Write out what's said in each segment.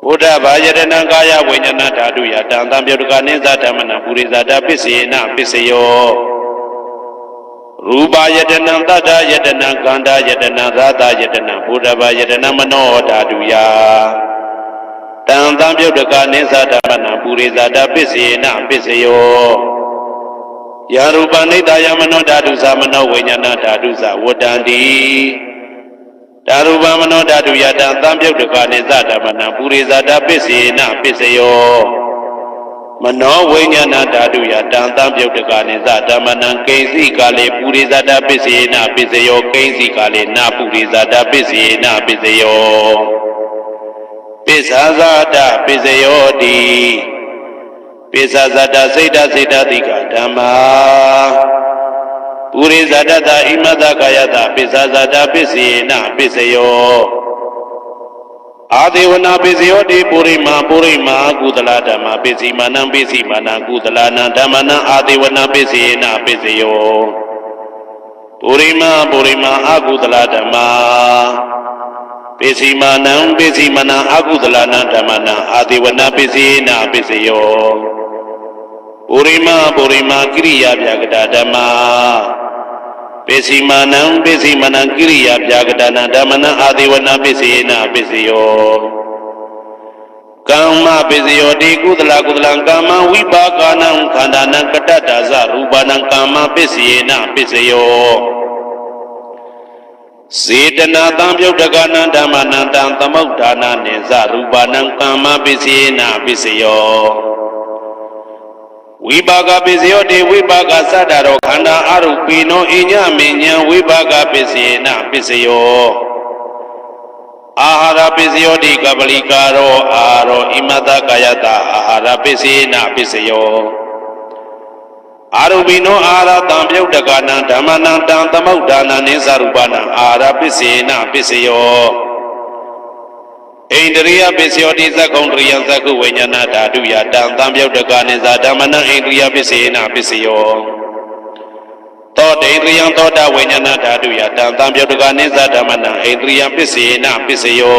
Buddha Bhajarana Kaya Vinyana Dhatu Yatan Tamyodaka Nisa Dhamana Purizata Pisena Pisayo Rupa Yadana Tata Yadana Kanda Yadana Rata Yadana Buddha Bhajarana Mano Dhatu Ya Tan Tamyodaka Nisa Dhamana Purizata Pisena Pisayo Yarupa Nita Yamano Dhatu Samano Vinyana Dhatu Sa Wadandi Daruba mano dadu yata tambyodaka nizata mana purizata pisena pisayo Mano vinyana dadu yata tambyodaka nizata mana kaisi kale purizata pisena pisayo kaisi kale na purizata pisena pisayo Pisazata pisayo di Pisazata seta seta tika dhamma Purizata imata kayata pisazata pisena pisayo Adivana pisayo di purima purima kudala dhamma pisimana pisimana kudalana dhammana adivana pisena pisayo Purima purima akudala dhamma pisimana pisimana akudalana dhammana adivana pisena pisayo Purima purima kiriya vyagada dhamma Pesimanam pesimanam kiriya vyagadana dhammana adivana pesena peseyo Kama peseyo di kudala kudalang kama vipakanam khandanam katadasa rupanam kama pesena peseyo Setana tamyodakana dhammana tam tamauddhana nisa rupanam kama pesena peseyo Vipaga pisayo di vipaga sadaro khanda arupino inya minya vipaga pisena pisayo Ahara pisayo di kabalikaro aro imata kayata ahara pisena pisayo Arupino ara tamyodakana dhammana tam tamauddhana nisarupana ahara pisena pisayo Indriya Pisyoti Sakundriya Saku Vinyana Dhatu Yatan Tamyodaka Nisa Dhammana Indriya Pisena Pisyo Tota Indriya Tota Vinyana Dhatu Yatan Tamyodaka Nisa Dhammana Indriya Pisena Pisyo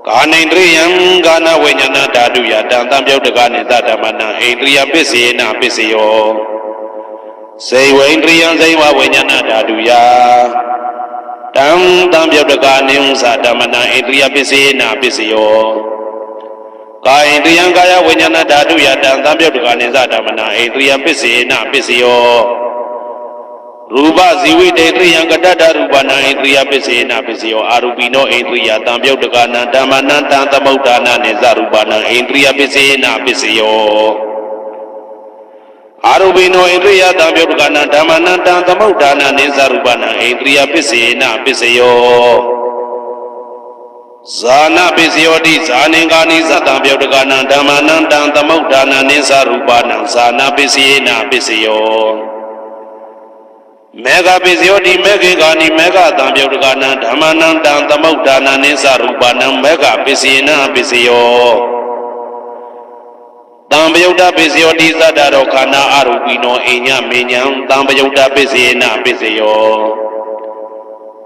Kana Indriya Kana Vinyana Dhatu Yatan Tamyodaka Nisa Dhammana Indriya Pisena Pisyo Seiwa Indriya Seiwa Vinyana Dhatu Ya Tam tamyodaka nisa dhammana indriya pisena pisayo Ka indriya kaya vinyana dhatu yatan tamyodaka nisa dhammana indriya pisena pisayo Rupa zivita indriya katata rupana indriya pisena pisayo Arupino indriya tamyodaka dhammana tam tamauddhana nisa rupana indriya pisena pisayo Arupino indriya tamyodaka dhammana tam tamauddhana nisa rupana indriya pisena pisayo Zana pisayo di zaningani satamyodaka dhammana tam tamauddhana nisa rupana zana pisena pisayo Mega pisayo di megingani mega tamyodaka dhammana tam tamauddhana nisa rupana mega pisena pisayo Tambayuda pisayo di sadaro khana arupino inya minyam tambayuda pisena pisayo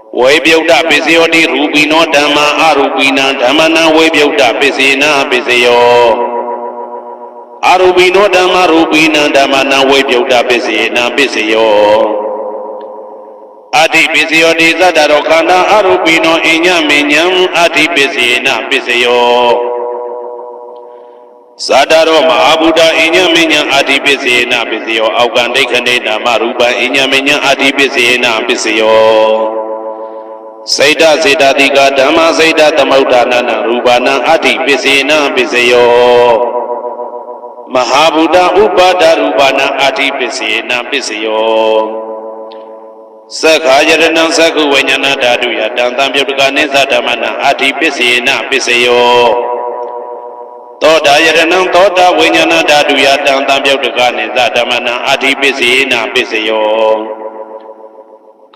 Vaipyuda pisayo di rupino dhamma arupina dhammana vaipyuda pisena pisayo Arupino dhamma rupina dhammana vaipyuda pisena pisayo Adi pisayo di sadaro khana arupino inya minyam adi pisena pisayo Sadaro Mahabuddha inya minya adi pisena pisayo Aukandai khande nama rupa inya minya adi pisena pisayo Saita seta tika dhamma saita tamauddhana rupana adi pisena pisayo Mahabuddha upada rupana adi pisena pisayo Sakhayarana sakhu vinyana dhatu yatan tamyodaka nisa dhammana adi pisena pisayo Tota yaranam tota vinyana dhatu yatan tamyodaka nisa dhammana adi pisena pisayo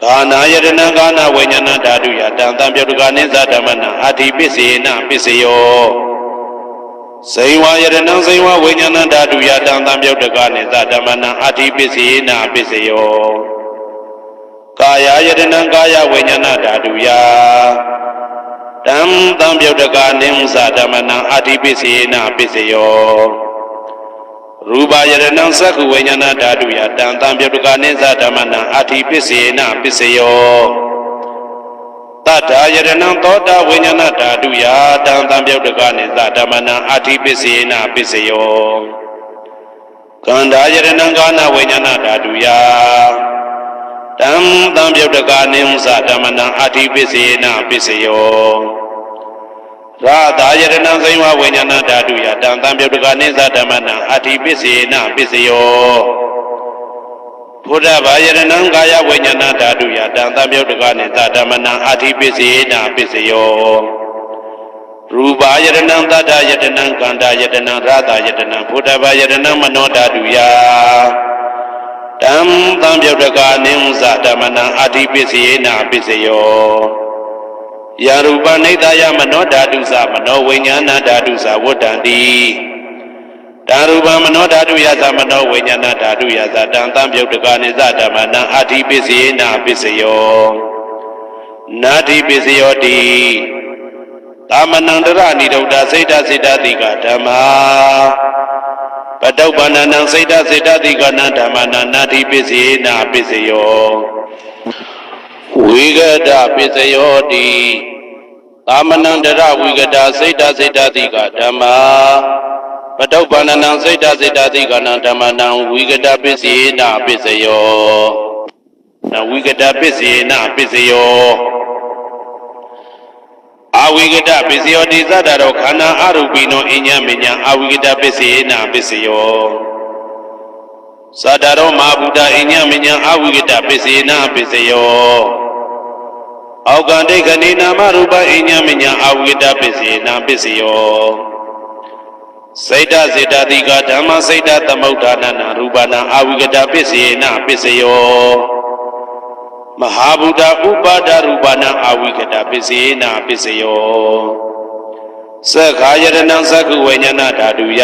Kana yarana kana vinyana dhatu yatan tamyodaka nisa dhammana adi pisena pisayo Saiva yarana saiva vinyana dhatu yatan tamyodaka nisa dhammana adi pisena pisayo Kaya yarana kaya vinyana dhatu ya တံတံပြုတ်တကာနိမဇဓမ္မနံအာတိပစ္စေနပစ္စယောရူပယရဏံသက္ခုဝိညာဏဓာတုယတံတံပြုတ်တကာနိဇဓမ္မနံအာတိပစ္စေနပစ္စယောတတ္ထာယရဏံသောတာဝိညာဏဓာတုယတံတံပြုတ်တကာနိဇဓမ္မနံအာတိပစ္စေနပစ္စယောကန္ဓာယရဏံကာနဝိညာဏဓာတုယတံတံပြုတ်တကာနိဇဓမ္မနံအာတိပစ္စေနပစ္စယောရာသာယရဏံဇိဝဝိညာဏဓာတုယတံတံပြုတ်တကာနိဇဓမ္မနံအာတိပစ္စေနပစ္စယောဘုဒ္ဓဘာယရဏံကာယဝိညာဏဓာတုယတံတံပြုတ်တကာနိဇဓမ္မနံအာတိပစ္စေနပစ္စယောရူပယရဏံတတ္တယတနံကန္တာယတနံရာသာယတနံဘုဒ္ဓဘာယရဏံမနောဓာတုယတံတံပြုတ်တကာနိဇဓမ္မနံအာတိပစ္စေနပစ္စယောယရူပနိဒာယမနောဓာတုသမနောဝိညာဏဓာတုသဝတ္တံတိတံရူပမနောဓာတုယသမနောဝိညာဏဓာတုယသတံတံပြုတ်တကာနိဇဓမ္မနံအာတိပစ္စေနပစ္စယောနာတိပစ္စယောတိသာမဏံတရဏိဒုဒ္ဓစိတ်တစေတတိကဓမ္မာပတုပ္ပန္နံစိတ်တစေတတိကနံဓမ္မနံနာတိပစ္စေနပစ္စယောဝိဂဒပစ္စယောတိသာမဏံတရဝိဂဒစိတ်တစေတတိကဓမ္မာပတုပ္ပန္နံစိတ်တစေတတိကနံဓမ္မနံဝိဂဒပစ္စေနပစ္စယောနဝိဂဒပစ္စေနပစ္စယောအဝိကတပစ္စယောတိသတ္တရောခန္ဓာအရူပိနောအညမညအဝိကတပစ္စေနပစ္စယောသတ္တရောမဟာဗုဒ္ဓအညမညအဝိကတပစ္စေနပစ္စယောအောက်ကံဒိဋ္ဌိနာမရူပအညမညအဝိကတပစ္စေနပစ္စယောစိတ်တစေတတိကဓမ္မစိတ်တသမုဋ္ဌာနနာရူပနာအဝိကတပစ္စေနပစ္စယောမဟာဗုဒ္ဓဥပါဒရူပနာအဝိကတပစ္စေနပစ္စယောသက္ခာယရဏံသက္ခုဝိညာဏဓာတုယ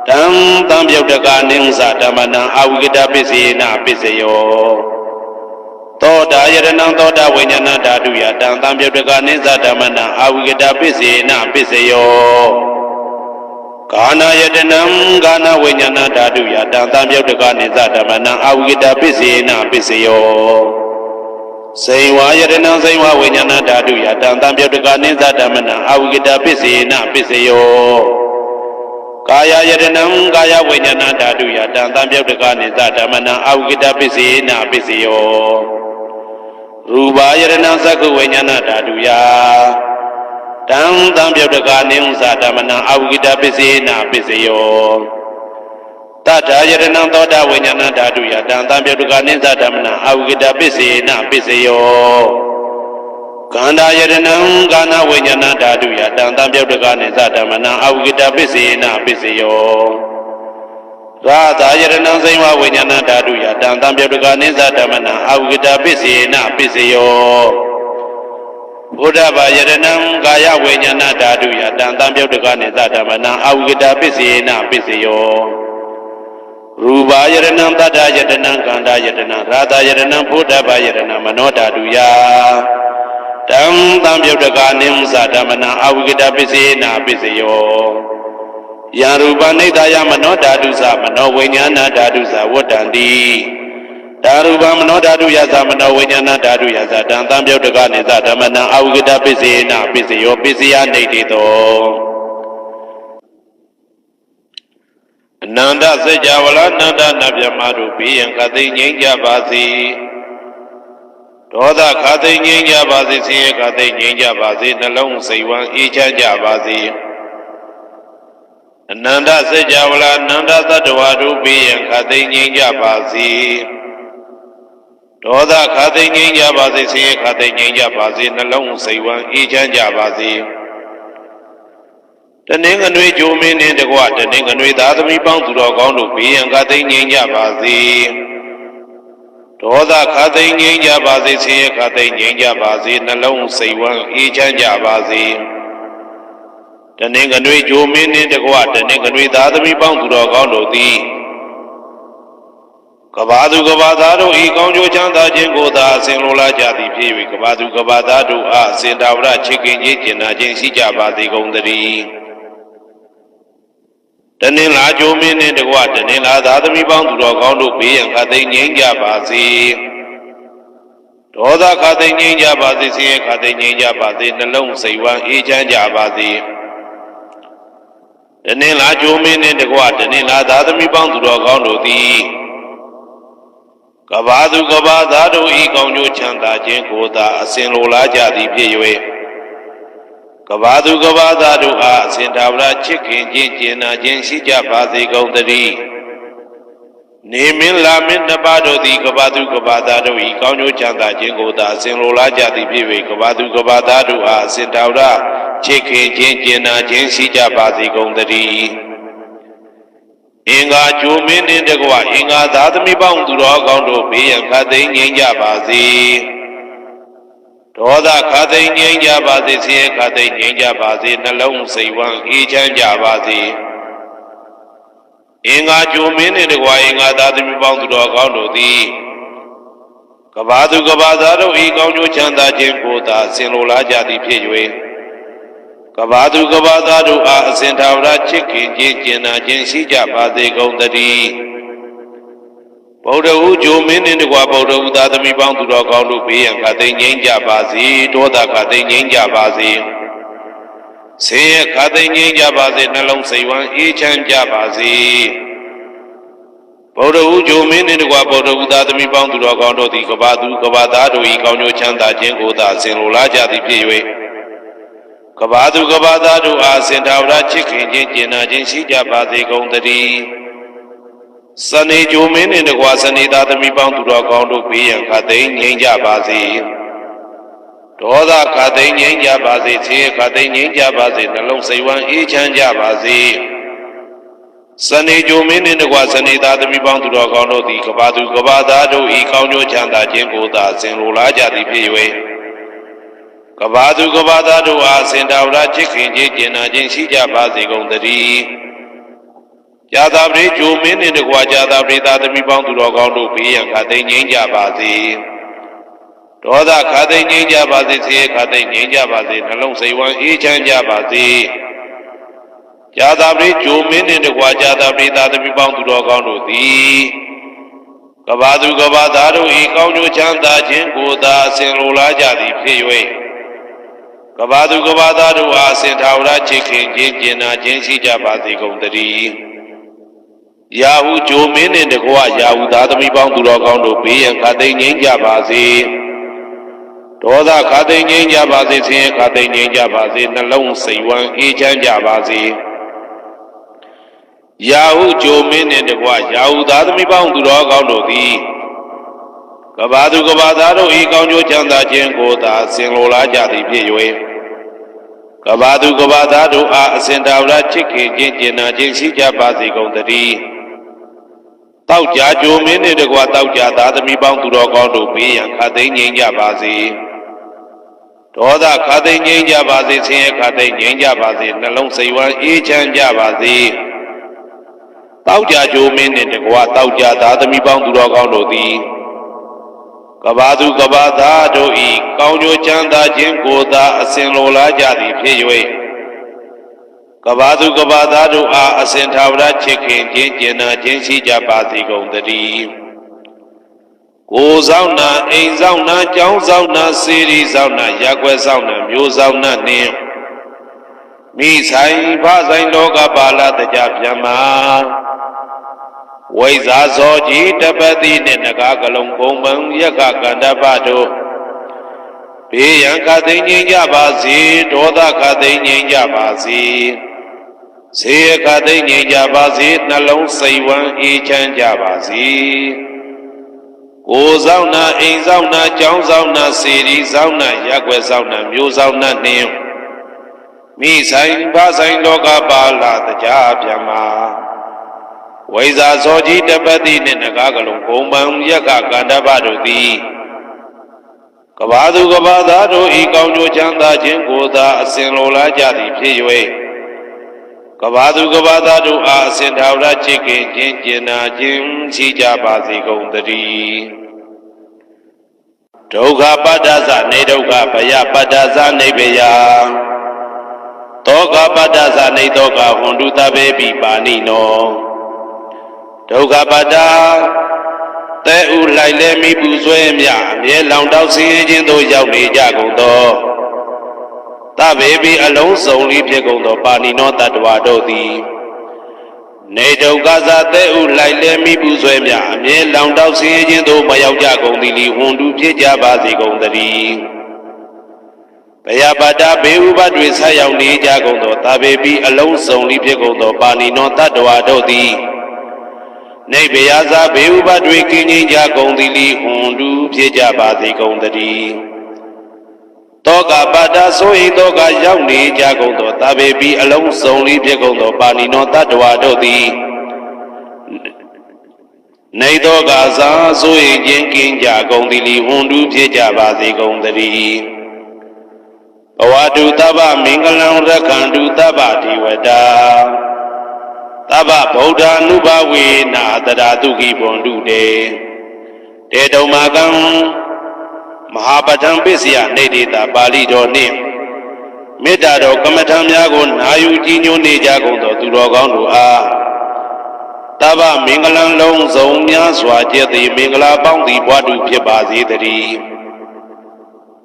တံတံပြုတ်တကာနိဇဓမ္မနံအဝိကတပစ္စေနပစ္စယောသောတာယရဏံသောတာဝိညာဏဓာတုယတံတံပြုတ်တကာနိဇဓမ္မနံအဝိကတပစ္စေနပစ္စယောကာနာယတနံကာနဝိညာဏဓာတုယတံတံပြုတ်တကာနိဇဓမ္မနံအဝိကတပစ္စေနပစ္စယောစေဝယတနံစေဝဝိညာဏဓာတုယတံတံပြုတ်တကာနိဇဓမ္မနံအဝိကတပစ္စေနပစ္စယောကာယယတနံကာယဝိညာဏဓာတုယတံတံပြုတ်တကာနိဇဓမ္မနံအဝိကတပစ္စေနပစ္စယောရူပယတနံသက္ခုဝိညာဏဓာတုယတံတံပြုတ်တကာနိဇဓမ္မနံအဝိကတပစ္စေနပစ္စယောတတ္ထာယရဏံသောတာဝိညာဏဓာတုယတံတံပြုတ်တကာနိဇဓမ္မနံအဝိကတပစ္စေနပစ္စယောကန္ဓာယရဏံကာနဝိညာဏဓာတုယတံတံပြုတ်တကာနိဇဓမ္မနံအဝိကတပစ္စေနပစ္စယောရာသာယရဏံဇိဝဝိညာဏဓာတုယတံတံပြုတ်တကာနိဇဓမ္မနံအဝိကတပစ္စေနပစ္စယောဘုဒ္ဓဘာယရဏံကာယဝိညာဏဓာတုယတံတံပြုတ်တကာနိဇဓမ္မနံအဝိကတပစ္စေနပစ္စယောရူပယရဏံတတ္တယတနံကန္တာယတနံရာသာယရဏံဘုဒ္ဓဘာယရဏံမနောဓာတုယတံတံပြုတ်တကာနိဇဓမ္မနံအဝိကတပစ္စေနပစ္စယောယရူပနိဒာယမနောဓာတုသမနောဝိညာဏဓာတုသဝတ္တံတိတာရူပမနောဓာတုယသမနောဝိညာဏဓာတုယသတံတံပြုတ်တကာနိဇဓမ္မနံအဝိကတပစ္စေနပစ္စယောပစ္စယနေတိတောအနန္တစัจ java လာနန္ဒနဗျမတို့ဘေးရန်ခသိငြိမ်းကြပါစေဒေါသခသိငြိမ်းကြပါစေဆင်းရဲခသိငြိမ်းကြပါစေနှလုံးစိတ်ဝမ်းအေးချမ်းကြပါစေအနန္တစัจ java လာနန္ဒသတ္တဝါတို့ဘေးရန်ခသိငြိမ်းကြပါစေဒေါသခသိငြိမ်းကြပါစေဆင်းရဲခသိငြိမ်းကြပါစေနှလုံးစိတ်ဝမ်းအေးချမ်းကြပါစေတနင်္ဂနွေဂျိုမင်းနှင့်တကွတနင်္ဂနွေသားသမီးပေါင်းသူတော်ကောင်းတို့ဘေးရန်ခသိငြိမ်းကြပါစေဒေါသခသိငြိမ်းကြပါစေဆင်းရဲခသိငြိမ်းကြပါစေနှလုံးစိတ်ဝမ်းအေးချမ်းကြပါစေတနင်္ဂနွေဂျိုမင်းနှင့်တကွတနင်္ဂနွေသားသမီးပေါင်းသူတော်ကောင်းတို့သည် ဘာသူကဘာသားတို့ဤကောင်းကျိုးချမ်းသာခြင်းကိုသာအစဉ်လိုလားကြသည်ဖြစ်၍ကဘာသူကဘာသားတို့အားအစဉ်တာဝရချစ်ခင်ခြင်းကျင်နာခြင်းရှိကြပါစေကုန်သတည်းတနင်္လာကြိုမင်းနှင့်တကွတနင်္လာသားသမီးပေါင်းသူတော်ကောင်းတို့ဘေးရန်ခတ်သိမ်းငြိမ်းကြပါစေဒေါသခတ်သိမ်းငြိမ်းကြပါစေဆင်းရဲခတ်သိမ်းငြိမ်းကြပါစေနှလုံးစိတ်ဝမ်းအေးချမ်းကြပါစေတနင်္လာကြိုမင်းနှင့်တကွတနင်္လာသားသမီးပေါင်းသူတော်ကောင်းတို့သည်ကဘာသူကဘာသားတို့ဤကောင်းကျိုးချမ်းသာခြင်းကိုသာအစဉ်လိုလားကြသည်ဖြစ်၍ကဘာသူကဘာသားတို့အားအစဉ်တာဝရချစ်ခင်ခြင်းကျင်နာခြင်းရှိကြပါစေကုန်သတည်းနေမင်းလာမင်းနှစ်ပါးတို့သည်ကဘာသူကဘာသားတို့ဤကောင်းကျိုးချမ်းသာခြင်းကိုသာအစဉ်လိုလားကြသည်ဖြစ်၍ကဘာသူကဘာသားတို့အားအစဉ်တာဝရချစ်ခင်ခြင်းကျင်နာခြင်းရှိကြပါစေကုန်သတည်းအင်္ဂါကျိုးမင်းနှင့်တကွအင်္ဂါသားသမီးပေါင်းသူတော်ကောင်းတို့ဘေးရန်ခတ်သိမ်းငြိမ်းကြပါစေဒေါသခတ်သိမ်းငြိမ်းကြပါစေဆင်းရဲခတ်သိမ်းငြိမ်းကြပါစေနှလုံးစိတ်ဝမ်းအေးချမ်းကြပါစေအင်္ဂါကျိုးမင်းနှင့်တကွအင်္ဂါသားသမီးပေါင်းသူတော်ကောင်းတို့သည်ကဘာသူကဘာသားတို့ဤကောင်းကျိုးချမ်းသာခြင်းကိုသာဆင်လိုလားကြသည်ဖြစ်၍ကဘာသူကဘာသားတို့အားအစဉ်ထာဝရချစ်ခင်ခြင်းကျင်နာခြင်းရှိကြပါစေကုန်သတည်းဗုဒ္ဓဟူဂျိုမင်းနှင့်တကွဗုဒ္ဓဟူသားသမီးပေါင်းသူတော်ကောင်းတို့ဘေးရန်ခတ်သိမ်းငြိမ်းကြပါစေဒေါသခတ်သိမ်းငြိမ်းကြပါစေဆင်းရဲခတ်သိမ်းငြိမ်းကြပါစေနှလုံးစိတ်ဝမ်းအေးချမ်းကြပါစေဗုဒ္ဓဟူဂျိုမင်းနှင့်တကွဗုဒ္ဓဟူသားသမီးပေါင်းသူတော်ကောင်းတို့သည်ကဘာသူကဘာသားတို့၏ကောင်းကျိုးချမ်းသာခြင်းကိုသာဆင်လိုလားကြသည်ဖြစ်၍ကဘာသူကဘာသားတို့အားစင်ထာဝရချစ်ခင်ခြင်းကျင်နာခြင်းရှိကြပါစေကုန်သတည်းစနေကြိုမင်းနှင့်တကွာစနေသားသမီးပေါင်းသူတော်ကောင်းတို့ဘေးရန်ခတ်သိမ်းငြိမ်းကြပါစေဒေါသခတ်သိမ်းငြိမ်းကြပါစေဆင်းရဲခတ်သိမ်းငြိမ်းကြပါစေနှလုံးစိတ်ဝမ်းအေးချမ်းကြပါစေစနေကြိုမင်းနှင့်တကွာစနေသားသမီးပေါင်းသူတော်ကောင်းတို့သည်ကဘာသူကဘာသားတို့ဤကောင်းကျိုးချမ်းသာခြင်းကိုသာဆင်လိုလားကြသည်ဖြစ်၍ကဘာသူကဘာသားတို့အားစင်တာဝရချစ်ခင်ခြင်းကျင်နာခြင်းရှိကြပါစေကုန်သတည်းญาသာပရိဂျိုမင်းနှင့်တကွာญาသာပရိသားသမီးပေါင်းသူတော်ကောင်းတို့ဘေးရန်ခတ်သိမ်းငြိမ်းကြပါစေဒေါသခတ်သိမ်းငြိမ်းကြပါစေဆင်းရဲခတ်သိမ်းငြိမ်းကြပါစေနှလုံးစိတ်ဝမ်းအေးချမ်းကြပါစေญาသာပရိဂျိုမင်းနှင့်တကွာญาသာပရိသားသမီးပေါင်းသူတော်ကောင်းတို့သည်ကဘာသူကဘာသားတို့ဤကောင်းကျိုးချမ်းသာခြင်းကိုသာအစဉ်လိုလားကြသည်ဖြစ်၍ကဘာသူကဘာသားတို့အားစင်ထာဝရချစ်ခင်ခြင်းကျင်နာခြင်းရှိကြပါစေကုန်သတည်းယာဟုဂျိုမင်းနှင့်တကွယာဟုသားသမီးပေါင်းသူတော်ကောင်းတို့ဘေးရန်ခတ်သိမ်းငြိမ်းကြပါစေဒေါသခတ်သိမ်းငြိမ်းကြပါစေဆင်းရဲခတ်သိမ်းငြိမ်းကြပါစေနှလုံးစိတ်ဝမ်းအေးချမ်းကြပါစေယာဟုဂျိုမင်းနှင့်တကွယာဟုသားသမီးပေါင်းသူတော်ကောင်းတို့သည်ကဘာသူကဘာသားတို့ဤကောင်းကျိုးချမ်းသာခြင်းကိုသာဆင်လိုလားကြသည်ဖြစ်၍ကဘာသူကဘာသားတို့အားအစဉ်တာဝရချစ်ခင်ခြင်းကျင်နာခြင်းရှိကြပါစေကုန်သတည်းတောက်ကြကြိုမင်းနှင့်တကွတောက်ကြသားသမီးပေါင်းသူတော်ကောင်းတို့ဘေးရန်ခတ်သိမ်းငြိမ်းကြပါစေဒေါသခတ်သိမ်းငြိမ်းကြပါစေဆင်းရဲခတ်သိမ်းငြိမ်းကြပါစေနှလုံးစိတ်ဝမ်းအေးချမ်းကြပါစေတောက်ကြကြိုမင်းနှင့်တကွတောက်ကြသားသမီးပေါင်းသူတော်ကောင်းတို့သည်ကဘာသူကဘာသားတို့ဤကောင်းကျိုးချမ်းသာခြင်းကိုသာအစဉ်လိုလားကြသည်ဖြစ်၍ကဘာသူကဘာသားတို့အားအစဉ်ထာဝရချစ်ခင်ခြင်းကျင်နာခြင်းရှိကြပါစေကုန်သတည်းကိုယ်ဆောင်နာအိမ်ဆောင်နာကျောင်းဆောင်နာစေရီဆောင်နာရက်ွယ်ဆောင်နာမျိုးဆောင်နာနှင့်မိဆိုင်ဖဆိုင်လောကပါဠတကြပြမဝိဇ္ဇာဇောကြီးတပတိနှင့်နဂါကလုံးဘုံဘံယက္ခကန္တပတို့ဘေးရန်ခတ်သိမ်းငြိမ်းကြပါစေဒေါသခတ်သိမ်းငြိမ်းကြပါစေဆေးခတ်သိမ်းငြိမ်းကြပါစေနှလုံးစိတ်ဝမ်းအေးချမ်းကြပါစေကိုယ်ဆောင်နာအိမ်ဆောင်နာကျောင်းဆောင်နာစေရီဆောင်နာရက်ွယ်ဆောင်နာမျိုးဆောင်နာနှင့်မိဆိုင်ဖဆိုင်လောကပါဠတကြပြမဝိဇ္ဇာဇောကြီးတပတိနှင့်နဂါကလုံးဘုံဘံယက္ခကန္တပတို့သည်ကဘာသူကဘာသားတို့ဤကောင်းကျိုးချမ်းသာခြင်းကိုသာအစဉ်လိုလားကြသည်ဖြစ်၍ ကဘာသူကဘာသားတို့အားအစဉ်ထာဝရချစ်ခင်ခြင်းကျင်နာခြင်းရှိကြပါစေကုန်သတည်းဒုက္ခပတ္တသနေဒုက္ခဘယပတ္တသနေဘယတောကပတ္တသနေတောကဟွန်တုတဘေပိပါဏိနောဒုက္ခပတ္တတဲဥလိုက်လဲမိပူဆွဲမြအမြဲလောင်တောက်ဆင်းရဲခြင်းတို့ရောက်နေကြကုန်သောတဘေပိအလုံးစုံလေးဖြစ်ကုန်သောပါဏိနောတတ္တဝါတို့သည်နေဒုက္ခသတဲဥလိုက်လဲမိပူဆွဲမြအမြဲလောင်တောက်ဆင်းရဲခြင်းတို့မရောက်ကြကုန်သည်လီဟွန်တုဖြစ်ကြပါစေကုန်သတည်းဘယပါဒဘေဥပတွေဆက်ရောက်နေကြကုန်သောတဘေပိအလုံးစုံလေးဖြစ်ကုန်သောပါဏိနောတတ္တဝါတို့သည်နေဘယဇာဘေဥပတွေကင်းငြိမ်းကြကုန်သည်လီဟွန်တုဖြစ်ကြပါစေကုန်သတည်းတောကပါဒဆိုဤတောကရောက်နေကြကုန်သောတဘေပိအလုံးစုံလေးဖြစ်ကုန်သောပါဏိနောတတ္တဝါတို့သည်နေတောကသာဆိုဤခြင်းကင်းကြကုန်သည်လီဟွန်တုဖြစ်ကြပါစေကုန်သတည်းဘဝတုတဗ္ဗမင်္ဂလံရက္ခန္တုတဗ္ဗဒေဝတာတဗ္ဗဗုဒ္ဓ ानु ဘဝေနာတရာတုခိဘွန်တုတေတေတုံမာကံမဟာပဋ္ဌံပစ္စယနေတေတာပါဠိတော်နှင့်မေတ္တာတော်ကမ္မထံများကိုနာယူကြည်ညိုနေကြကုန်သောသူတော်ကောင်းတို့အားတဗ္ဗမင်္ဂလံလုံးစုံများစွာကျက်သည်မင်္ဂလာပေါင်းသည်ဘဝတုဖြစ်ပါစေတည်း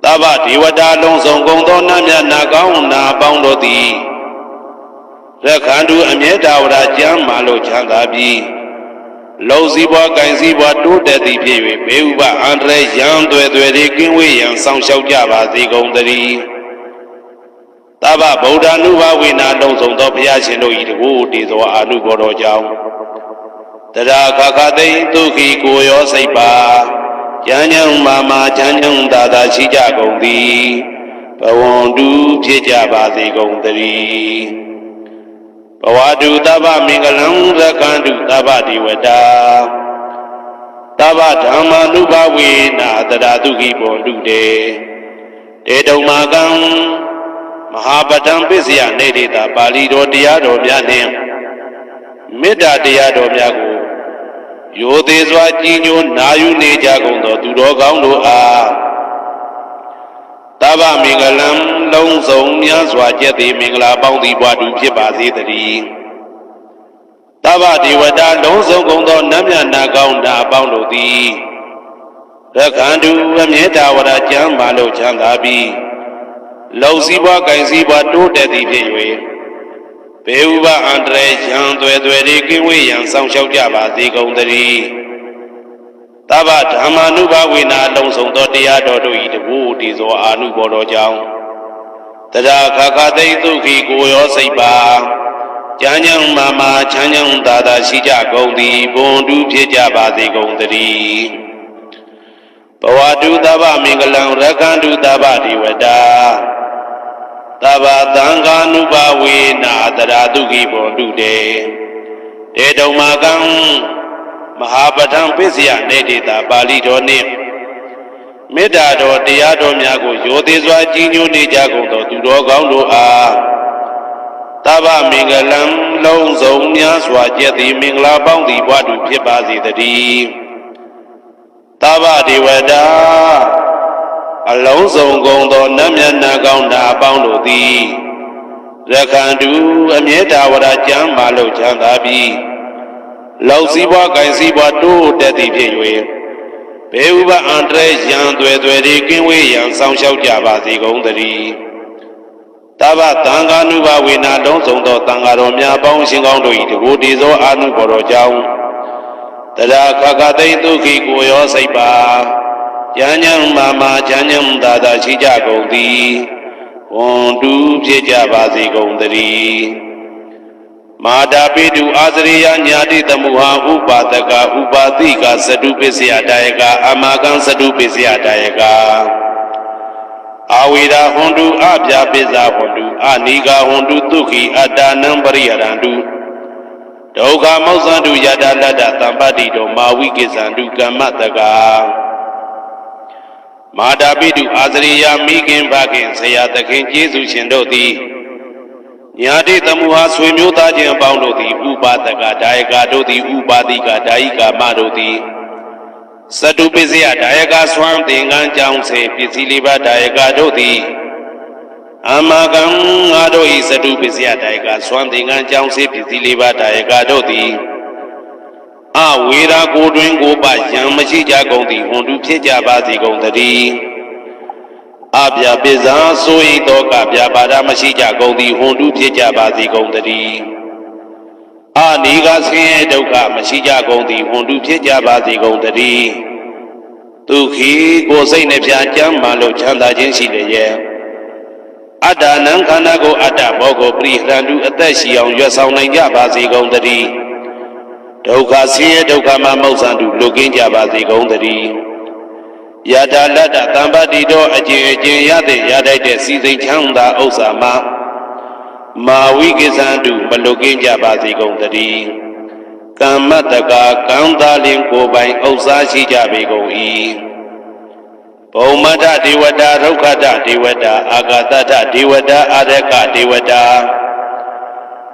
တဗ္ဗဒေဝတာလုံးစုံကုန်သောနတ်မြတ်နာကောင်းနာပေါင်းတို့သည်ရက္ခန္တုအမြဲတဝရကျမ်းမာလို့ချမ်းသာပြီးလုံစည်းပွားကင်စည်းပွားတိုးတက်သည်ဖြစ်၍ဘေဥပအန္တရာယ်ရန်သွဲသွဲတွေကင်းဝေးရန်ဆောင်ရှောက်ကြပါစေကုန်သတည်းတဗ္ဗဗုဒ္ဓ ानु ဘဝေနာလုံးစုံသောဘုရားရှင်တို့၏တကူတည်သောအာနုဘောတော်ကြောင့်တရာခခသိဒုက္ခိကိုရောစိတ်ပါဉာဏ်ဉာဏ်မာမာချမ်းချမ်းသာသာရှိကြကုန်သည်ဘဝန္တုဖြစ်ကြပါစေကုန်သတည်းဘဝတုတဗ္ဗမင်္ဂလံရက္ခန္တုတဗ္ဗဒေဝတာတဗ္ဗဓမ္မာနုဘဝေနာတရာတုခိဘွန်တုတေတေတုံမာကံမဟာပဋ္ဌံပစ္စယနေတေတာပါဠိတော်တရားတော်များနှင့်မေတ္တာတရားတော်များကိုရိုသေစွာကြည်ညိုနာယူနေကြကုန်သောသူတော်ကောင်းတို့အားတဗ္ဗမင်္ဂလံလုံးစုံများစွာကျက်သည်မင်္ဂလာပေါင်းသည်ဘဝတုဖြစ်ပါစေတည်းတဗ္ဗဒေဝတာလုံးစုံကုန်သောနတ်မြတ်နာကောင်းနာပေါင်းတို့သည်ရက္ခန္တုအမြဲတဝရကျမ်းမာလို့ချမ်းသာပြီးလုံစည်းပွားကင်စည်းပွားတိုးတက်သည်ဖြစ်၍ဘေဥပအန္တရာယ်ရန်သွဲသွဲတွေကင်းဝေးရန်ဆောင်ရှောက်ကြပါစေကုန်သတည်းတဗ္ဗဓမ္မာနုဘဝေနာလုံးစုံသောတရားတော်တို့၏တကူတည်သောအာနုဘောတော်ကြောင့်တရာခခသိဒုက္ခိကိုရောစိတ်ပါဉာဏ်ဉာဏ်မာမာချမ်းချမ်းသာသာရှိကြကုန်သည်ဘွန်တုဖြစ်ကြပါစေကုန်သတည်းဘဝတုတဗ္ဗမင်္ဂလံရက္ခန္တုတဗ္ဗဒေဝတာတဗ္ဗသံဃာနုဘဝေနာတရာတုခိဘွန်တုတေတေတုံမာကံမဟာပဋ္ဌံပစ္စယနေတေတာပါဠိတော်နှင့်မေတ္တာတော်တရားတော်များကိုရိုသေစွာကြည်ညိုနေကြကုန်သောသူတော်ကောင်းတို့အားတဗ္ဗမင်္ဂလံလုံးစုံများစွာကျက်သည်မင်္ဂလာပေါင်းသည်ဘဝတုဖြစ်ပါစေတည်းတဗ္ဗဒေဝတာအလုံးစုံကုန်သောနတ်မြတ်နာကောင်းနာပေါင်းတို့သည်ရက္ခန္တုအမြဲတဝရကျမ်းမာလို့ချမ်းသာပြီးလောက်စည်းပွားကင်စည်းပွားတိုးတက်သည်ဖြစ်၍ဘေဥပအန္တရာယ်ရန်သွဲသွဲတွေကင်းဝေးရန်ဆောင်ရှောက်ကြပါစေကုန်သတည်းတဗ္ဗသံဃာနုဘဝေနာလုံးစုံသောသံဃာတော်များပေါင်းရှင်ကောင်းတို့၏တကူတည်သောအာနုဘော်တော်ကြောင့်တရာခခသိဒုက္ခိကိုရောစိတ်ပါဉာဏ်ဉာဏ်မာမာချမ်းချမ်းသာသာရှိကြကုန်သည်ဘွန်တုဖြစ်ကြပါစေကုန်သတည်းမာတာပိတုအာသရိယညာတိတမုဟာဥပါဒကဥပါတိကသတုပစ္စယတာယကအမာကံသတုပစ္စယတာယကအာဝေရာဟွန်တုအပြာပိဇာဟွန်တုအနိဂါဟွန်တုဒုက္ခိအတ္တနံပရိယရန္တုဒုက္ခမောဇ္ဇန္တုယတာလတ္တသံပတ္တိတောမာဝိကိဇန္တုကမ္မတကမာတာပိတုအာသရိယမိခင်ဖခင်ဆရာသခင်ကျေးဇူးရှင်တို့သည် ညာတိတမှုဟာဆွေမျိုးသားချင်းအပေါင်းတို့သည်ဥပါဒကဒါယကတို့သည်ဥပါတိကဒါယိကာမတို့သည်စတုပစ္စယဒါယကဆွမ်းသင်္ကန်းကြောင့်စေပစ္စည်းလေးပါးဒါယကတို့သည်အမကံငါတို့ဤစတုပစ္စယဒါယကဆွမ်းသင်္ကန်းကြောင့်စေပစ္စည်းလေးပါးဒါယကတို့သည်အဝေရာကိုတွင်ကိုပယံမရှိကြကုန်သည်ဟွန်တုဖြစ်ကြပါစေကုန်သတည်းအပြပိဇာဆိုဤတောကပြပါဒမရှိကြကုန်သည်ဟွန်တုဖြစ်ကြပါစေကုန်သတည်းအာနိကဆင်းရဲဒုက္ခမရှိကြကုန်သည်ဟွန်တုဖြစ်ကြပါစေကုန်သတည်းဒုက္ခိကိုယ်စိတ်နှပြကြမ်းမှလို့ချမ်းသာခြင်းရှိလျက်အတ္တနံခန္ဓာကိုအတ္တဘောကိုပရိဟရန္တုအသက်ရှိအောင်ရွတ်ဆောင်နိုင်ကြပါစေကုန်သတည်းဒုက္ခဆင်းရဲဒုက္ခမှမௌဆန္တုလွတ်ကင်းကြပါစေကုန်သတည်းယတာလတ္တသံပါတိတော်အကျဉ်အကျဉ်ရတဲ့ရတိုက်တဲ့စီစိန်ချမ်းသာဥစ္စာမှာမာဝိကိသန္တုမလွတ်ကင်းကြပါစေကုန်သတည်းကမ္မတကာကံသာလင်ကိုယ်ပိုင်ဥစ္စာရှိကြပေကုန်၏ဘုံမထဒေဝတာဒုက္ခတဒေဝတာအာဂတတဒေဝတာအာရကဒေဝတာ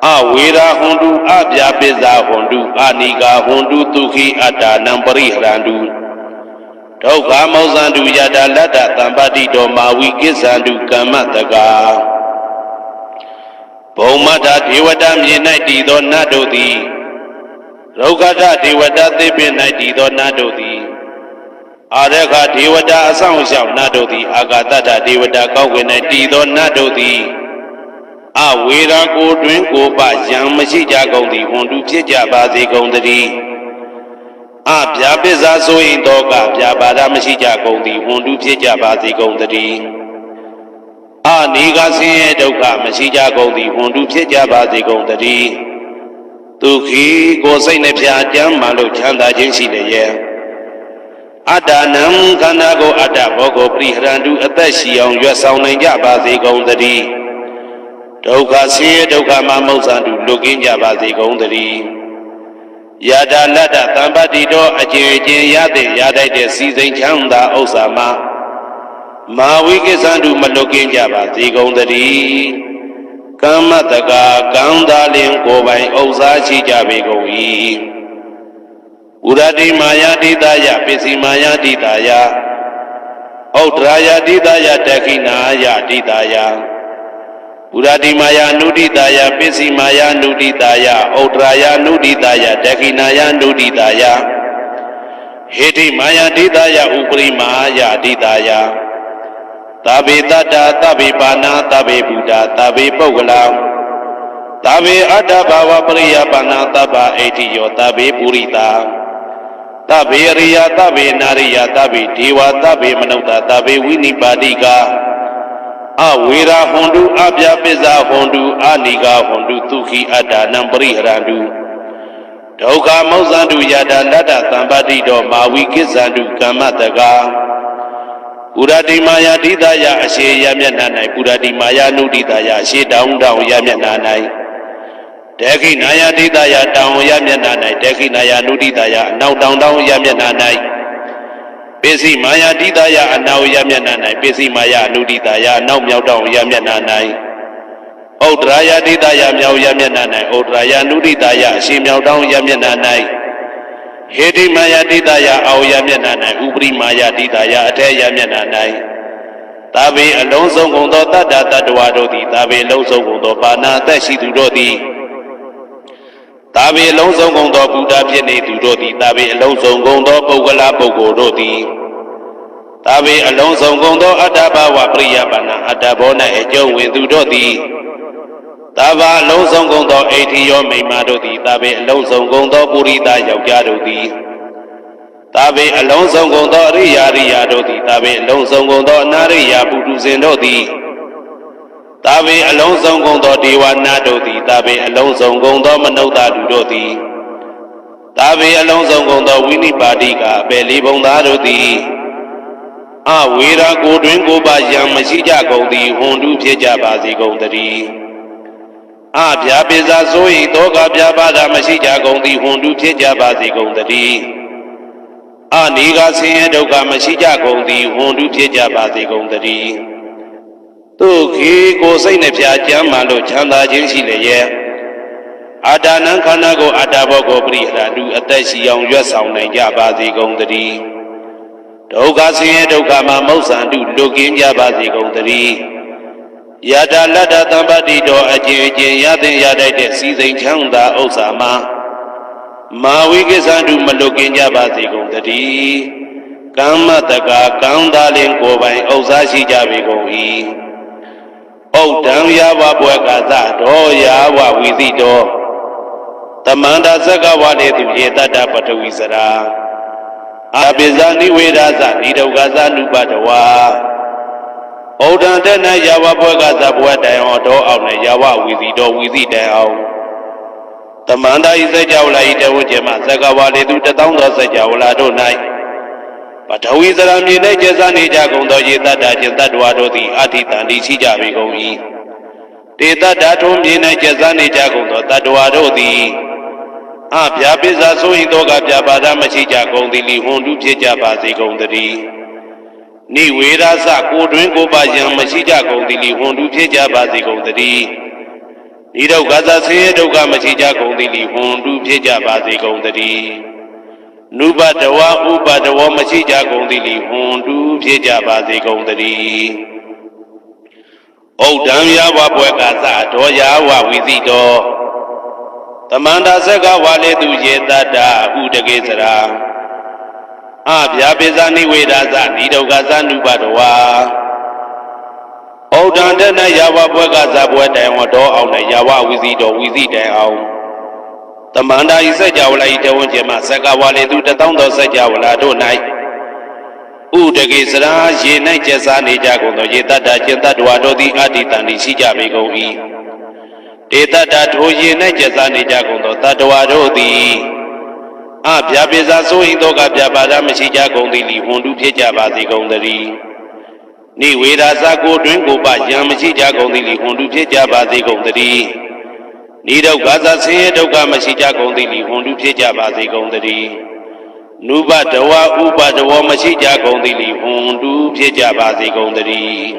အဝေရာဟွန်တုအပြပိဇာဟွန်တုအာနိကာဟွန်တုဒုက္ခိအတ္တနံပရိဟရန္တုဒုက္ခမောဇန္တုယတာလတ္တသံပါတိတော်မာဝိကိသန္တုကမ္မတကာဘုံမထဒေဝတာမြေ၌တည်သောနတ်တို့သည်ဒုက္ခတဒေဝတာသေပင်၌တည်သောနတ်တို့သည်အာရခဒေဝတာအဆောင်ရှောက်နတ်တို့သည်အာဂတတဒေဝတာကောက်ွယ်၌တည်သောနတ်တို့သည်အဝေရာကိုတွင်ကိုပယံမရှိကြကုန်သည်ဟွန်တုဖြစ်ကြပါစေကုန်သတည်းအပြာပိဇာဆိုရင်တော့ကပြာပါဒမရှိကြကုန်သည်ဟွန်တုဖြစ်ကြပါစေကုန်သတည်းအနိကဆင်းရဲဒုက္ခမရှိကြကုန်သည်ဟွန်တုဖြစ်ကြပါစေကုန်သတည်းဒုက္ခိကိုယ်စိတ်နှပြကြမ်းမှလို့ချမ်းသာခြင်းရှိလျက်အတ္တနံခန္ဓာကိုအတ္တဘောကိုပရိဟရန္တုအသက်ရှိအောင်ရွတ်ဆောင်နိုင်ကြပါစေကုန်သတည်းဒုက္ခဆင်းရဲဒုက္ခမှမௌဆန္တုလွတ်ကင်းကြပါစေကုန်သတည်းယတာလတ္တသံပါတိတော်အကျဉ်အကျဉ်ရတဲ့ရတိုက်တဲ့စီစိန်ချမ်းသာဥစ္စာမှာမာဝိကိသန္တုမလွတ်ကင်းကြပါစေကုန်သတည်းကမ္မတကာကံသာလင်ကိုယ်ပိုင်ဥစ္စာရှိကြပေကုန်၏ဥရတိမာယာတိတယပစ္စည်းမာယာတိတယဩဒရာယတိတယတခိနာယတိတယဥရတိမာယာနုဒိတယပစ္စည်းမာယာနုဒိတယဩဒရာယနုဒိတယတခိနာယနုဒိတယဟေတိမာယာတိတယဥပရိမာယတိတယသဗ္ဗေတတ္တသဗ္ဗေပါဏာသဗ္ဗေဘုဒ္ဓသဗ္ဗေပုဂ္ဂလံသဗ္ဗေအတ္တဘာဝပရိယပါဏာသဗ္ဗအိဋ္ဌိယောသဗ္ဗေပုရိတာသဗ္ဗေရိယသဗ္ဗေနာရိယသဗ္ဗေဒေဝသဗ္ဗေမနုဿသဗ္ဗေဝိနိပါတိကအဝေရာဟွန်တုအပြပိဇာဟွန်တုအာနိကာဟွန်တုဒုက္ခိအတ္တနံပရိဟရန္တုဒုက္ခမောဇန္တုယတာလတ္တသံပါတိတော်မာဝိကိသန္တုကမ္မတကာပုရတိမာယာတိတယအရှိယမျက်နှာ၌ပုရတိမာယာနုဒိတယအရှိတောင်းတောင်းယမျက်နှာ၌တေခိနာယတိတယတောင်းယမျက်နှာ၌တေခိနာယနုဒိတယအနောက်တောင်းတောင်းယမျက်နှာ၌ပိစိမာယာတိတယအနောက်ယမျက်နှာ၌ပိစိမာယာနုဒိတယအနောက်မြောက်တောင်းယမျက်နှာ၌ဩဒရာယတိတယမြောက်ယမျက်နှာ၌ဩဒရာယနုဒိတယအရှိမြောက်တောင်းယမျက်နှာ၌ဟေတိမာယာတိတယအောက်ယမျက်နှာ၌ဥပရိမာယာတိတယအထက်ယမျက်နှာ၌သာဘေအလုံးစုံကုန်သောတတ္တတ္တဝါတို့သည်သာဘေအလုံးစုံကုန်သောပါဏာအသက်ရှိသူတို့သည်သာဘေအလုံးစုံကုန်သောဘုရားဖြစ်နေသူတို့သည်သာဘေအလုံးစုံကုန်သောပုဂ္ဂလပုဂ္ဂိုလ်တို့သည်သာဘေအလုံးစုံကုန်သောအတ္တဘာဝပရိယပါဏာအတ္တဘော၌အကျုံးဝင်သူတို့သည်သာဘာအလုံးစုံကုန်သောအိဋ္ဌိယောမိမ္မာတို့သည်သာဘေအလုံးစုံကုန်သောပုရိသယောက်ျားတို့သည်သာဘေအလုံးစုံကုန်သောအရိယာရိယာတို့သည်သာဘေအလုံးစုံကုန်သောအနာရိယာပုထုဇဉ်တို့သည်သာဘေအလုံးစုံကုန်သောဒေဝနာတို့သည်သာဘေအလုံးစုံကုန်သောမနုဿလူတို့သည်သာဘေအလုံးစုံကုန်သောဝိနိပါတိကအပေလေးဘုံသားတို့သည်အဝေရာကိုတွင်ကိုပါယံမရှိကြကုန်သည်ဟွန်တုဖြစ်ကြပါစေကုန်သတည်းအပြာပိဇာဆို၏တောကပြပါဒမရှိကြကုန်သည်ဟွန်တုဖြစ်ကြပါစေကုန်သတည်းအနိကဆင်းရဲဒုက္ခမရှိကြကုန်သည်ဟွန်တုဖြစ်ကြပါစေကုန်သတည်းဒ သူခေကိုစိတ်နှပြကြမ်းမှလို့ချမ်းသာခြင်းရှိလေရဲ့အာတာနံခန္ဓာကိုအတ္တဘောကိုပရိဟရာတုအသက်ရှိအောင်ရွတ်ဆောင်နိုင်ကြပါစေကုန်သတည်းဒုက္ခဆင်းရဲဒုက္ခမှာမောက္ဆန္တုလွတ်ကင်းကြပါစေကုန်သတည်းယတာလတ္တသံပတ္တိတော်အကျဉ်အကျဉ်ရသင်ရတတ်တဲ့စီစိန်ချမ်းသာဥစ္စာမှာမာဝိကိစ္ဆန္တုမလွတ်ကင်းကြပါစေကုန်သတည်းကမ္မတက္ကကံသာလင်ကိုယ်ပိုင်ဥစ္စာရှိကြပေကုန်၏ဩဒံယာဝဘွယ်ကသတော်ယာဝဝိသိတော်သမန္တာဇဂဝါလေသူယေတတ္တပထဝီစရာအာပိဇာနိဝေဒသနိဒုက္ခသနုပတဝါဩဒံတဏယာဝဘွယ်ကသဘွယ်တိုင်အောင်တော်အောင်နဲ့ယာဝဝိသိတော်ဝိသိတိုင်အောင်သမန္တာဤစကြဝဠာဤတဝကျမဇဂဝါလေသူ1000သောစကြဝဠာတို့၌ပထဝီစရာမြေ၌ကျဆနေကြကုန်သောယေတတ္တခြင်းတတ္တဝါတို့သည်အဋ္ဌိတန်တိရှိကြပေကုန်၏တေတ္တထုံးမြေ၌ကျဆနေကြကုန်သောတတ္တဝါတို့သည်အဗျာပိဇာဆိုရင်တော့ကဗျာပါဒမရှိကြကုန်သည်လီဟွန်တုဖြစ်ကြပါစေကုန်သတည်းနိဝေရသကိုတွင်ကိုပါယံမရှိကြကုန်သည်လီဟွန်တုဖြစ်ကြပါစေကုန်သတည်းဤဒုက္ခသဆင်းရဲဒုက္ခမရှိကြကုန်သည်လီဟွန်တုဖြစ်ကြပါစေကုန်သတည်းနုပတဝဥပတဝမရှိကြကုန်သည်လီဟွန်တုဖြစ်ကြပါစေကုန်သတည်းဩဒံယာဝဘွယ်ကသတော်ယာဝဝိသိတော်သမန္တာဇဂဝါလေသူယေတတ္တဥဒကေစရာအဗျာပိဇာနိဝေဒသနိဒုက္ခသနုပတဝါဩဒံတဏယာဝဘွယ်ကသဘွယ်တိုင်အောင်တော်အောင်နဲ့ယာဝဝိသိတော်ဝိသိတိုင်အောင်သမန္တာဤစကြဝဠာဤတဝန်းကျင်မှဇဂဝါလေသူ1000သောစကြဝဠာတို့၌ဥဒကေစရာရေ၌ကျက်စားနေကြကုန်သောယေတတ္တခြင်းတတ္တဝါတို့သည်အဋ္ဌိတန်တိရှိကြပေကုန်၏တေတ္တထိုရေ၌ကျက်စားနေကြကုန်သောတတ္တဝါတို့သည်အဗျာပိဇာဆိုရင်တော့ကဗျာပါဒမရှိကြကုန်သည်လီဟွန်တုဖြစ်ကြပါစေကုန်သတည်းနိဝေဒသကိုတွင်ကိုပယံမရှိကြကုန်သည်လီဟွန်တုဖြစ်ကြပါစေကုန်သတည်းနိဒုက္ခသဆင်းရဲဒုက္ခမရှိကြကုန်သည်လီဟွန်တုဖြစ်ကြပါစေကုန်သတည်းနုပတဝဥပတဝမရှိကြကုန်သည်လီဟွန်တုဖြစ်ကြပါစေကုန်သတည်း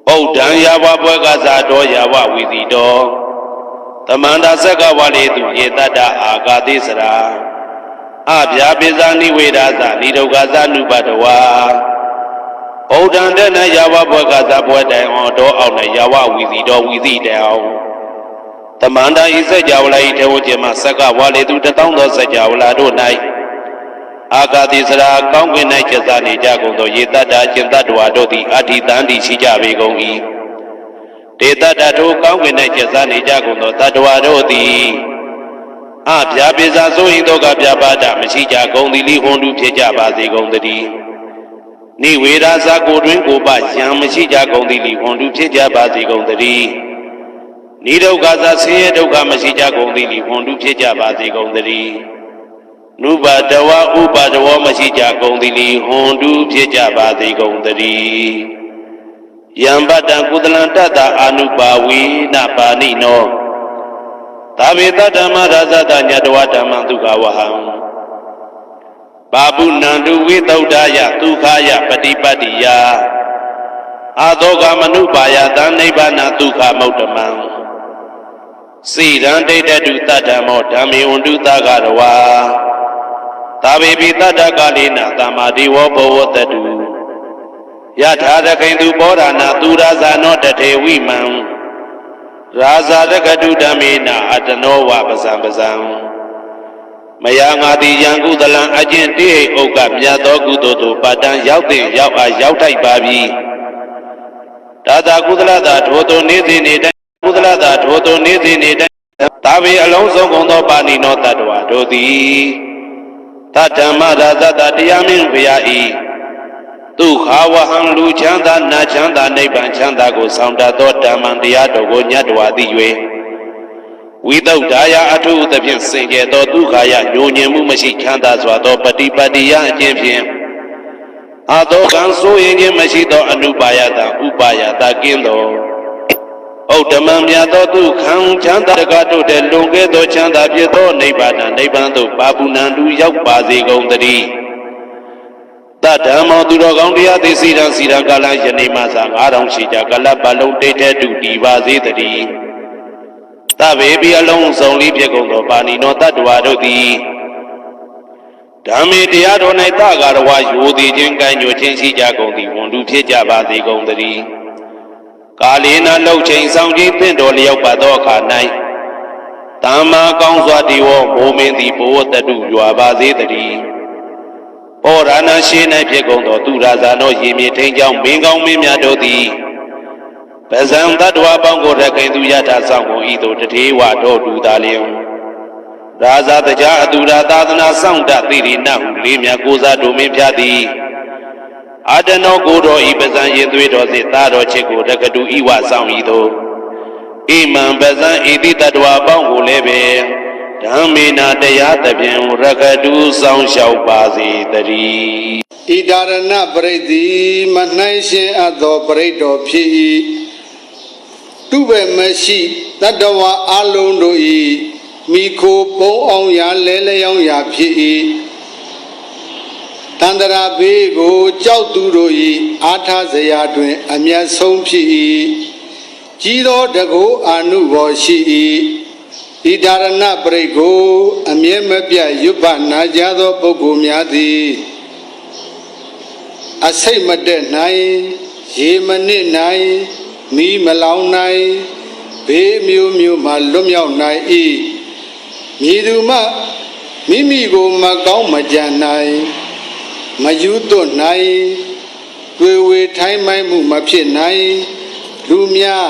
ဩဒံယာဝဘွယ်ကသတော်ယာဝဝိသိတော်သမန္တာဇဂဝါလေသူယေတတ္တအာဂတိစရာအဗျာပိဇာနိဝေဒသနိဒုက္ခသနုပတဝါဩဒံတဏယာဝဘွယ်ကသဘွယ်တိုင်အောင်တော်အောင်နဲ့ယာဝဝိသိတော်ဝိသိတိုင်အောင်သမန္တာဤစကြဝဠာဤတဝကျင်မှဇဂဝါလေသူ1000သောစကြဝဠာတို့၌အာဂတိစရာကောင်းကင်၌ကျဆနေကြကုန်သောယေတတ္တခြင်းတတ္တဝါတို့သည်အဋ္ဌိတန်တိရှိကြပေကုန်၏တေတ္တထိုကောင်းကင်၌ကျဆနေကြကုန်သောတတ္တဝါတို့သည်အဗျာပိဇာဆိုရင်တော့ကဗျာပါဒမရှိကြကုန်သည်လီဟွန်တုဖြစ်ကြပါစေကုန်သတည်းနိဝေဒသကိုတွင်ကိုပယံမရှိကြကုန်သည်လီဟွန်တုဖြစ်ကြပါစေကုန်သတည်းနိဒုက္ခသဆင်းရဲဒုက္ခမရှိကြကုန်သည်လီဟွန်တုဖြစ်ကြပါစေကုန်သတည်းနုပတဝဥပတဝမရှိကြကုန်သည်လီဟွန်တုဖြစ်ကြပါစေကုန်သတည်းယံပတ္တံကုသလံတတ္တအာနုပါဝေနပါဏိနောသာဝေတဓမ္မရာဇတညတဝဓမ္မဒုက္ခဝဟံပါပုဏ္ဏတုဝိသုဒ္ဓယဒုက္ခယပฏิပတ္တိယအာသောကမနုပါယသနိဗ္ဗာနဒုက္ခမௌတ္တမံစိရန်ဒိဋ္ဌတုတတ္တမောဓမ္မေဝန္တုသဂရဝါသာဝေပိတတ္တကာလိနသမ္မာဒေဝဘောဝတတုယထာရခိန်သူဘောဓနာသူရာဇာနောတထေဝိမံရာဇာရကတုဓမ္မေနအတနောဝပဇံပဇံမယငါတိယံကုသလံအကျင့်တိဟိဥက္ကမြတ်သောကုသိုလ်တို့ပတ္တံရောက်တဲ့ရောက်အားရောက်ထိုက်ပါပြီဒါသာကုသလသာထိုသို့နေစဉ်နေတိုင်းကုသလသာထိုသို့နေစဉ်နေတိုင်းသာဝေအလုံးစုံကုန်သောပါဏိနောတတ္တဝါတို့သည်သတ္တမရာဇတတရားမင်းဘုရားဤဒုက္ခဝဟံလူချမ်းသာနတ်ချမ်းသာနိဗ္ဗာန်ချမ်းသာကိုဆောင်တတ်သောဓမ္မံတရားတော်ကိုညတ်တော်သည်၍ဝိသုဒ္ဓါယအထုသဖြင့်စင်ကြယ်သောဒုက္ခယညိုညင်မှုမရှိချမ်းသာစွာသောပฏิပတ္တိယအကျင့်ဖြင့်အာသောကံဆိုရင်ခြင်းမရှိသောအနုပါယတဥပါယတကင်းသောဩဓမ္မမြတ်သောဒုက္ခံချမ်းသာတကားတို့တဲ့လွန်ကဲသောချမ်းသာဖြစ်သောနိဗ္ဗာန်နိဗ္ဗာန်သို့ပါပုဏ္ဏတုရောက်ပါစေကုန်သတည်း တဓမ္မောသူတော်ကောင်းတရားသိစီရန်စီရန်ကာလယနေ့မှသာ9000ရှိကြကလပ်ပလုံးတိတ်တဲ့တူတည်ပါစေတည်းတဗေပိအလုံးစုံလေးဖြစ်ကုန်သောပါဏိနောတတ္တဝါတို့သည်ဓမ္မေတရားတော်၌တကာရဝယိုသည်ခြင်းကံညွှန်ခြင်းရှိကြကုန်သည်ဝန်တူဖြစ်ကြပါစေကုန်တည်းကာလေနလှုပ်ချိန်ဆောင်ခြင်းသင့်တော်လျောက်ပါသောအခါ၌တမ္မာကောင်းစွာဒီဝမိုးမင်းသည်ဘဝတတုရွာပါစေတည်းဩရဏရှိ၌ဖြစ်ကုန်သောသူရာဇာသောရေမြေထိန်ကြောင့်မင်းကောင်းမင်းများတို့သည်ပဇံတတ္တဝါပေါင်းကိုရခိုင်သူယထာဆောင်ကိုဤသို့တထေဝတော်တူသာလျင်ရာဇာတကြားအတူရာသာသနာဆောင်တသီရိနဟုလေးမြတ်ကိုစားတို့မင်းပြသည်အာတနောကိုတော်ဤပဇံရင်သွေးတော်စေသားတော်ချစ်ကိုရကတူဤဝဆောင်ဤသို့ဣမံပဇံဤတိတတ္တဝါပေါင်းကိုလည်းပဲဓမ္မေနာတရားသဖြင့်ရကတူဆောင်လျှောက်ပါစေတည်းဣဒာရဏပရိသေမနှိုင်းရှင်အပ်သောပရိတော်ဖြစ်၏တုဘမရှိတတ္တဝါအလုံးတို့၏မိခိုပုံအောင်ရာလဲလျောင်းရာဖြစ်၏တန္တရာဘေးကိုကြောက်သူတို့၏အာထာဇရာတွင်အမျက်ဆုံးဖြစ်၏ကြီးသောတကုအာနုဘောရှိ၏ဣဒာရဏပရိကိုအမြဲမပြတ်ရွတ်ပနာကြသောပုဂ္ဂိုလ်များသည်အစိတ်မတက်နိုင်ရေမနစ်နိုင်မီးမလောင်နိုင်ဘေးမျိုးမျိုးမှလွတ်မြောက်နိုင်၏မည်သူမှမိမိကိုမကောင်းမကြံနိုင်မယူသွတ်နိုင်တွေ့ဝေထိုင်းမိုင်းမှုမဖြစ်နိုင်လူများ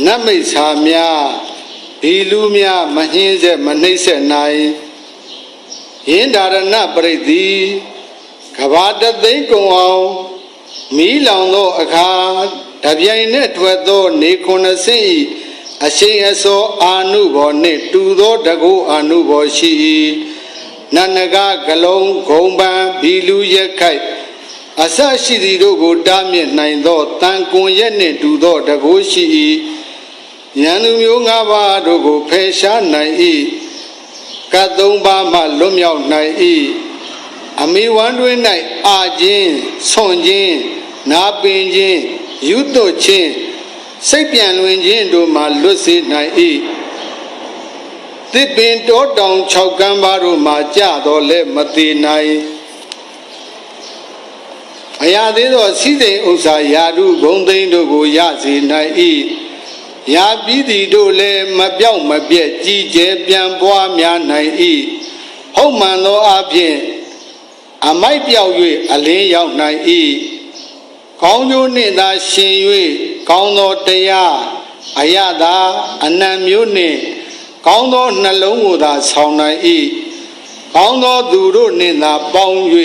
နတ်မိတ်ဆာများဒီလူများမဟင်းဆက်မနှိမ့်ဆက်နိုင်ယင်းဒါရဏပရိသေကဘာတသိန်းကုံအောင်မီးလောင်သောအခါတပြိုင်နက်ထွက်သောနေ90၏အရှိန်အစောအာနုဘောနှင့်တူသောတကုအာနုဘောရှိ၏နန္နကဂလုံးဂုံပံဘီလူရက်ခိုက်အစရှိသည်တို့ကိုတားမြစ်နိုင်သောတန်ကွန်ရက်နှင့်တူသောတကုရှိ၏ဉာဏ်သူမျိုး၅ပါးတို့ကိုဖယ်ရှားနိုင်၏ကတ်၃ပါးမှလွတ်မြောက်နိုင်၏အမိဝမ်းတွင်၌အာခြင်းဆွန်ခြင်းနာပင်ခြင်းယူသွတ်ခြင်းစိတ်ပြန်လွင်ခြင်းတို့မှလွတ်စေနိုင်၏သစ်ပင်တောတောင်၆ကမ်းပါးတို့မှကြတော်လဲမသေးနိုင်အရာသေးသောစီစိန်ဥစ္စာယာတုဂုံသိန်းတို့ကိုရစေနိုင်၏ရာပြီးသည်တို့လည်းမပြောက်မပြက်ကြီးကျယ်ပြန်ပွားများနိုင်၏ဟုတ်မှန်သောအဖြစ်အမိုက်ပြောက်၍အလင်းရောက်နိုင်၏ကောင်းကျိုးနှင့်သာရှင်၍ကောင်းသောတရားအယတာအနံမျိုးနှင့်ကောင်းသောနှလုံးကိုသာဆောင်နိုင်၏ကောင်းသောသူတို့နှင့်သာပေါင်း၍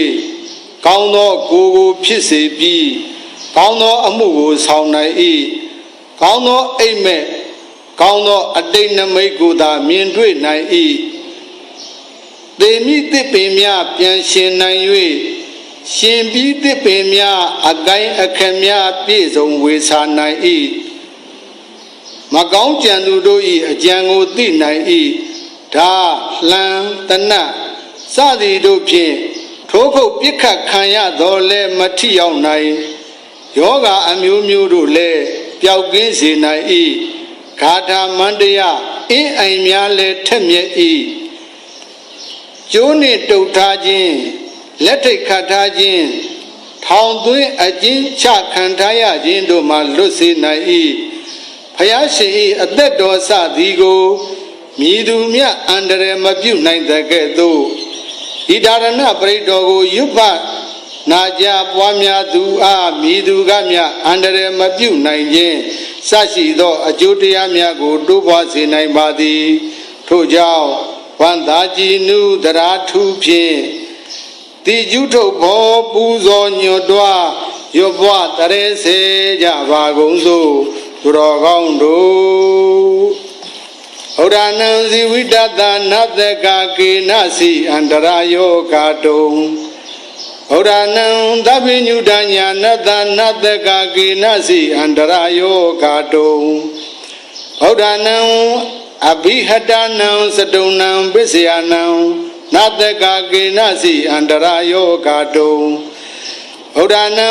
ကောင်းသောကိုယ်ကိုဖြစ်စေပြီးကောင်းသောအမှုကိုဆောင်နိုင်၏ကောင်းသောအိမ်မက်ကောင်းသောအတိတ်နမိတ်ကိုသာမြင်တွေ့နိုင်၏သေမိသစ်ပင်များပြန်ရှင်နိုင်၍ရှင်ပြီးသစ်ပင်များအကိုင်းအခက်များပြည့်စုံဝေစာနိုင်၏မကောင်းကြံသူတို့၏အကြံကိုသိနိုင်၏ဓာလှံတနတ်စသည်တို့ဖြင့်ထိုးခုတ်ပြစ်ခတ်ခံရတော်လဲမထိရောက်နိုင်ယောဂအမျိုးမျိုးတို့လည်းပျောက်ကင်းစေနိုင်၏ဂါထာမန္တရအင်းအိမ်များလည်းထက်မြက်၏ကျိုးနှင့်တုတ်ထားခြင်းလက်ထိတ်ခတ်ထားခြင်းထောင်သွင်းအကျဉ်းချခံထားရခြင်းတို့မှလွတ်စေနိုင်၏ဖယားရှင်၏အသက်တော်စသည်ကိုမြည်သူမြအန္တရာယ်မပြုနိုင်တဲ့ကဲ့သို့ဤဒါရဏပရိတော်ကိုရွတ်ဖတ်နာကြပွားများသူအားမြည်သူကမြအန္တရာယ်မပြုနိုင်ခြင်းစရှိသောအကျိုးတရားများကိုတိုးပွားစေနိုင်ပါသည်ထို့ကြောင့်ဝန္တာကြည်နုတရာထုဖြင့်တိကျုထုတ်ဘောပူဇော်ညွတ်တွားရွတ်ပွားတရေစေကြပါကုန်သို့သူတော်ကောင်းတို့ဩရဏံဇိဝိတတနတကကေနစီအန္တရာယောဂတုံဩရဏံသဗ္ဗညုတညာနတနတကကေနစီအန္တရာယောဂတုံဩရဏံအဘိဟတနံစတုံနံပစ္စယနံနတကကေနစီအန္တရာယောဂတုံ ဗုဒ္ဓနံ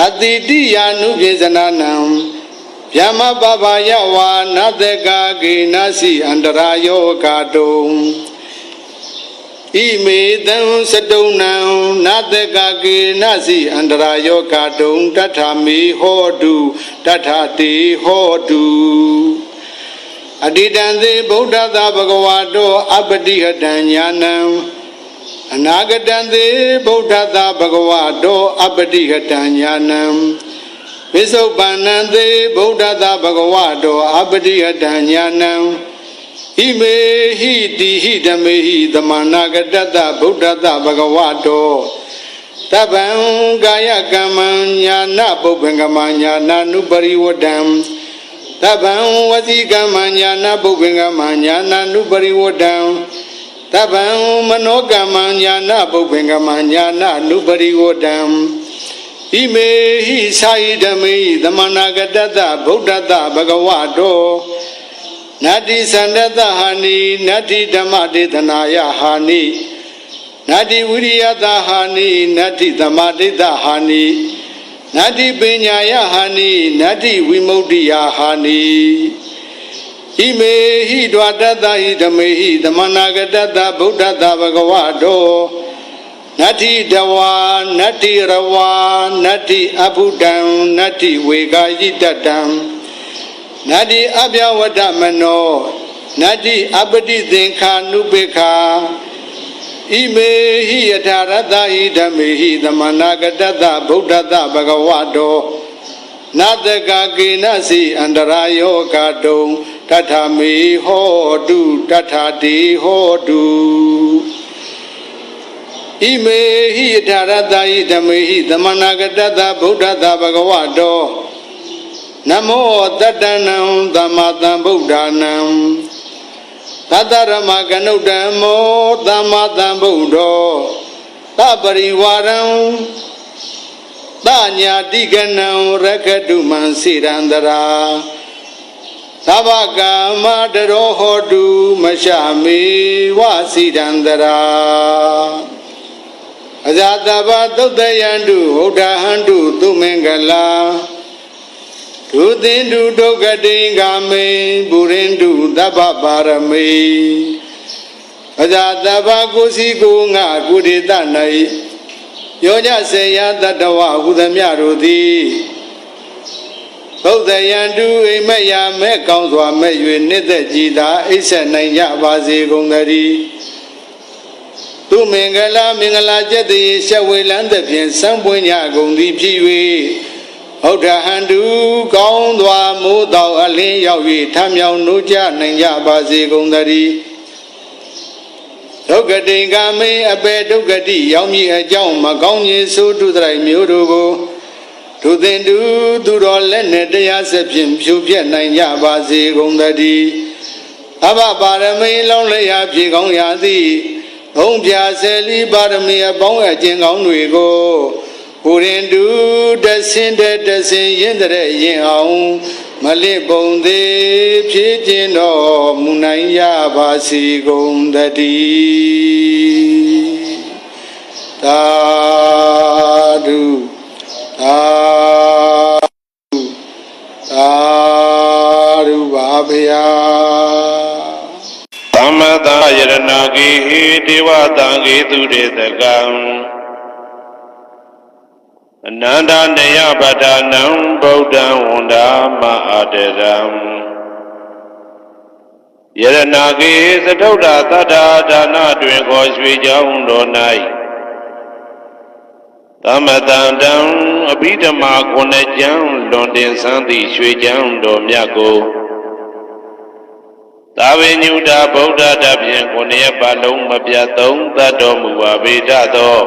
အတိတိယနုပြေဇနာနံဗျမပပယဝါနတကာကေနစီအန္တရာယောဂတုံဣမေတံစတုံနံနတကာကေနစီအန္တရာယောဂတုံတထမေဟောတုတထတေဟောတုအတိတံသေဗုဒ္ဓသာဘဂဝါတောအပတိဟတံညာနံအနာဂတံသေဗုဒ္ဓသာဘဂဝါတောအပတိဟတံညာနံဝိသုပ္ပန္နံသေဗုဒ္ဓသာဘဂဝါတောအပတိဟတံညာနံဣမေဟိတိဟိဓမေဟိသမနာဂတတဗုဒ္ဓသာဘဂဝါတောတပ္ပံကာယကမ္မံညာနာပုပ္ပံကမ္မညာနာနုပရိဝတ္တံတပ္ပံဝစီကမ္မညာနာပုပ္ပံကမ္မညာနာနုပရိဝတ္တံတပ္ပံမနောကမ္မညာနာပုပ္ပံကမ္မညာနာနုပရိဝတ္တံဣမေဟိသာယိဓမေဟိသမနာဂတတဗုဒ္ဓတဘဂဝါတောနတ္တိသန္တတဟာနိနတ္တိဓမ္မဒေသနာယဟာနိနတ္တိဝိရိယတဟာနိနတ္တိသမဒေသဟာနိနတ္တိပညာယဟာနိနတ္တိဝိမု ക്തി ယဟာနိဣမေဟိဒွါတတဟိဓမေဟိသမနာဂတတဗုဒ္ဓတဘဂဝါတောနတ္တိတဝါနတ္တိရဝါနတ္တိအဘုဒံနတ္တိဝေကာယိတတံနတ္တိအပြဝတ္တမနောနတ္တိအပတိသင်္ခာနုပေခာဣမေဟိယထာရတဟိဓမေဟိသမနာဂတတဗုဒ္ဓတဘဂဝါတောနတကာကေနစီအန္တရာယောဂတုံတထမေဟောတုတထတေဟောတုဣမေဟိယထာရတဟိဓမေဟိသမနာဂတတဗုဒ္ဓတဘဂဝါတောနမောတတ္တနံသမ္မာသမ္ဗုဒ္ဓနံသတ္တရမကနုတ္တမောသမ္မာသမ္ဗုဒ္ဓောသပရိဝါရံသညာတိကနံရခတုမံစိရန္တရာသဗ္ဗကာမတရောဟောတုမရှမေဝစိရန္တရာအဇာတဗသုတ်တယံတုဗုဒ္ဓဟံတုသူမင်္ဂလာဒုသင်္တုဒုက္ခတိင်္ဂမေပုရိန္တုသဗ္ဗပါရမေအဇာတဗကိုစီကိုငါကုရိတ၌ယောညစေယတတဝဟုသမျှတို့သည်သုတ်တယံတုအိမယမဲ့ကောင်းစွာမဲ့၍နှစ်သက်ကြည်သာအိပ်ဆက်နိုင်ကြပါစေကုန်သတည်းသူမင်္ဂလာမင်္ဂလာကျက်သည်ရှဝေလန်းသဖြင့်စံပွင့်ကြကုန်သည်ဖြစ်၍ဩဒဟန္တုကောင်းစွာမိုးတောင်အလင်းရောက်၍ထမြောင်နိုးကြနိုင်ကြပါစေကုန်သတည်းဒုက္ခတိင်္ဂမေအပေဒုက္ခတိရောက်မည်အကြောင်းမကောင်းခြင်းဆိုတုတရိုင်မျိုးတို့ကိုဒုသင်တုသူတော်လက်နဲ့တရားစဖြင့်ဖြူပြက်နိုင်ကြပါစေကုန်သတည်းအဘပါရမီလောင်းလျာဖြေကောင်းရသည်ဘုံပြဆယ်လီပါရမီအပေါင်းအကျင့်ကောင်းတွေကိုပုရိန္တုတဆင်းတဆင်းရင်တဲ့ရင်အောင်မလစ်ပုံသေးဖြည့်ခြင်းတော်မူနိုင်ရပါစေကုန်သတည်းသာဓုသာဓုသာဓုပါဗျာသမ္မတယရဏဂေဟိဒေဝတံဂေသူတေတကံအနန္တနေယပဒနံဗုဒ္ဓံဝန္ဒာမအာတရံယရဏဂေသတုဒ္ဓသတ္တာဒါနတွင်ခေါ်ရွှေကြောင်းတော်၌သမတံတံအဘိဓမ္မာခုနှစ်ကျမ်းလွန်တင်ဆန်းသည့်ရွှေကြောင်းတော်မြတ်ကိုသာဝေညုတာဗုဒ္ဓတဖြင့်ခုနှစ်ရက်ပတ်လုံးမပြတ်သုံးသတ်တော်မူပါပေတတ်သော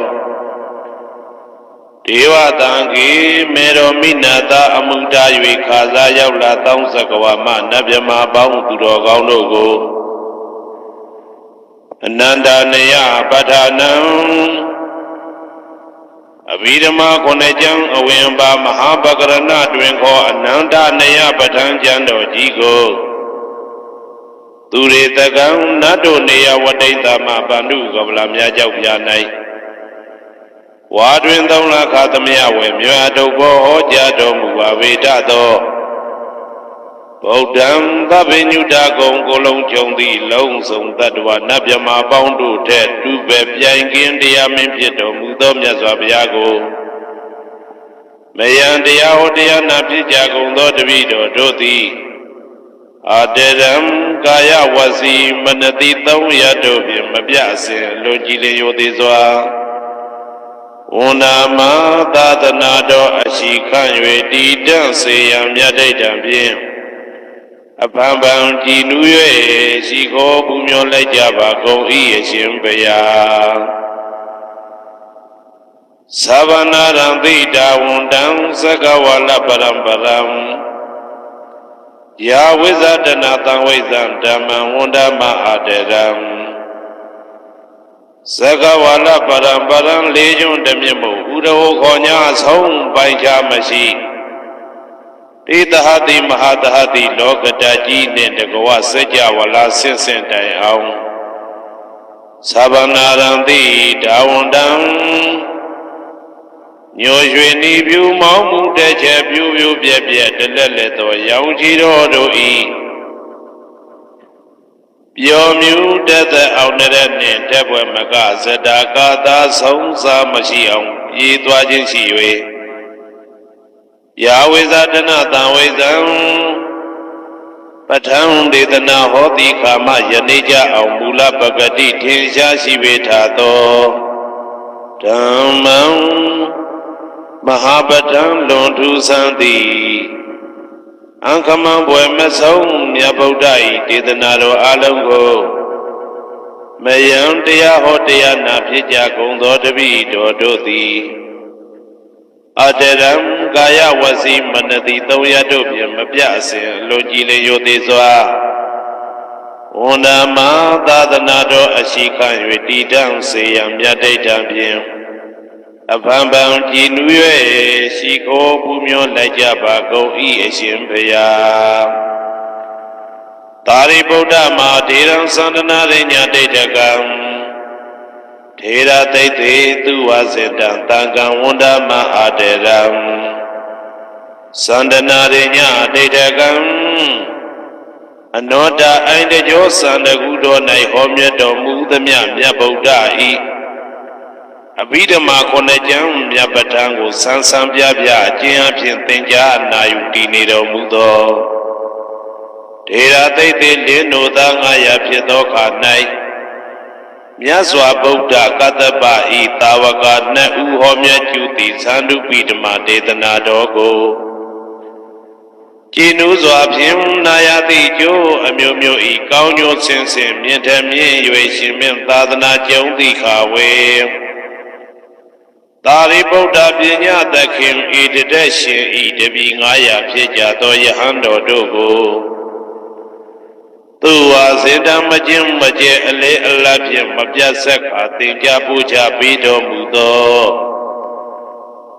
ဒေဝတံဂေမေရောမိနာတာအမှုတာ၍ခါစားရောက်လာတောင်းစကဝါမနတ်မြမာပေါင်းသူတော်ကောင်းတို့ကိုအနန္တနေယပဋ္ဌာနံအဘိဓမ္မာခုနှစ်ကျမ်းအဝင်ပါမဟာပကရဏတွင်ခေါ်အနန္တနေယပဋ္ဌာန်းကျမ်းတော်ကြီးကိုသူရေတကံနတ်တို့နေယဝတိတမဗန္ဓုကဗလာများကြောက်ပြ၌ ဝါတွင်သုံးလခါသမယဝေမြွာတုပ်ဘောဟောကြားတော်မူပါဝေဒသောဗုဒ္ဓံသဗ္ဗညုတကုံကိုလုံးကြုံသည့်လုံးစုံတတ္တဝနတ်မြမပေါင်းတို့ထက်တူပဲပြိုင်ကင်းတရားမင်းဖြစ်တော်မူသောမြတ်စွာဘုရားကိုမယံတရားဟောတရားနာဖြစ်ကြကုန်သောတပည့်တော်တို့သည်အတရံကာယဝစီမနတိသုံးရတို့ဖြင့်မပြအစဉ်လွန်ကြည်လင်ရိုသေစွာဝန္နာမသာသနာတော်အရှိခန့်၍တည်တံ့စေရန်မြတ်ဒိဋ္ဌံဖြင့်အဖန်ဖန်ကြည်နူး၍ရှိခိုးပူမျောလိုက်ကြပါကုန်၏အရှင်ဘုရားသဗ္ဗနာရံသိတာဝန္တံသက္ကဝါလပရံပရံယာဝိဇ္ဇတနာတံဝိဇ္ဇံဓမ္မံဝန္ဒမအာတရံသက္ကဝါလပရံပရံလေးကျွန်းတမြင့်မို့ဥရဟောခေါ်ညာဆုံးပိုင်ခြားမရှိတိတဟတိမဟာတဟတိလောကတကြီးနှင့်တကဝစัจ java လာဆင့်ဆင့်တိုင်အောင်သဗ္ဗနာရံတိဒါဝန္တံညိုရွှေနီပြူမောင်းမှုတဲ့ချက်ပြူပြူပြက်ပြက်တလက်လက်သောရောင်ကြီးတော်တို့ဤပျော်မြူတတ်တဲ့အောင်တဲ့နှင့်တက်ပွဲမကဇတာကာသာဆုံးစားမရှိအောင်ပြေးသွားခြင်းရှိ၍ယာဝိဇာတနာတံဝိဇံပဋ္ဌံဒေသနာဟောတိကာမယနေ့ကြအောင်မူလပဂတိထင်ရှားရှိပေထာသောဓမ္မံမဟာပဋ္ဌံလွန်ထူးဆန်းသည်အံခမံဘွယ်မဆုံးမြတ်ဗုဒ္ဓ၏ဒေသနာတော်အလုံးကိုမယံတရားဟောတရားနာဖြစ်ကြကုန်သောတပည့်တော်တို့သည်အတရံကာယဝစီမနတိသုံးရတို့ဖြင့်မပြအစဉ်လွန်ကြည်လင်ရိုသေစွာဝန္ဒမသာသနာတော်အရှိခန့်၍တည်တံ့စေရန်မြတ်ဒိဋ္ဌံဖြင့်အဖန်ဖန်ကြည်နူး၍ရှိခိုးပူမျောလိုက်ကြပါကုန်၏အရှင်ဘုရားသာရိပုတ္တမဟာထေရံသန္တနာရိညာဒိဋ္ဌကံထေရသိတ္တိသူဝစေတံတံကံဝန္ဒမအာတရံသန္တနာရိညာဒိဋ္ဌကံအနောတအိုင်တကြောသန္တကုတော်၌ဟောမြတ်တော်မူသမျှမြတ်ဗုဒ္ဓ၏အဘိဓမ္မာခုနှစ်ကျမ်းမြတ်ပဋ္ဌာန်းကိုဆန်းဆန်းပြပြအကျဉ်းအဖြစ်သင်ကြားအနာယူတည်နေတော်မူသောထေရသိတ္တိလင်းတို့သား900ဖြစ်သောခါ၌မြတ်စွာဘုရားကတ္တပဤတာဝကနှစ်ဦးဟောမြတ်ကျူသည်သန္တုပိဓမ္မာဒေသနာတော်ကိုကြည်နူးစွာဖြင့်နာယတိကျိုးအမျိုးမျိုးဤကောင်းကျိုးဆင်းဆင်းမြင့်ထမြင့်၍ရှင်မြတ်သာသနာကျုံသည့်ခါဝေသာရိပုတ္တပညာသခင်ဤတတက်ရှင်ဤတပည့်900ဖြစ်ကြသောယဟန်တော်တို့ကိုသူဝါစေတံမကျင်းမကျဲအလေအလတ်ဖြင့်မပြတ်ဆက်ခါသင်ကြားပူဇော်ပေးတော်မူသော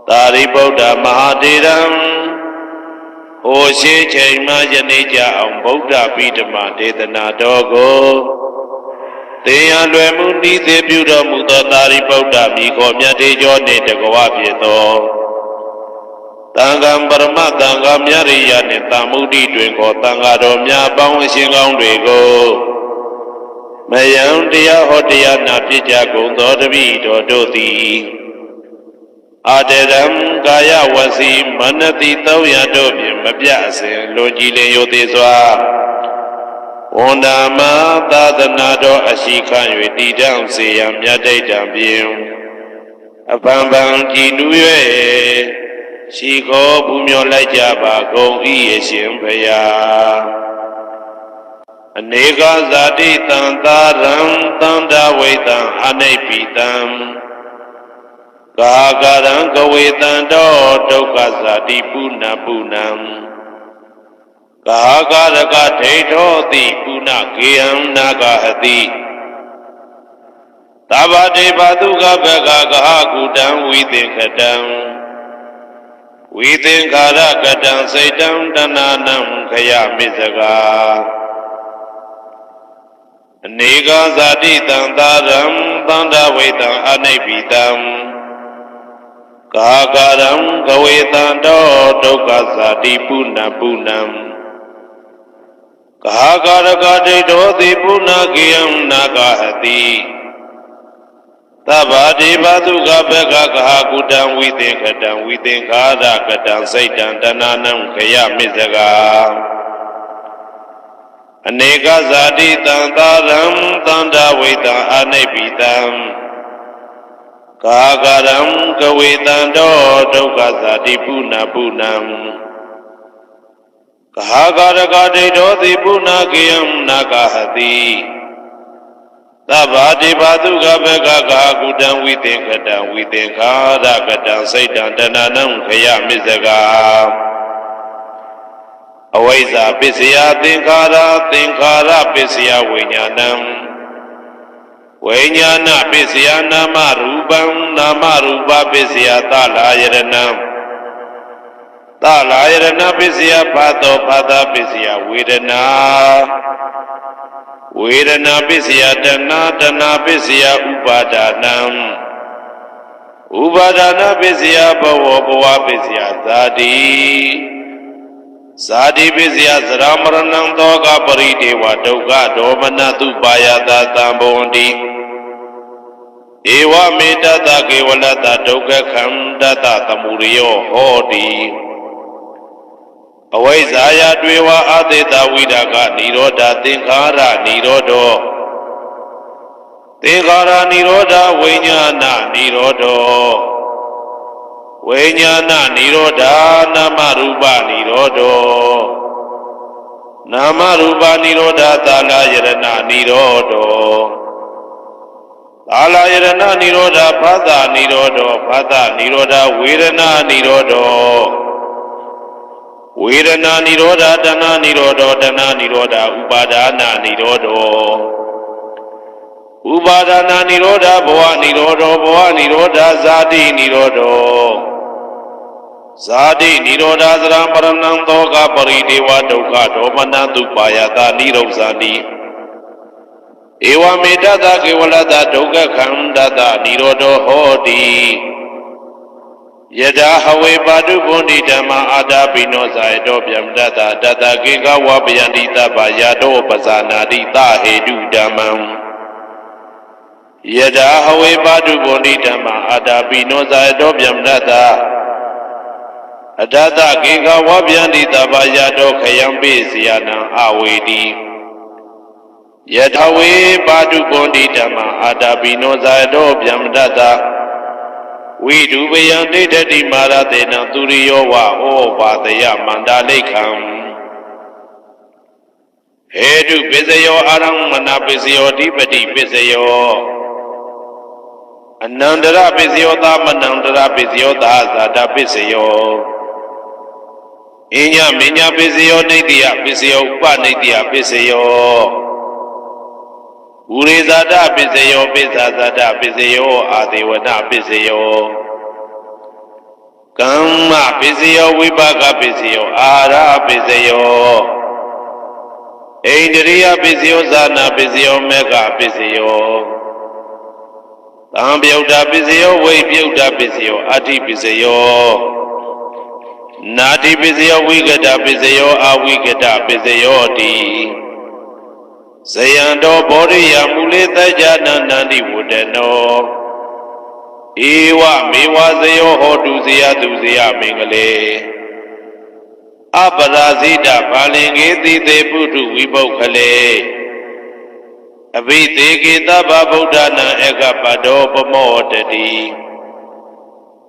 သာရိပုတ္တမဟာထေရံဟိုရှိချိန်မှယနေ့ကြအောင်ဗုဒ္ဓပိဓမ္မာဒေသနာတော်ကိုသေရန်လွယ်မှုဤသေးပြုတော်မူသောသာရိပုတ္တမိခေါ်မြတ်တေကျော်နှင့်တကဝဖြစ်သောတန်ခါပရမတန်ခါမြရိယနှင့်တမုဒ္ဒိတွင်ခေါ်တန်ခါတော်များပေါင်းအရှင်ကောင်းတွေကိုမယံတရားဟောတရားနာဖြစ်ကြကုန်သောတပည့်တော်တို့သည်အတရံကာယဝစီမနတိ300တို့ဖြင့်မပြအစဉ်လွန်ကြည်လင်ရိုသေစွာဝန္ဒမသာသနာတော်အရှိခန့်၍တည်တံ့စေရန်မြတ်ဒိဋ္ဌံဖြင့်အဖန်ဖန်ကြည်နူး၍ရှိခိုးပူမျောလိုက်ကြပါကုန်၏အရှင်ဘုရားအနေကဇာတိတံသာရံတန္တဝိတံအနိပိတံကာကရံကဝေတံတောဒုက္ခဇာတိပုဏ္ဏပုဏ္ဏံကာကရကဒိဋ္ဌောတိပုဏ္ဏကေယံနာဂဟတိသဗ္ဗတေဘသုခဘဂကဟကုတံဝိသင်္ခတံဝိသင်္ခါရကတံစိတ်တံတဏနံခယမိစကာအနေကဇာတိတံသာရံသန္တာဝိတံအနိပိတံ ကာကရံကဝေတံတောဒုက္ခဇာတိပုဏ္ဏပုဏ္ဏံကာကရကတိတောတိပုဏ္ဏကေယံနာဂဟတိသဗ္ဗတိဘသုကဘဂကဟာကုတံဝိသင်္ခတံဝိသင်္ခာရကတံစိတ်တံတဏနံခယမိဇဂာအနေကဇာတိတံသာရံသန္တာဝိတံအနိပိတံကာကရံကဝေတံတောဒုက္ခဇာတိပုဏ္ဏပုဏ္ဏံကာကရကတိတောတိပုဏ္ဏကေယံနာဂဟတိသဗ္ဗတိဘသုကဘဂကဟာကုတံဝိသင်္ခတံဝိသင်္ခာရကတံစိတ်တံတဏနံခယမိဇဂာအဝိဇ္ဇာပစ္စယသင်္ခါရသင်္ခါရပစ္စယဝိညာဏံဝိညာဏပစ္စယနာမရူပံနာမရူပပစ္စယသလာယရဏံသလာယရဏပစ္စယဖတ်သောဖတ်တာပစ္စယဝေဒနာဝေဒနာပစ္စယတဏတဏပစ္စယဥပါဒနံဥပါဒနာပစ္စယဘဝဘဝပစ္စယဇာတိဇာတိပစ္စယသရမရဏံသောကပရိဒေဝဒုက္ခဒေါမနတုပါယတာသံဘဝန္တိဧဝမေတ္တကေဝလတဒုက္ခခန္တတသမုရိယောဟောတိအဝိဇ္ဇာယတွေဝအာသေတဝိဒကနိရောဓသင်္ခါရနိရောဓောသင်္ခါရနိရောဓဝိညာဏနိရောဓောဝိညာဏနိရောဓနာမရူပနိရောဓောနာမရူပနိရောဓသာလယရဏနိရောဓောသာလယရဏနိရောဓဖသနိရောဓောဖသနိရောဓဝေဒနာနိရောဓောဝေဒနာနိရောဓတဏနိရောဓတဏနိရောဓဥပါဒနာနိရောဓဥပါဒနာနိရောဓဘဝနိရောဓဘဝနိရောဓဇာတိနိရောဓဇာတိနိရောဓသရံပရဏံသောကပရိဒေဝဒုက္ခဒေါမနတုပါယတာနိရောဇာတိဧဝမေတ္တကေဝလတဒုက္ခခန္တတနိရောဓဟောတိယထာဟဝေပါတုဗုန်တိဓမ္မာအာတာပိနောဇာယတောဗျမတတတတကေကဝပယန္တိတပ္ပယာတောပဇာနာတိသဟေတုဓမ္မံယထာဟဝေပါတုဗုန်တိဓမ္မာအာတာပိနောဇာယတောဗျမတတအတတကေကဝပယန္တိတပ္ပယာတောခယံပိစီယနံအဝေတိယထာဝေပါတုဗုန်တိဓမ္မာအာတာပိနောဇာယတောဗျမတတဝိဒုပယံဒိဋ္ဌတိမာရတေနံသူရိယောဝဩပါတယမန္တာလိခံဟေတုပစ္စယောအာရံမနာပစ္စယောဓိပတိပစ္စယောအနန္တရပစ္စယောသမနန္တရပစ္စယောသာဇာတပစ္စယောအညမညပစ္စယောနိတ္တိယပစ္စယောဥပနိတ္တိယပစ္စယောဥရိဇာတပစ္စယောပိစ္ဆာဇာတပစ္စယောအာဒေဝနပစ္စယောကမ္မပစ္စယောဝိပါကပစ္စယောအာရပစ္စယောဣန္ဒြိယပစ္စယောဇာနာပစ္စယောမေဃပစ္စယောသံပြုတ်တာပစ္စယောဝိပြုတ်တာပစ္စယောအဋ္ဌိပစ္စယောနာတိပစ္စယောဝိကတပစ္စယောအဝိကတပစ္စယောတိဇယံတောဘောရိယမူလေတကြနန္တန္တိဝတ္တနောဧဝမေဝဇယောဟောတုဇယသူဇယမင်္ဂလေအပရာဇိတဘာလင်္ကေတိတေပုထုဝိပုခ္ခလေအဘိသေကေတဗ္ဗဗုဒ္ဓနာဧကပတောပမောတတိ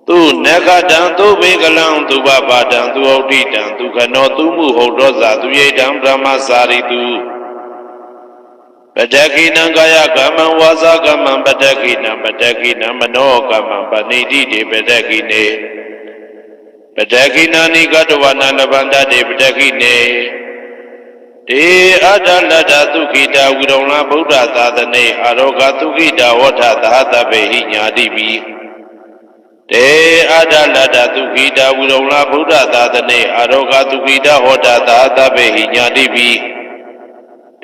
သူနဂတံသူဘေကလံသူဘပါတံသူဩဋ္ဌိတံသူခနောသူမှုဟုတ်သောဇာသူယိတံဗြဟ္မစာရိတုပတကိနံကာယကမ္မံဝါစာကမ္မံပတကိနံပတကိနံမနောကမ္မံပဏိတိတေပတကိနေပတကိနာနိကတဝနာလဗန္တတေပတကိနေတေအတ္တလတ္တသုခိတာဝိရုံလဗုဒ္ဓသာသနေအာရောဂသုခိတာဝဋ္ဌသာသဗ္ဗေဟိညာတိပိတေအတ္တလတ္တသုခိတာဝိရုံလဗုဒ္ဓသာသနေအာရောဂသုခိတာဟောတာသာသဗ္ဗေဟိညာတိပိ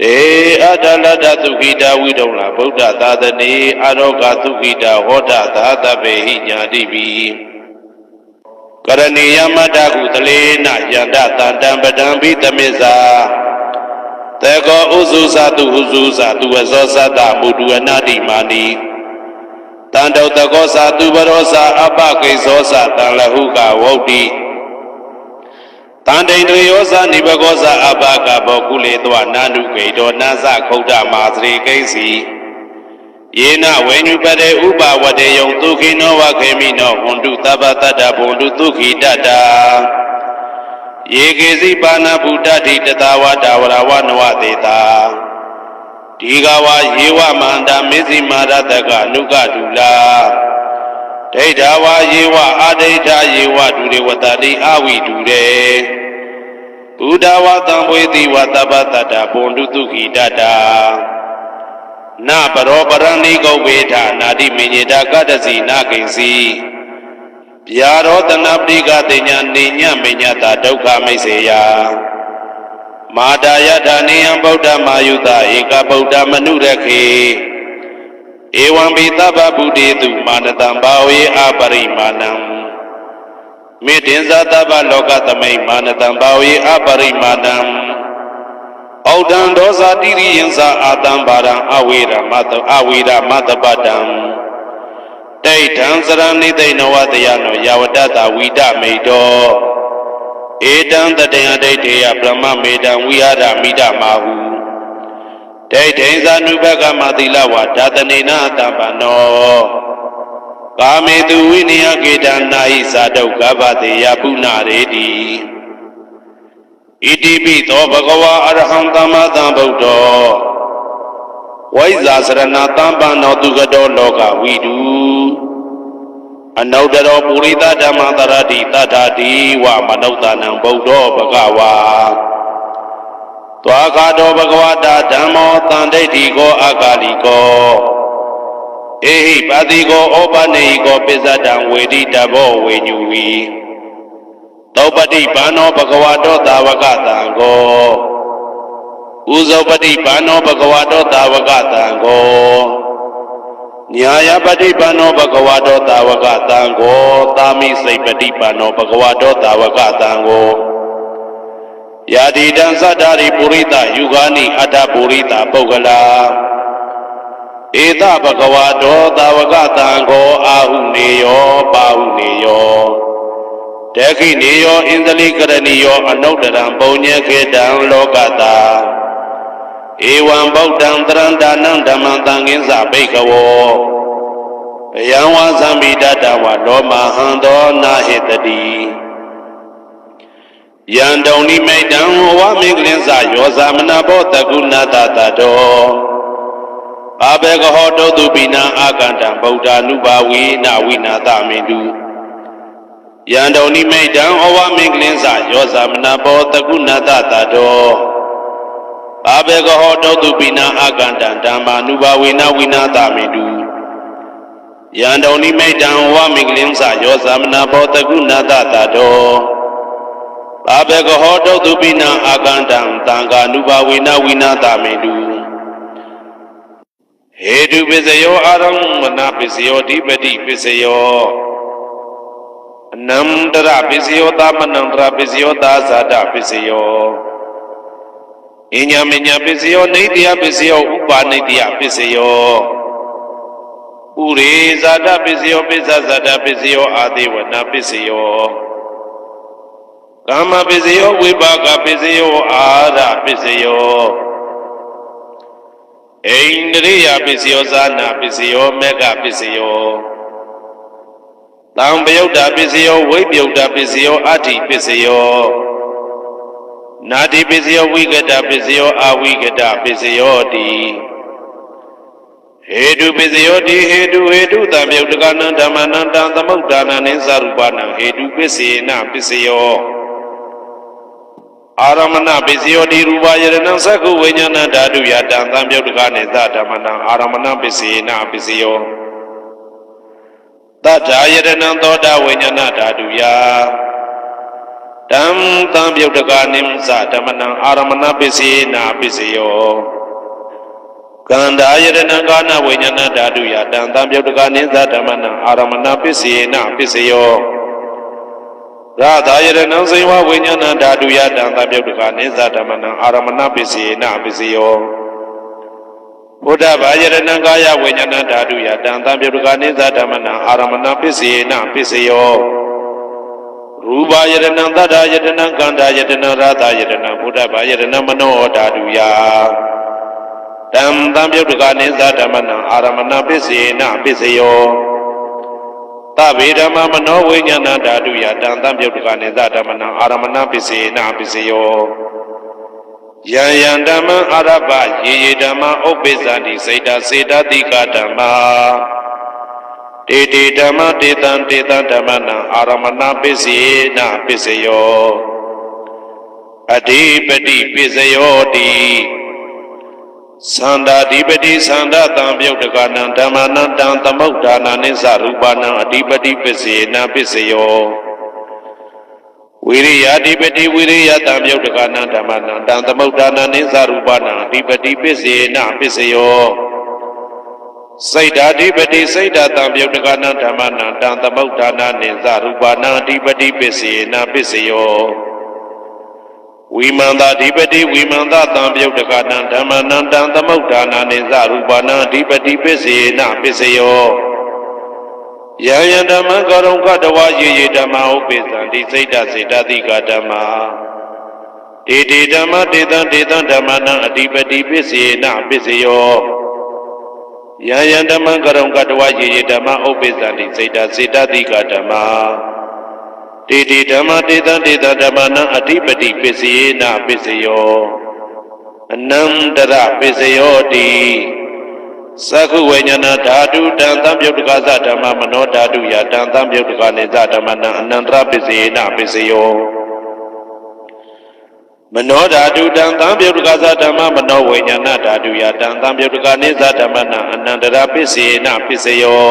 တေအတ္တလတ္တသုခိတာဝိရုံလဗုဒ္ဓသာသနေအာရောဂသုခိတာဟောတာသာသဗ္ဗေဟိညာတိပိ ကရဏီယမတ္တကုတလေနယန္တတန္တံပဒံဘိတမေဇာတေကောဥစုသတုဟုစုသတုဝဇောသတ္တမုတုအနာတိမာနိတန္တောတကောသတုဘရောသအပကိဇောသတံလဟုကဝုတ်တိတန္တိန္ဒြယောသနိဘကောသအပကဘောကုလေတောနာနုဂိတောနာသခုဒ္ဓမာသရိကိစီယေနဝေညုပတေဥပဝတေယံဒုခိနောဝခေမိနောဟွန္တုသဗ္ဗတတ္တဘွန္တုဒုခိတတ္တာယေကေစီပါဏဗုဒ္ဓတိတတဝတာဝရဝနဝတေတာဒီကဝယေဝမန္တမေဇိမာရတကအနုကဒုလာဒိဋ္ဌဝယေဝအာဒိဋ္ဌယေဝဒုရေဝတတိအဝိဒုရေဘုဒ္ဓဝတံဝေတိဝသဗ္ဗတတ္တဘွန္တုဒုခိတတ္တာနပရောပရဏိကုဝေထနာတိမေညေတာကတ္တစီနာကိဉ္စီဗျာရောတနာပရိကတိညာနေညမေညတာဒုက္ခမိတ်စေယမာတာယထာနေယံဗုဒ္ဓမာယုတဧကဗုဒ္ဓမနုရခေဧဝံဘိသဗ္ဗဗုတေတုမာနတံဘာဝေအပရိမာဏံမေတ္တင်္ဇသဗ္ဗလောကသမိမာနတံဘာဝေအပရိမာဏံဩဒံဒောဇာတိရိယံသာအာတံဘာရံအဝေရမတပတံဒိဋ္ဌံစရဏိသိဏဝတယနောယဝတ္တဝိဒမိတောဧတံတတေယဒိဋ္ဌေယဗြဟ္မမေတံဝိဟာရမိဒမာဟုဒိဋ္ဌိဇာနုဘကမသီလဝါဒတနေနတပ္ပနောကာမေတုဝိနယကေတနာဟိဇာတုကဗ္ဗတေယပုဏ္ဏရေတိဣတိပိသောဘဂဝါအရဟံသမ္မာသမ္ဗုဒ္ဓောဝိဇ္ဇာစရဏတမ္ပန္နောသူကတောလောကဝိတုအနုတ္တရောပုရိသဓမ္မတရတိတထာတိဝမနုဿာနံဗုဒ္ဓောဘဂဝါသွာခါတောဘဂဝတာဓမ္မောတန်ဒိဋ္ဌိကောအကာလိကောဧဟိပါတိကောဩပနေဟိကောပစ္စဒံဝေတိတဘောဝေညူဝီသောပတိဘာနောဘဂဝတောသာဝကတံကောဥဇောပတိဘာနောဘဂဝတောသာဝကတံကောညာယပတိဘာနောဘဂဝတောသာဝကတံကောသာမိစိတ်ပတိဘာနောဘဂဝတောသာဝကတံကောယာတိတံသတ္တာရိပုရိသယုဂာနိအတ္တပုရိသပုဂ္ဂလာဧတဘဂဝတောသာဝကတံကောအာဟုနေယောပါဟုနေယောတခိနေယောဣန္ဒလိကရဏီယောအနုတ္တရံပုံညေခေတံလောကတာဧဝံဗုဒ္ဓံတရံဒါနံဓမ္မံသံဃင်္စဘိက္ခဝောဘယံဝသံမိတတဝလောမဟံသောနာဟိတတိယံတုံနိမိတံဝမင်္ဂလင်းစယောဇာမနဘောတကုဏတတတောအဘေကဟောတုတုပိနံအာကန္တံဗုဒ္ဓ ानु ဘာဝေနဝိနာသမိတုယံတုံနိမိတံဩဝမင်္ဂလင်းစယောဇာမနဘောတကုဏတတတောအဘေကဟောတုတုပိနံအာကန္တံဓမ္မာနုဘာဝေနဝိနာသမိတုယံတုံနိမိတံဩဝမင်္ဂလင်းစယောဇာမနဘောတကုဏတတတောအဘေကဟောတုတုပိနံအာကန္တံသံဃာနုဘာဝေနဝိနာသမိတုဟေတုပစ္စယောအာရမဏပစ္စယောဓိပတိပစ္စယောအနန္တရပစ္စယောသမနန္တရပစ္စယောသာဇာတပစ္စယောအညမညပစ္စယောနေတ္တယပစ္စယောဥပါနေတ္တယပစ္စယောဥရေဇာတပစ္စယောပစ္စဇာတပစ္စယောအာဒေဝနာပစ္စယောကာမပစ္စယောဝိပါကပစ္စယောအာရပစ္စယောဣန္ဒရိယပစ္စယောဇာနာပစ္စယောမေဃပစ္စယောသံပယုတ်တာပစ္စယောဝိပယုတ်တာပစ္စယောအဋ္ဌိပစ္စယောနာတိပစ္စယောဝိကတပစ္စယောအဝိကတပစ္စယောတိဟေတုပစ္စယောတိဟေတုသံပယုတ်တကနံဓမ္မနံတံသမုဒ္ဒါနံနိသရူပနံဟေတုပစ္စေနပစ္စယောအာရမဏပစ္စယောတိရူပယရဏံသက္ကုဝိညာဏဓာတုယတံသံပြုတ်တကနိသဓမ္မနံအာရမဏပစ္စေနပစ္စယောတထာယရဏံသောတာဝိညာဏဓာတုယတံသံပြုတ်တကနိသဓမ္မနံအာရမဏပစ္စေနပစ္စယောကန္တာယရဏံကာနဝိညာဏဓာတုယတံသံပြုတ်တကနိသဓမ္မနံအာရမဏပစ္စေနပစ္စယော ရာသာယရဏံစေဝဝိညာဏဓာတုယတံသပြုတ်တကနေသဓမ္မနံအာရမဏပစ္စယေနပစ္စယောဘုဒ္ဓဘာယရဏံကာယဝိညာဏဓာတုယတံသပြုတ်တကနေသဓမ္မနံအာရမဏပစ္စယေနပစ္စယောရူပယရဏံသတ္တယတနံကန္တာယတနံရာသာယတနံဘုဒ္ဓဘာယရဏံမနောဓာတုယတံသပြုတ်တကနေသဓမ္မနံအာရမဏပစ္စယေနပစ္စယောသဗ္ဗေဓမ္မမနောဝိညာဏဓာတုယတံသံပြုတ်တကနေသဓမ္မနံအာရမဏပစ္စေနပစ္စယောယံယံဓမ္မအာရပယေယေဓမ္မဥပ္ပိသန္တိစေတစေတတိကဓမ္မတေတေဓမ္မတေတံတေတံဓမ္မနံအာရမဏပစ္စေနပစ္စယောအဓိပတိပစ္စယောတိသန္တာဓိပတိသန္တာတံပြုတ်တကနံဓမ္မနံတံသမုဋ္ဌာနာနိသရူပနံအဓိပတိပစ္စေနပစ္စယောဝိရိယဓိပတိဝိရိယတံပြုတ်တကနံဓမ္မနံတံသမုဋ္ဌာနာနိသရူပနံအဓိပတိပစ္စေနပစ္စယောစိတ်ဓာဓိပတိစိတ်ဓာတံပြုတ်တကနံဓမ္မနံတံသမုဋ္ဌာနာနိသရူပနံအဓိပတိပစ္စေနပစ္စယောဝိမန္တာဓိပတိဝိမန္တတံပြုတ်တကနံဓမ္မနံတံသမုဋ္ဌာနာနိသရူပနံအဓိပတိပစ္စေနပစ္စယောယံယံဓမ္မကရုံကတဝယေယေဓမ္မဥပ္ပိသန္တိစိတ်တစေတတိကဓမ္မတေတေဓမ္မတေတံတေတံဓမ္မနံအဓိပတိပစ္စေနပစ္စယောယံယံဓမ္မကရုံကတဝယေယေဓမ္မဥပ္ပိသန္တိစိတ်တစေတတိကဓမ္မတေတေဓမ္မတေတံတေတံဓမ္မနံအဓိပတိပစ္စယေနပစ္စယောအနန္တရပစ္စယောတိသက္ခုဝိညာဏဓာတုတံသံပြုတ်တကသဓမ္မမနောဓာတုယတံသံပြုတ်တကနေသဓမ္မနံအနန္တရပစ္စယေနပစ္စယောမနောဓာတုတံသံပြုတ်တကသဓမ္မမနောဝိညာဏဓာတုယတံသံပြုတ်တကနေသဓမ္မနံအနန္တရပစ္စယေနပစ္စယော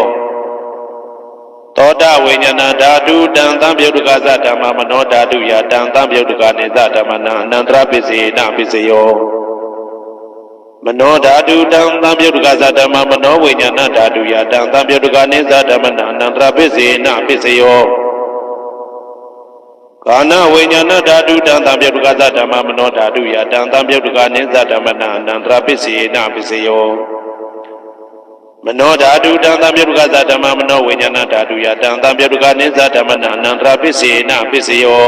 သောတဝိညာဏဓာတုတံသံပြုတ်တကသဓမ္မမနောဓာတုယတံသံပြုတ်တကနေသဓမ္မနံအနန္တရပစ္စယေနပစ္စယောမနောဓာတုတံသံပြုတ်တကသဓမ္မမနောဝိညာဏဓာတုယတံသံပြုတ်တကနေသဓမ္မနံအနန္တရပစ္စေနပစ္စယောကာနဝိညာဏဓာတုတံသံပြုတ်တကသဓမ္မမနောဓာတုယတံသံပြုတ်တကနေသဓမ္မနံအနန္တရပစ္စေနပစ္စယောမနောဓာတုတံသံပြုတ်တကသဓမ္မမနောဝိညာဏဓာတုယတံသံပြုတ်တကနေသဓမ္မနံအနန္တရပစ္စေနပစ္စယော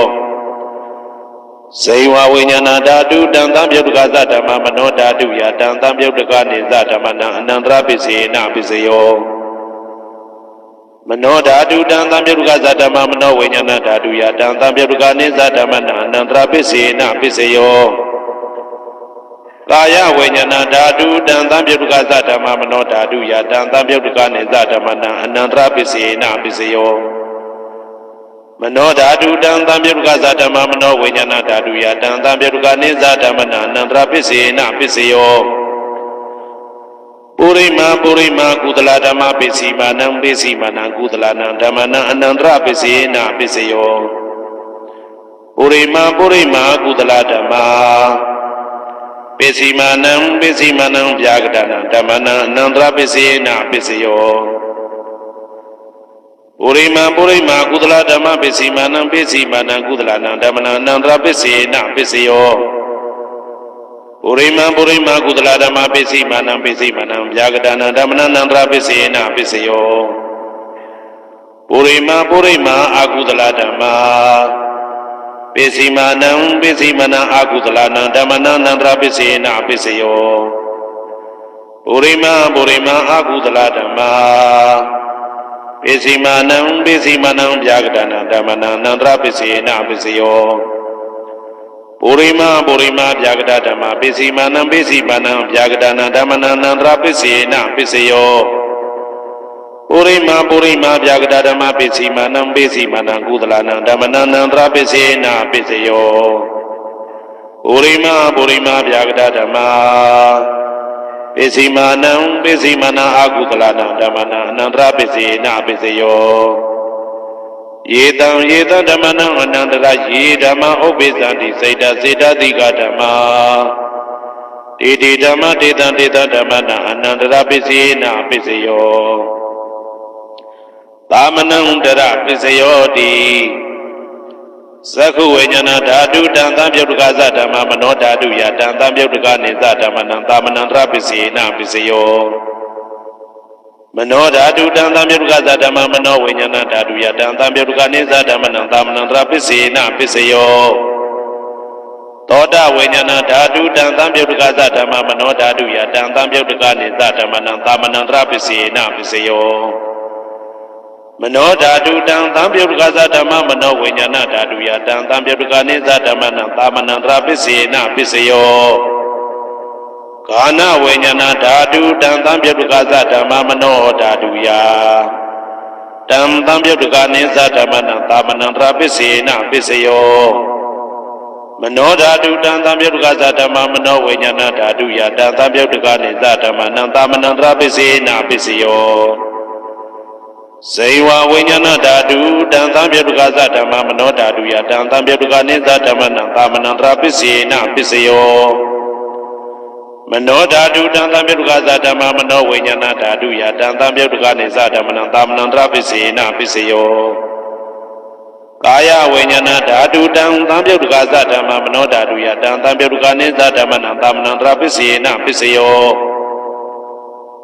ဇေဝဝိညာဏဓာတုတံသံပြုတ်တကသဓမ္မမနောဓာတုယတံသံပြုတ်တကနေသဓမ္မနံအနန္တရပစ္စေနပစ္စယောမနောဓာတုတံသံပြုတ်တကသဓမ္မမနောဝိညာဏဓာတုယတံသံပြုတ်တကနေသဓမ္မနံအနန္တရပစ္စေနပစ္စယောကာယဝိညာဏဓာတုတံသံပြုတ်တကသဓမ္မမနောဓာတုယတံသံပြုတ်တကနေသဓမ္မနံအနန္တရပစ္စေနပစ္စယောမနောဓာတုတံသံပြုတ်တကသဓမ္မမနောဝိညာဏဓာတုယတံသံပြုတ်တကနေသဓမ္မနံအနန္တရပစ္စေနပစ္စယောပုရိမာပုရိမာကုသလဓမ္မပစ္စည်းမာနံပစ္စည်းမာနံကုသလနံဓမ္မနံအနန္တရပစ္စေနပစ္စယောပုရိမာပုရိမာကုသလဓမ္မပစ္စည်းမာနံပစ္စည်းမာနံဗျာကတနံဓမ္မနံအနန္တရပစ္စေနပစ္စယောပုရိမာပုရိမာကုသလဓမ္မပစ္စည်းမာနံပစ္စည်းမာနံကုသလနံဓမ္မနံအနန္တရပစ္စေနပစ္စယောပုရိမာပုရိမာကုသလဓမ္မပစ္စည်းမာနံပစ္စည်းမာနံဗျာကတနံဓမ္မနံအနန္တရပစ္စေနပစ္စယောပုရိမာပုရိမာအာကုသလဓမ္မပစ္စည်းမာနံပစ္စည်းမာနံအာကုသလနံဓမ္မနံအနန္တရပစ္စေနပစ္စယောပုရိမာပုရိမာအာကုသလဓမ္မပစ္စည်းမာနံပစ္စည်းမာနံဗျာကတနံဓမ္မနံအနန္တရပစ္စေနပစ္စယောပုရိမာပုရိမာဗျာကတဓမ္မပစ္စည်းမာနံပစ္စည်းမာနံဗျာကတနံဓမ္မနံအနန္တရပစ္စေနပစ္စယောပုရိမာပုရိမာဗျာကတဓမ္မပစ္စည်းမာနံပစ္စည်းမာနံကုသလနံဓမ္မနံအနန္တရပစ္စေနပစ္စယောပုရိမာပုရိမာဗျာကတဓမ္မပစ္စည်းမာနံပစ္စည်းမာနံအာကုသလနံဓမ္မနံအနန္တရပစ္စေနပစ္စယောယေတံယေတံဓမ္မနံအနန္တရယေဓမ္မဥပ္ပိသန္တိစေတစေတတိကဓမ္မတေတေဓမ္မတေတံတေတံဓမ္မနံအနန္တရပစ္စေနပစ္စယောသာမနံတရပစ္စယောတိ သက္ခုဝိညာဏဓာတုတံသံပြုတ်တကသဓမ္မမနောဓာတုယတံသံပြုတ်တကနေသဓမ္မနံသာမဏံတရပစ္စေနပစ္စယောမနောဓာတုတံသံပြုတ်တကသဓမ္မမနောဝိညာဏဓာတုယတံသံပြုတ်တကနေသဓမ္မနံသာမဏံတရပစ္စေနပစ္စယောသောတဝိညာဏဓာတုတံသံပြုတ်တကသဓမ္မမနောဓာတုယတံသံပြုတ်တကနေသဓမ္မနံသာမဏံတရပစ္စေနပစ္စယောမနောဓာတုတံသံပြုတ်တကသဓမ္မမနောဝိညာဏဓာတုယတံသံပြုတ်တကနေသဓမ္မနံသာမဏံတရပစ္စေနပစ္စယောကာနဝိညာဏဓာတုတံသံပြုတ်တကသဓမ္မမနောဓာတုယတံသံပြုတ်တကနေသဓမ္မနံသာမဏံတရပစ္စေနပစ္စယောမနောဓာတုတံသံပြုတ်တကသဓမ္မမနောဝိညာဏဓာတုယတံသံပြုတ်တကနေသဓမ္မနံသာမဏံတရပစ္စေနပစ္စယောဇေဝဝိညာဏဓာတုတံသံပြုတ်တကသဓမ္မမနောဓာတုယတံသံပြုတ်တကနေသဓမ္မနံသာမဏံတရပစ္စေနပစ္စယောမနောဓာတုတံသံပြုတ်တကသဓမ္မမနောဝိညာဏဓာတုယတံသံပြုတ်တကနေသဓမ္မနံသာမဏံတရပစ္စေနပစ္စယောကာယဝိညာဏဓာတုတံသံပြုတ်တကသဓမ္မမနောဓာတုယတံသံပြုတ်တကနေသဓမ္မနံသာမဏံတရပစ္စေနပစ္စယော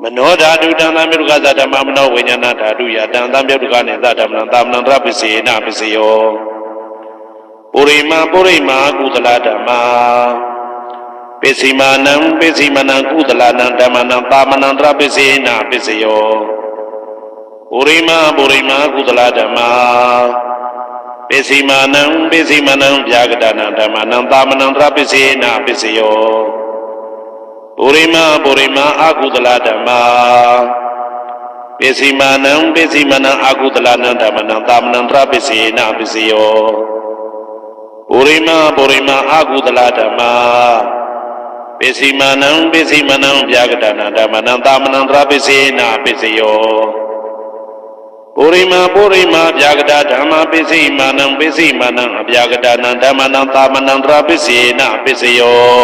မနောဓာတုတံသံပြုတ်တကသဓမ္မမနောဝိညာဏဓာတုယတံသံပြုတ်တကနေသဓမ္မနံသာမဏံတရပစ္စေနပစ္စယောပုရိမာကုသလဓမ္မာပစ္စည်းမာနံပစ္စည်းမနံကုသလနံဓမ္မနံသာမဏံတရပစ္စေနပစ္စယောပုရိမာကုသလဓမ္မာပစ္စည်းမာနံဗျာဂဒနာဓမ္မနံသာမဏံတရပစ္စေနပစ္စယောပုရိမာအကုသလဓမ္မာပစ္စည်းမာနံအကုသလနံဓမ္မနံသာမဏံတရပစ္စေနပစ္စယောပုရိမာအကုသလဓမ္မာပစ္စည်းမာနံဗျာဂဒနာဓမ္မနံသာမဏံတရပစ္စေနပစ္စယောပုရိမာဗျာဂဒဓမ္မပစ္စည်းမာနံအဗျာဂဒနာဓမ္မနံသာမဏံတရပစ္စေနပစ္စယော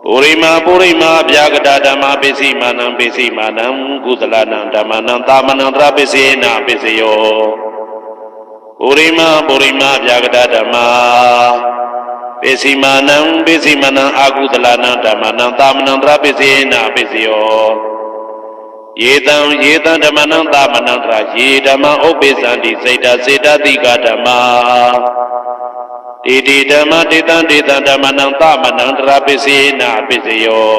ပုရိမာဗျာဂဒဓမ္မပစ္စည်းမာနံကုသလနံဓမ္မနံသာမဏံတရပစ္စေနပစ္စယောပုရိမာဗျာဂဒဓမ္မပစ္စည်းမာနံအကုသလနံဓမ္မနံသာမဏံတရပစ္စေနပစ္စယောယေတံဓမ္မနံသာမဏံတရယေဓမ္မဥပ္ပိသန္တိစေတတိကဓမ္မာတေဓမ္မတေတံဓမ္မနံသာမဏံတရပစ္စေနပစ္စယော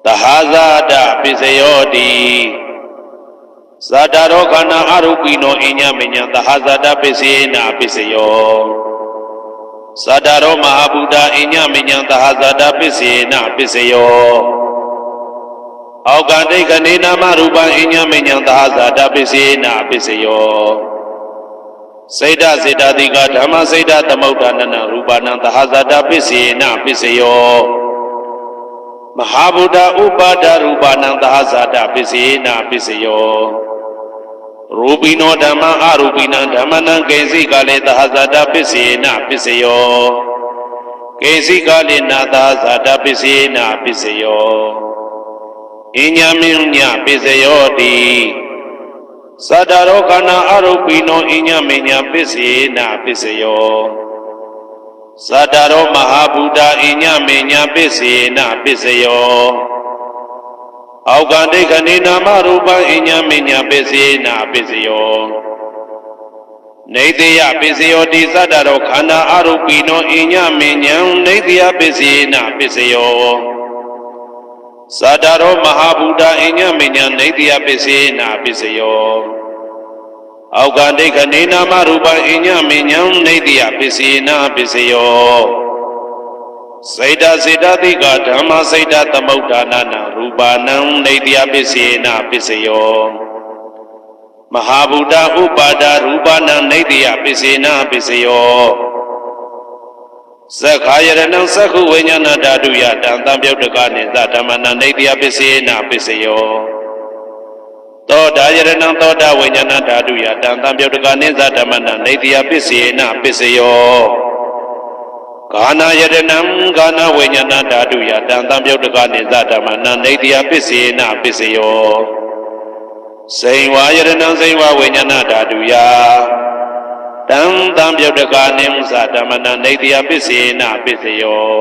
သဟာဇာတပစ္စယောတိဇာတရောခန္ဓာအရုပိနောအညမညံသဟာဇာတပစ္စေနပစ္စယောဇာတရောမဟာဗုဒ္ဓအညမညံသဟာဇာတပစ္စေနပစ္စယောအောကတိကနေနာမရူပံအညမညံသဟာဇာတပစ္စေနပစ္စယောစေတတိကဓမ္မစေတသမုဋ္ဌာနနရူပနံသဟာဇာတပစ္စေနပစ္စယောမဟာဗုဒ္ဓဥပါဒရူပနံသဟာဇာတပစ္စေနပစ္စယောရူပိနောဓမ္မအရူပိနံဓမ္မနံကေစီကလေသဟာဇာတပစ္စေနပစ္စယောကေစီကလေနာသဟာဇာတပစ္စေနပစ္စယောအညမညပစ္စယောတိသတ္တရောခန္ဓာအရုပိနောအညမညပစ္စေနပစ္စယောသတ္တရောမဟာဗုဒ္ဓအညမညပစ္စေနပစ္စယောအောကတိကနေနာမရူပံအညမညပစ္စေနပစ္စယောနေတိယပစ္စယောတိသတ္တရောခန္ဓာအရုပိနောအညမညံနေတိယပစ္စေနပစ္စယောသတ္တရောမဟာဗုဒ္ဓအညမညံနေတိယပစ္စေနပစ္စယောအောကတိကနေနာမရူပံအညမညံနေတိယပစ္စေနပစ္စယောစေတတိကဓမ္မစေတသမုဋ္ဌာနနရူပနံနေတိယပစ္စေနပစ္စယောမဟာဗုဒ္ဓဥပါဒရူပနံနေတိယပစ္စေနပစ္စယောသက္ခာယရဏံသက္ခုဝိညာဏဓာတုယတံသံပြုတ်တကနေသဓမ္မနံနေတိယပစ္စေနပစ္စယောသောတာယရဏံသောတာဝိညာဏဓာတုယတံသံပြုတ်တကနေသဓမ္မနံနေတိယပစ္စေနပစ္စယောကာနာယရဏံကာနာဝိညာဏဓာတုယတံသံပြုတ်တကနေသဓမ္မနံနေတိယပစ္စေနပစ္စယော ဇိဝါယရဏံဇိဝဝိညာဏဓာတုယ တံတံပြုတ်တကာနိမသဓမ္မနံဒိဋ္ဌိယပစ္စေနပစ္စယော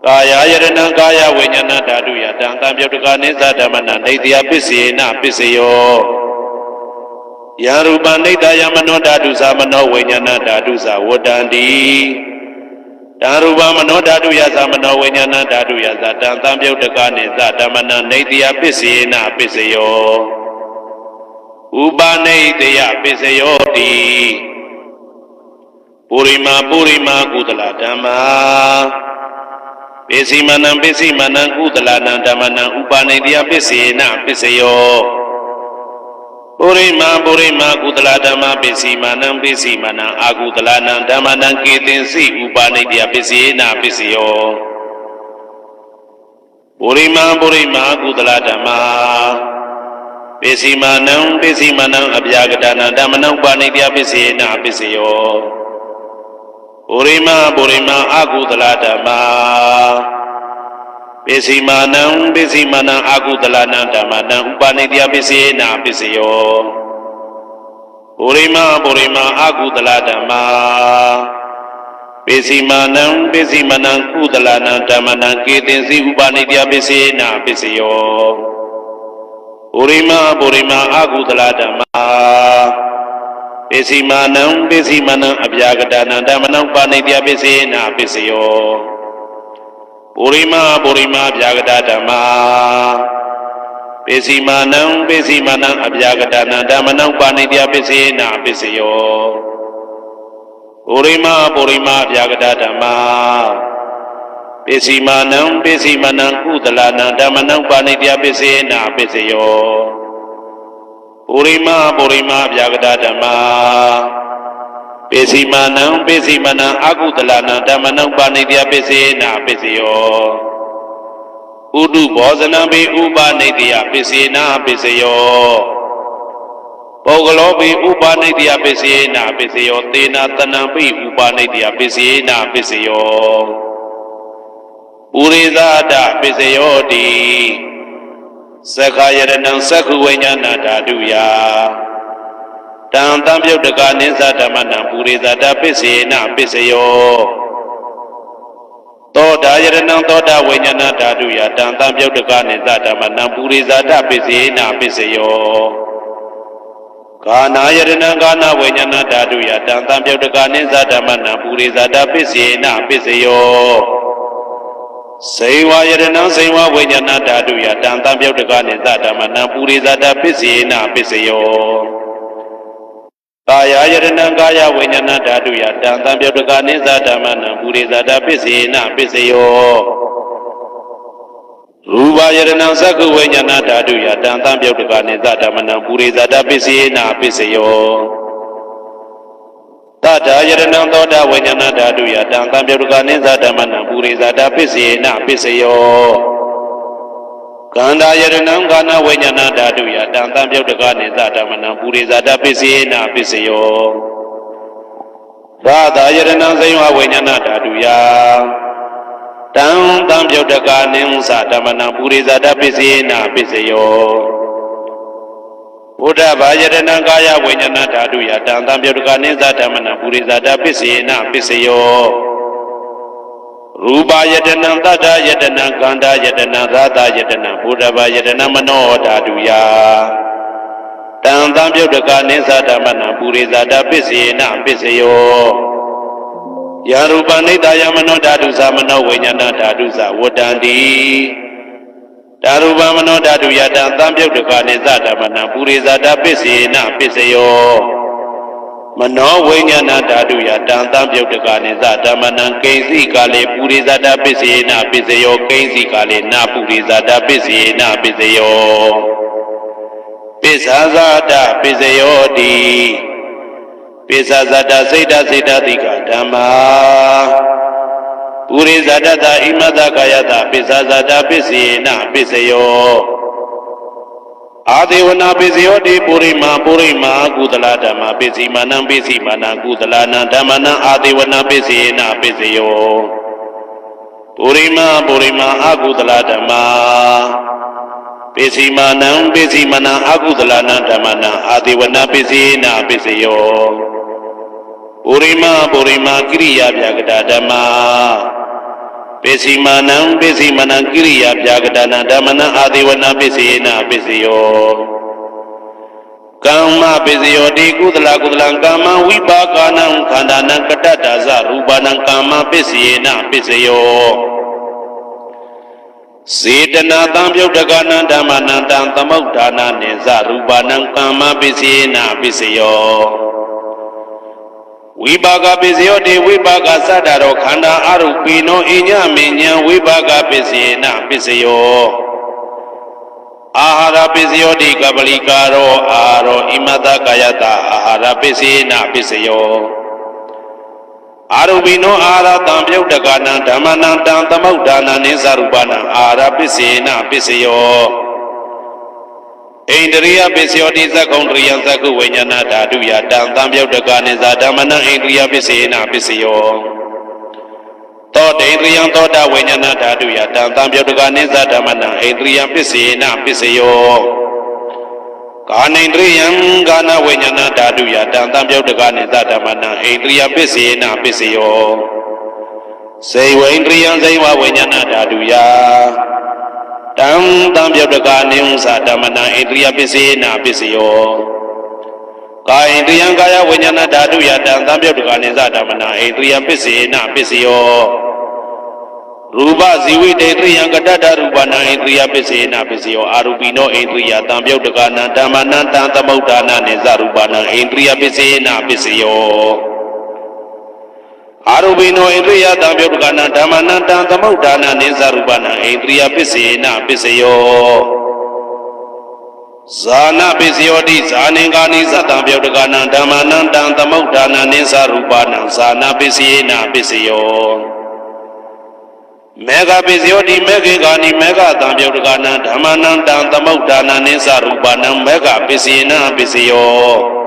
ကာယယရဏံကာယဝိညာဏဓာတုယတံတံပြုတ်တကာနိသဓမ္မနံဒိဋ္ဌိယပစ္စေနပစ္စယောယရူပံဒိဋ္ဌယမနောဓာတုသမနောဝိညာဏဓာတုသဝတ္တန္တိတံရူပမနောဓာတုယသမနောဝိညာဏဓာတုယသတံတံပြုတ်တကာနိသဓမ္မနံဒိဋ္ဌိယပစ္စေနပစ္စယောဥပနိတယပစ္စယောတိပုရိမာကုသလဓမ္မာပစ္စည်းမနံကုသလနံဓမ္မနံဥပနိတယပစ္စေနပစ္စယောပုရိမာကုသလဓမ္မာပစ္စည်းမနံအာကုသလနံဓမ္မနံကေတင်စီဥပနိတယပစ္စေနပစ္စယောပုရိမာကုသလဓမ္မာပစ္စည်းမနံအပြာကတနာဓမ္မနံဥပနိတယပစ္စေနပစ္စယောပုရိမာအာကုသလဓမ္မာပစ္စည်းမနံအာကုသလနံဓမ္မနံဥပနိတယပစ္စေနပစ္စယောပုရိမာအာကုသလဓမ္မာပစ္စည်းမနံကုသလနံဓမ္မနံကေတင်စီဥပနိတယပစ္စေနပစ္စယောပုရိမာအာကုသလဓမ္မာပစ္စည်းမနံအပြာကတနာဓမ္မနံပါဏိတယပစ္စေနပစ္စယောပုရိမာအပြာကတဓမ္မာပစ္စည်းမနံအပြာကတနာဓမ္မနံပါဏိတယပစ္စေနပစ္စယောပုရိမာအပြာကတဓမ္မာပစ္စည်းမနံကုသလနံဓမ္မနံပါဏိတယပစ္စေနပစ္စယောပုရိမာအပြာကတဓမ္မာပစ္စည်းမနံအာကုသလနံဓမ္မနံပါဏိတယပစ္စေနပစ္စယောဥတုဘောဇနံပိဥပနိတယပစ္စေနပစ္စယောပုဂ္ဂလောပိဥပနိတယပစ္စေနပစ္စယောသေနတနံပိဥပနိတယပစ္စေနပစ္စယောပုရိသဒပစ္စယောတိသက္ခာယရဏံသက္ခုဝိညာဏဓာတုယတံတံပြုတ်တကာနိသဓမ္မနံပုရိသဒပစ္စေနပစ္စယောသောတာယရဏံသောတာဝိညာဏဓာတုယတံတံပြုတ်တကာနိသဓမ္မနံပုရိသဒပစ္စေနပစ္စယောကာနာယရဏံကာနဝိညာဏဓာတုယတံတံပြုတ်တကာနိသဓမ္မနံပုရိသဒပစ္စေနပစ္စယောစေဝယရဏံစေဝဝိညာဏဓာတုယတံတံပြုတ်တကာနိသဓမ္မနံပုရိသဒပစ္စေနပစ္စယောကာယယရဏံကာယဝိညာဏဓာတုယတံတံပြုတ်တကာနိသဓမ္မနံပုရိသဒပစ္စေနပစ္စယောရူပယရဏံသက္ခုဝိညာဏဓာတုယတံတံပြုတ်တကာနိသဓမ္မနံပုရိသဒပစ္စေနပစ္စယောတထာယရဏံသောတာဝိညာဏဓာတုယတံတံပြုတ်တကာနိသဓမ္မနံပုရိသဒပစ္စေနပစ္စယောကန္တာယရဏံကာနဝိညာဏဓာတုယတံတံပြုတ်တကာနိသဓမ္မနံပုရိသဒပစ္စေနပစ္စယောသာသာယရဏံဇိဝဝိညာဏဓာတုယတံတံပြုတ်တကာနိသဓမ္မနံပုရိသဒပစ္စေနပစ္စယောဘုဒ္ဓဘာယရဏံကာယဝိညာဏဓာတုယတံတံပြုတ်တကာနိသဓမ္မနံပုရိသဒပစ္စေနပစ္စယောရူပယတနံတတ္တယတနံကန္တာယတနံသာသာယတနံဘုဒ္ဓဘာယတနံမနောဓာတုယတံတံပြုတ်တကာနိသဓမ္မနံပုရိသဒပစ္စေနပစ္စယောယရူပနိတယမနောဓာတုသမနောဝိညာဏဓာတုသဝတ္တန္တိဓာရူပမနောဓာတုယတံတံပြုတ်တကာနိသဓမ္မနံပုရိသဒပစ္စေနပစ္စယောမနောဝိညာဏဓာတုယတံတံပြုတ်တကာနိသဓမ္မနံကိဉ္စီကာလေပုရိသဒပစ္စေနပစ္စယောကိဉ္စီကာလေနပုရိသဒပစ္စေနပစ္စယောပစ္ဆာဇာတပစ္စယောတိပစ္ဆာဇာတစိတ်တတိကဓမ္မာပုရိသဒတဣမတကာယတပစ္ဆာဇာတပစ္စေနပစ္စယောအာဒေဝနာပစ္စယောတိပုရိမာကုသလဓမ္မာပစ္စည်းမနံကုသလနံဓမ္မနံအာဒေဝနာပစ္စေနပစ္စယောပုရိမာအာကုသလဓမ္မာပစ္စည်းမနံအာကုသလနံဓမ္မနံအာဒေဝနာပစ္စေနပစ္စယော ပုရိမကိရိယာပြကတာဓမ္မာပိစီမာနံကိရိယာပြကတာနဓမ္မနအာတိဝနာပိစေနပိစယောကမ္မပိစယောတိကုသလကမ္မဝိပါကနံခန္ဓာနံကတ္တဒါဇရူပနံကမ္မပိစေနပိစယောစေတနာတံပြုတ်တကနံဓမ္မနံတံသမုဋ္ဌာနာနိဇရူပနံကမ္မပိစေနပိစယောဝိပါကပိစယောတိဝိပါကသတ္တရောခန္ဓာအရုပိနောအညမေညံဝိပါကပိစေနပိစယောအာဟာရပိစယောတိကပလိကာရောအာရောဣမတကာယတအာဟာရပိစေနပိစယောအာရုပိနောအာရတံပြုတ်တကနံဓမ္မနံတံသမုဋ္ဌာနာနိသရူပနံအာရပိစေနပိစယောဣန္ဒရိယပိစယောတိသက္ကုံတရိယသက္ကုဝိညာဏဓာတုယတံသံပြုတ်တကနိသဓမ္မနံဣန္ဒရိယပိစေနပိစယောသောတေန္ဒရိယသောတဝိညာဏဓာတုယတံသံပြုတ်တကနိသဓမ္မနံဣန္ဒရိယပိစေနပိစယောကာနိန္ဒရိယံကာနဝိညာဏဓာတုယတံသံပြုတ်တကနိသဓမ္မနံဣန္ဒရိယပိစေနပိစယောစေဝိန္ဒရိယံစေဝဝိညာဏဓာတုယတံသံပြုတ်တကနိဥ္စဓမ္မနံဣန္ဒရိယပိစေနပိစယောကာယိန္ဒရိယံကာယဝိညာဏဓာတုယတံသံပြုတ်တကနိသဓမ္မနံဣန္ဒရိယပိစေနပိစယောရူပဇီဝိတေတရိယံကတ္တရူပနံဣန္ဒရိယပိစေနပိစယောအာရူပိနောဣန္ဒရိယတံပြုတ်တကနံဓမ္မနံတံသမုဋ္ဌာနာနိသရူပနံဣန္ဒရိယပိစေနပိစယောအာရူပိနောဣန္ဒရိယတံပြုတ်တကနံဓမ္မနံတံသမုဋ္ဌာနာနိသရူပနံဣန္ဒရိယပိစေနပိစယောဇာနာပိစယောတိဇာနေကာနိသတံပြုတ်တကနံဓမ္မနံတံသမုဋ္ဌာနာနိသရူပနံဇာနာပိစေနပိစယောမေဃပိစယောတိမေခေကာနိမေဃတံပြုတ်တကနံဓမ္မနံတံသမုဋ္ဌာနာနိသရူပနံမေဃပိစေနပိစယော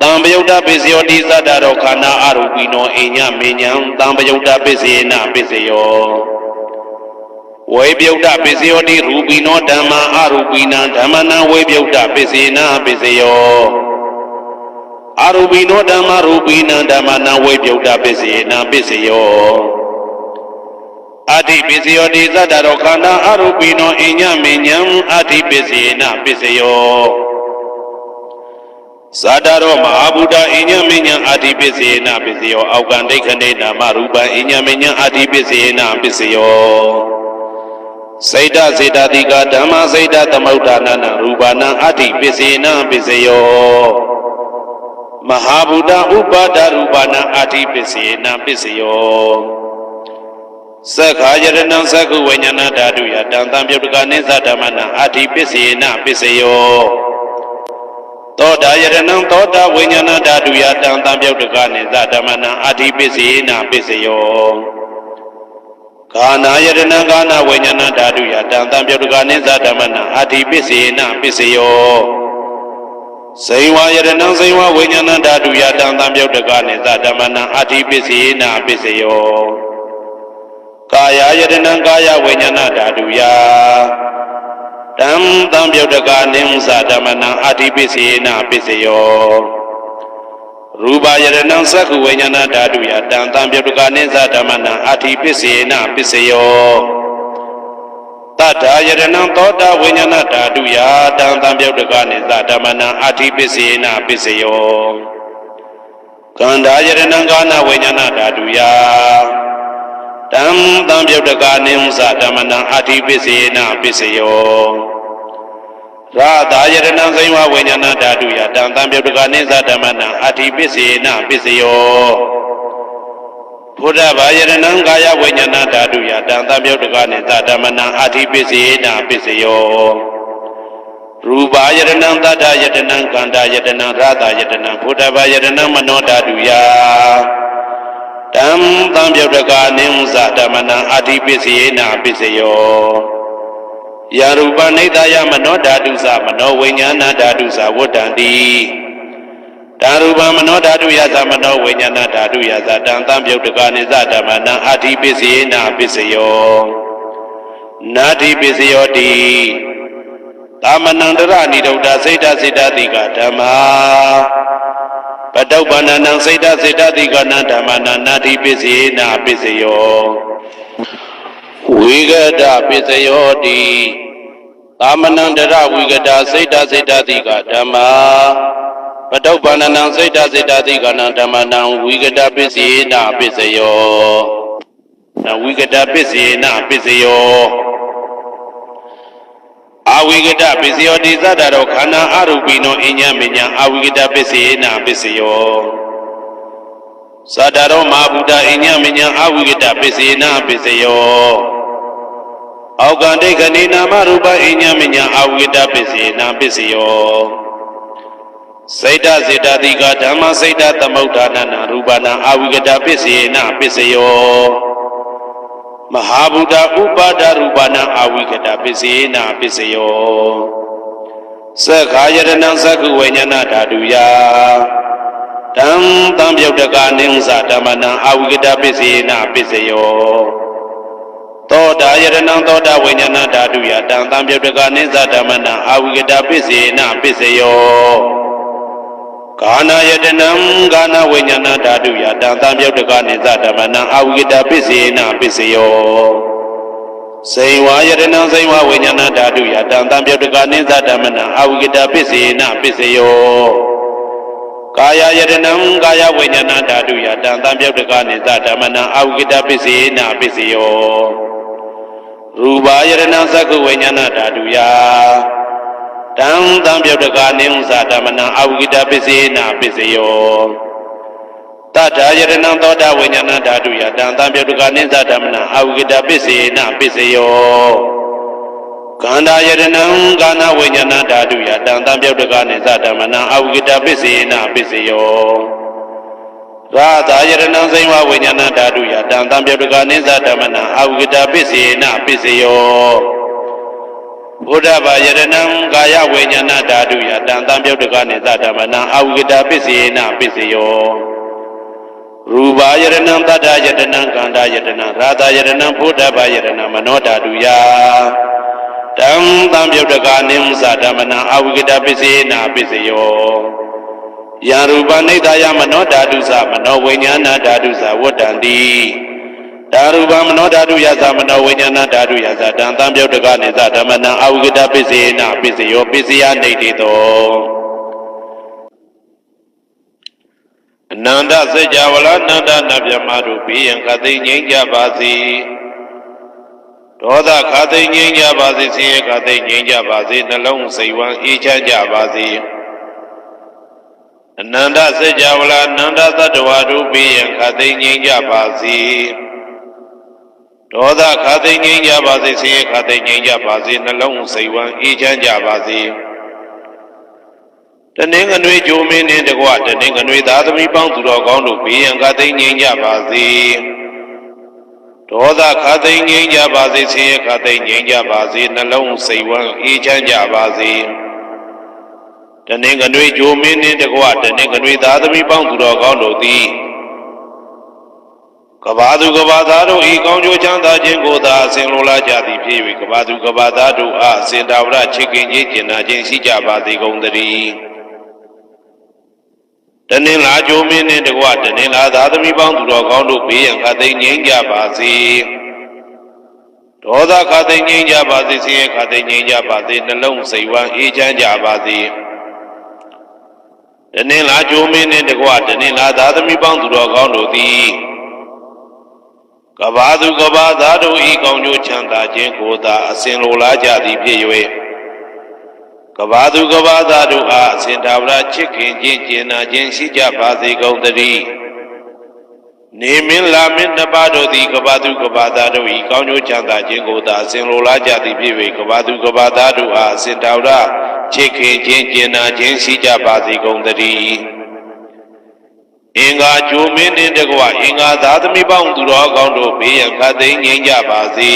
တံပယုတ်တပိစယောတိသတ္တရောခန္ဓာအရူပိနောအိညမေညံတံပယုတ်တပိစေနပိစယောဝေပယုတ်တပိစယောတိရူပိနောဓမ္မာအရူပိနံဓမ္မနံဝေပယုတ်တပိစေနပိစယောအရူပိနောဓမ္မာရူပိနံဓမ္မနံဝေပယုတ်တပိစေနပိစယောအတိပိစယောတိသတ္တရောခန္ဓာအရူပိနောအိညမေညံအတိပိစေနပိစယောသတ္တရောမဟာဗုဒ္ဓအိညမေညံအတိပိစေနပိစယောအောက်ကံဒိဋ္ဌနေနာမရူပံအိညမေညံအတိပိစေနပိစယောစေတစေတတိကဓမ္မစေတသမုဋ္ဌာနာနရူပနံအတိပိစေနပိစယောမဟာဗုဒ္ဓဥပါဒရူပနံအတိပိစေနပိစယောသက္ခာယရဏံသက္ကုဝိညာဏဓာတုယတံသံပြုတ်တကနိသဓမ္မနံအတိပိစေနပိစယောသောတာယရဏံသောတာဝိညာဏဓာတုယတံသံပြုတ်တကနိသဓမ္မနံအတိပိစေနပိစယောကာနာယရဏံကာနဝိညာဏဓာတုယတံသံပြုတ်တကနိသဓမ္မနံအတိပိစေနပိစယောဇိဝယရဏံဇိဝဝိညာဏဓာတုယတံသံပြုတ်တကနိသဓမ္မနံအတိပိစေနပိစယောကာယယတနံကာယဝိညာဏဓာတုယတံသံပြုတ်တကနိဥ္စဓမ္မနံအတိပိစေနပိစယောရူပယတနံသက္ခုဝိညာဏဓာတုယတံသံပြုတ်တကနိသဓမ္မနံအတိပိစေနပိစယောတတ္ထာယတနံသောတာဝိညာဏဓာတုယတံသံပြုတ်တကနိသဓမ္မနံအတိပိစေနပိစယောကန္ဓာယတနံကာနဝိညာဏဓာတုယတံသံပြုတ်တကနိဥ္စဓမ္မနံအတိပိစေနပိစယောရာသာယတနံဇိဝဝိညာဏဓာတုယတံသံပြုတ်တကနိသဓမ္မနံအတိပိစေနပိစယောဘုဒ္ဓဘာယတနံကာယဝိညာဏဓာတုယတံသံပြုတ်တကနိသဓမ္မနံအတိပိစေနပိစယောရူပယတနံသတ္တယတနံကန္တာယတနံရာသာယတနံဘုဒ္ဓဘာယတနံမနောဓာတုယတံသံပြုတ်တကနိဥ္စဓမ္မနံအတိပိစေနပိစယောယရူပနိဒာယမနောဓာတုသမနောဝိညာဏဓာတုသဝတ္တံတိတံရူပမနောဓာတုယသမနောဝိညာဏဓာတုယသတံသံပြုတ်တကနိသဓမ္မနံအတိပိစေနပိစယောနာတိပိစယောတိသမနန္တရဏိဒုဒ္ဓစေတစေတတိကဓမ္မာ ပတုပ္ပန္နံစိတ်တစေတတိကနာဓမ္မနာနာတိပစ္စယေနာပစ္စယောဝိကတပစ္စယောတိသာမဏံတရဝိကတစိတ်တစေတတိကဓမ္မာပတုပ္ပန္နံစိတ်တစေတတိကနာဓမ္မနာဝိကတပစ္စယေနာပစ္စယောနဝိကတပစ္စယေနာပစ္စယောအဝိကတပစ္စယောတိသတ္တရောခန္ဓာအရူပိနောအညမညာအဝိကတပစ္စယေနာပစ္စယောသတ္တရောမဟာဗုဒ္ဓအညမညာအဝိကတပစ္စယေနာပစ္စယောအောက်ကံဒိဋ္ဌိနာမရူပအညမညာအဝိကတပစ္စယေနာပစ္စယောစိတ်တစေတတိကဓမ္မစိတ်တသမုဋ္ဌာနနာရူပနာအဝိကတပစ္စယေနာပစ္စယောမဟာဗုဒ္ဓဥပါဒရူပနာအဝိကတပစ္စယေနာပစ္စယောသက္ခာယရဏံသက္ခုဝိညာဏဓာတုယတံတံပြုတ်တကနိဥ္စဓမ္မနာအဝိကတပစ္စယေနာပစ္စယောသောတာယရဏံသောတာဝိညာဏဓာတုယတံတံပြုတ်တကနိဥ္စဓမ္မနာအဝိကတပစ္စယေနာပစ္စယောကာနာယတနံကာနဝိညာဏဓာတုယတံတံပြုတ်တကနိသဓမ္မနံအဝိကတပစ္စယေနပစ္စယောစေဝါယတနံစေဝဝိညာဏဓာတုယတံတံပြုတ်တကနိသဓမ္မနံအဝိကတပစ္စယေနပစ္စယောကာယယတနံကာယဝိညာဏဓာတုယတံတံပြုတ်တကနိသဓမ္မနံအဝိကတပစ္စယေနပစ္စယောရူပယတနံသက္ခုဝိညာဏဓာတုယတံတံပြုတ်တကနိဥ္စဓမ္မနံအဝိကတပစ္စယေနပစ္စယောတတ္ထာယတနံသောတာဝိညာဏဓာတုယတံတံပြုတ်တကနိသဓမ္မနံအဝိကတပစ္စယေနပစ္စယောကန္တာယတနံကာနဝိညာဏဓာတုယတံတံပြုတ်တကနိသဓမ္မနံအဝိကတပစ္စယေနပစ္စယောရာသာယတနံစိဝဝိညာဏဓာတုယတံတံပြုတ်တကနိသဓမ္မနံအဝိကတပစ္စယေနပစ္စယောဘုဒ္ဓဘာယတနံကာယဝိညာဏဓာတုယတံတံပြုတ်တကနိသဓမ္မနံအဝိကတပစ္စယေနပစ္စယောရူပယတနံတတ္တယတနံကန္တာယတနံရာသယတနံဘုဒ္ဓဘာယတနံမနောဓာတုယတံတံပြုတ်တကနိဥ္စဓမ္မနံအဝိကတပစ္စယေနပစ္စယောယံရူပနိဒာယမနောဓာတုသမနောဝိညာဏဓာတုသဝတ္တန္တိဓာရူပမနောဓာတုယသမနောဝိညာဏဓာတုယသတံတံပြုတ်တကနိသဓမ္မနံအဝိကတပစ္စယေနပစ္စယောပစ္စယနေတိတောအနန္တစัจ java လနန္ဒနဗျမတို့ဘေးရန်ခသိငြိမ်းကြပါစေဒေါသခသိငြိမ်းကြပါစေဆင်းရဲခသိငြိမ်းကြပါစေနှလုံးစိတ်ဝမ်းအေးချမ်းကြပါစေအနန္တစัจ java လနန္ဒသတ္တဝါတို့ဘေးရန်ခသိငြိမ်းကြပါစေဒေါသခသိငြိမ်းကြပါစေဆင်းရဲခသိငြိမ်းကြပါစေနှလုံးစိတ်ဝမ်းအေးချမ်းကြပါစေတနင်္ဂနွေဂျိုမင်းနှင့်တကွတနင်္ဂနွေသားသမီးပေါင်းသူတော်ကောင်းတို့ဘေးရန်ခသိငြိမ်းကြပါစေဒေါသခသိငြိမ်းကြပါစေဆင်းရဲခသိငြိမ်းကြပါစေနှလုံးစိတ်ဝမ်းအေးချမ်းကြပါစေတနင်္ဂနွေဂျိုမင်းနှင့်တကွတနင်္ဂနွေသားသမီးပေါင်းသူတော်ကောင်းတို့သည်ကဘာသူကဘာသားတို့ဤကောင်းကျိုးချမ်းသာခြင်းကိုသာအစဉ်လိုလားကြသည်ဖြစ်၍ကဘာသူကဘာသားတို့အားအစဉ်တာဝရချစ်ခင်ခြင်းကျင်နာခြင်းရှိကြပါစေကုန်သတည်းတနင်္လာဂျိုမင်းနှင့်တကွတနင်္လာသားသမီးပေါင်းသူတော်ကောင်းတို့ဘေးရန်ခသိငြိမ်းကြပါစေဒေါသခသိငြိမ်းကြပါစေဆင်းရဲခသိငြိမ်းကြပါစေနှလုံးစိတ်ဝမ်းအေးချမ်းကြပါစေတနင်္လာဂျိုမင်းနှင့်တကွတနင်္လာသားသမီးပေါင်းသူတော်ကောင်းတို့သည်ကဘာသူကဘာသားတို့ဤကောင်းကျိုးချမ်းသာခြင်းကိုသာအစဉ်လိုလားကြသည်ဖြစ်၍ကဘာသူကဘာသားတို့အားအစဉ်တာဝရချစ်ခင်ခြင်းကျင်နာခြင်းရှိကြပါစေကုန်သတည်းနေမင်းလာမင်းနှစ်ပါးတို့သည်ကဘာသူကဘာသားတို့ဤကောင်းကျိုးချမ်းသာခြင်းကိုသာအစဉ်လိုလားကြသည်ဖြစ်၍ကဘာသူကဘာသားတို့အားအစဉ်တာဝရချစ်ခင်ခြင်းကျင်နာခြင်းရှိကြပါစေကုန်သတည်းအင်္ဂါဂျိုမင်းနှင့်တကွအင်္ဂါသားသမီးပေါင်းသူတော်ကောင်းတို့ဘေးရန်ခသိငြိမ်းကြပါစေ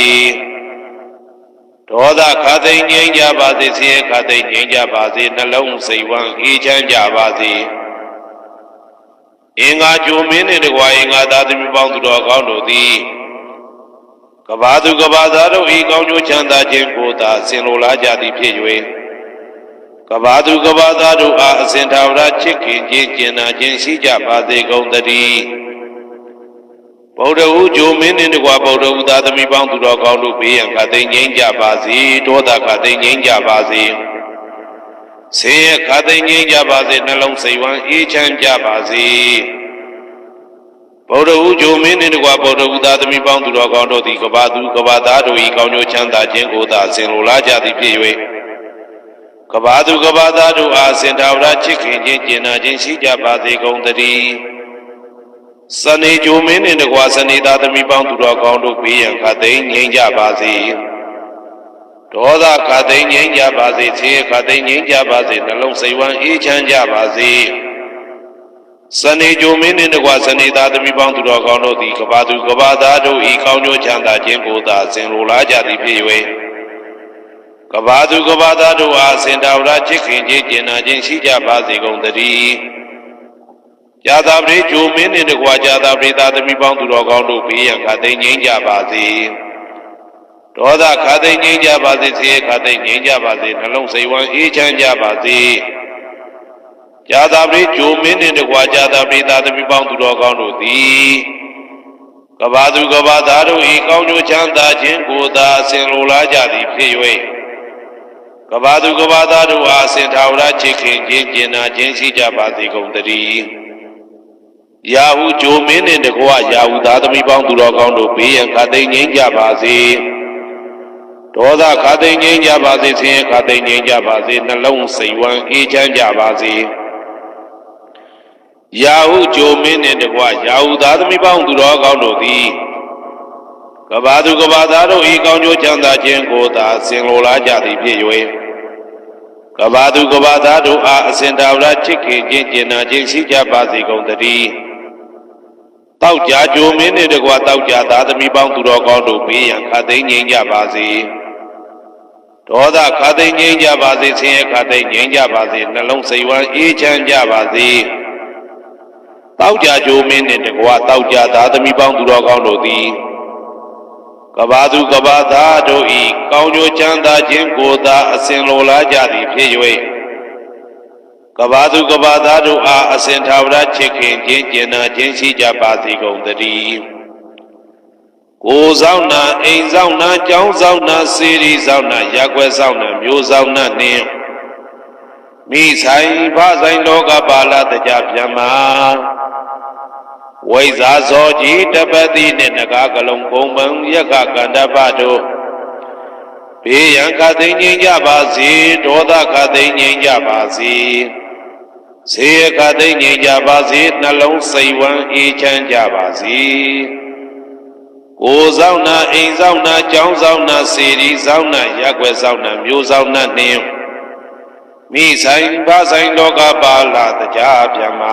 ဒေါသခသိငြိမ်းကြပါစေဆင်းရဲခသိငြိမ်းကြပါစေနှလုံးစိတ်ဝမ်းအေးချမ်းကြပါစေအင်္ဂါဂျိုမင်းနှင့်တကွအင်္ဂါသားသမီးပေါင်းသူတော်ကောင်းတို့သည်ကဘာသူကဘာသားတို့ဤကောင်းကျိုးချမ်းသာခြင်းကိုသာဆင်လိုလားကြသည်ဖြစ်၍က ကဘာသူကဘာသားတို့အားအစဉ်ထာဝရချစ်ခင်ခြင်းကျင်နာခြင်းရှိကြပါစေကုန်သတည်းဗုဒ္ဓဟူဂျိုမင်းနှင့်တကွာဗုဒ္ဓဟူသာသမီပေါင်းသူတော်ကောင်းတို့ဘေးရန်ခတ်သိမ်းငြိမ်းကြပါစေဒေါသခတ်သိမ်းငြိမ်းကြပါစေဆင်းရဲခတ်သိမ်းငြိမ်းကြပါစေနှလုံးစိတ်ဝမ်းအေးချမ်းကြပါစေဗုဒ္ဓဟူဂျိုမင်းနှင့်တကွာဗုဒ္ဓဟူသာသမီပေါင်းသူတော်ကောင်းတို့သည်ကဘာသူကဘာသားတို့၏ကောင်းကျိုးချမ်းသာခြင်းကိုသာဆင်လိုလားကြသည်ဖြစ်၍ကဘာသူကဘာသားတို့အားစင်ထာဝရချစ်ခင်ခြင်းကျင်နာခြင်းရှိကြပါစေကုန်သတည်းစနေဂျိုမင်းနှင့်တကွာစနေသားသမီးပေါင်းသူတော်ကောင်းတို့ဘေးရန်ခတ်သိမ်းငြိမ်းကြပါစေဒေါသခတ်သိမ်းငြိမ်းကြပါစေဆင်းရဲခတ်သိမ်းငြိမ်းကြပါစေနှလုံးစိတ်ဝမ်းအေးချမ်းကြပါစေစနေဂျိုမင်းနှင့်တကွာစနေသားသမီးပေါင်းသူတော်ကောင်းတို့သည်ကဘာသူကဘာသားတို့၏ကောင်းကျိုးချမ်းသာခြင်းကိုသာဆင်လိုလားကြသည်ဖြစ်၍ကဘာသူကဘာသားတို့အားစင်တာဝရချစ်ခင်ခြင်းကျင်နာခြင်းရှိကြပါစေကုန်သတည်းဇာတာပရိဂျိုမင်းနှင့်တကွာဇာတာပရိသာသမီပေါင်းသူတော်ကောင်းတို့ဘေးရန်ခတ်သိမ်းငြိမ်းကြပါစေဒေါသခတ်သိမ်းငြိမ်းကြပါစေဆင်းရဲခတ်သိမ်းငြိမ်းကြပါစေနှလုံးစိတ်ဝမ်းအေးချမ်းကြပါစေဇာတာပရိဂျိုမင်းနှင့်တကွာဇာတာပရိသာသမီပေါင်းသူတော်ကောင်းတို့သည်ကဘာသူကဘာသားတို့၏ကောင်းကျိုးချမ်းသာခြင်းကိုသာဆင်လိုလားကြသည်ဖြစ်၍ကဘာသူကဘာသားတို့အားစင်ထာဝရချစ်ခင်ခြင်းကျင်နာခြင်းရှိကြပါစေကုန်သတည်းယာဟုဂျိုမင်းနှင့်တကွာယာဟုသားသမီးပေါင်းသူတော်ကောင်းတို့ဘေးရန်ခတ်သိမ်းငြိမ်းကြပါစေဒေါသခတ်သိမ်းငြိမ်းကြပါစေဆင်းရဲခတ်သိမ်းငြိမ်းကြပါစေနှလုံးစိတ်ဝမ်းအေးချမ်းကြပါစေယာဟုဂျိုမင်းနှင့်တကွာယာဟုသားသမီးပေါင်းသူတော်ကောင်းတို့သည်ကဘာသူကဘာသားတို့ဤကောင်းကျိုးချမ်းသာခြင်းကိုသာဆင်လိုလားကြသည်ဖြစ်၍ကဘာသူကဘာသားတို့အားအစဉ်တာဝရချစ်ခင်ခြင်းကျင်နာခြင်းရှိကြပါစေကုန်သတည်းတောက်ကြဂျိုမင်းနှင့်တကွာတောက်ကြသားသမီးပေါင်းသူတော်ကောင်းတို့ဘေးရန်ခတ်သိမ်းငြိမ်းကြပါစေဒေါသခတ်သိမ်းငြိမ်းကြပါစေဆင်းရဲခတ်သိမ်းငြိမ်းကြပါစေနှလုံးစိတ်ဝမ်းအေးချမ်းကြပါစေတောက်ကြဂျိုမင်းနှင့်တကွာတောက်ကြသားသမီးပေါင်းသူတော်ကောင်းတို့သည်ကဘာသူကဘာသားတို့ဤကောင်းကျိုးချမ်းသာခြင်းကိုသာအစဉ်လိုလားကြသည်ဖြစ်၍ကဘာသူကဘာသားတို့အားအစဉ်ထာဝရချစ်ခင်ခြင်းကျင်နာခြင်းရှိကြပါစေကုန်သတည်းကိုယ်ဆောင်နာအိမ်ဆောင်နာကျောင်းဆောင်နာစေရီဆောင်နာရက်ွယ်ဆောင်နာမျိုးဆောင်နာနှင့်မိဆိုင်ဖဆိုင်လောကပါဠတကြပြမဝိဇာဇောကြီးတပတိနှင့်နဂါကလုံးကုံပံယက္ခကန္တပတို့ဘေးရန်ခတ်သိမ်းငြိမ်းကြပါစေဒေါသခတ်သိမ်းငြိမ်းကြပါစေဆေးခတ်သိမ်းငြိမ်းကြပါစေနှလုံးစိတ်ဝမ်းအေးချမ်းကြပါစေကိုယ်ဆောင်နာအိမ်ဆောင်နာကျောင်းဆောင်နာစေရီဆောင်နာရက်ွယ်ဆောင်နာမျိုးဆောင်နာနှင့်မိဆိုင်ဖဆိုင်လောကပါဠတကြပြမ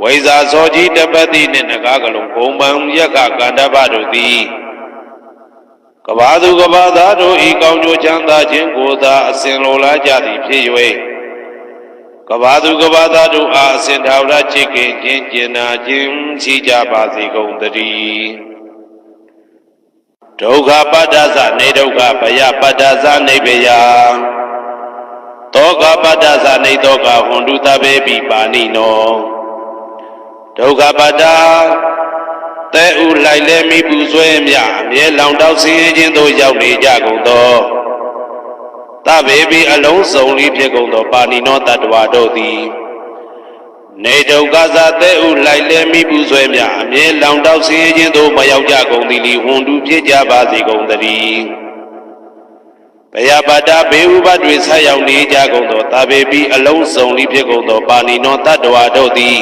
ဝိဇာဇောကြီးတပတိနှင့်နဂါကလုံးဘုံပံယက္ခကန္တပတို့သည်ကဘာသူကဘာသားတို့ဤကောင်းကျိုးချမ်းသာခြင်းကိုသာအစဉ်လိုလားကြသည်ဖြစ်၍ကဘာသူကဘာသားတို့အားအစဉ်ထာဝရချစ်ခင်ခြင်းကျင်နာခြင်းရှိကြပါစေကုန်သတည်းဒုက္ခပတ္တသနေဒုက္ခဘယပတ္တသနေဘယတောကပတ္တသနေတောကဟွန်တုတဘေပိပါဏိနောဒုက္ခပတ္တတဲဥလိုက်လဲမိပူဆွဲမြအမြဲလောင်တောက်ဆင်းရဲခြင်းသို့ရောက်နေကြကုန်သောတဘေပိအလုံးစုံလေးဖြစ်ကုန်သောပါဏိနောတတ္တဝါတို့သည်နေဒုက္ခသတဲဥလိုက်လဲမိပူဆွဲမြအမြဲလောင်တောက်ဆင်းရဲခြင်းသို့မရောက်ကြကုန်သည်လီဟွန်တုဖြစ်ကြပါစေကုန်သတည်းဘယပတ္တဘေဥပတွေဆက်ရောက်နေကြကုန်သောတဘေပိအလုံးစုံလေးဖြစ်ကုန်သောပါဏိနောတတ္တဝါတို့သည်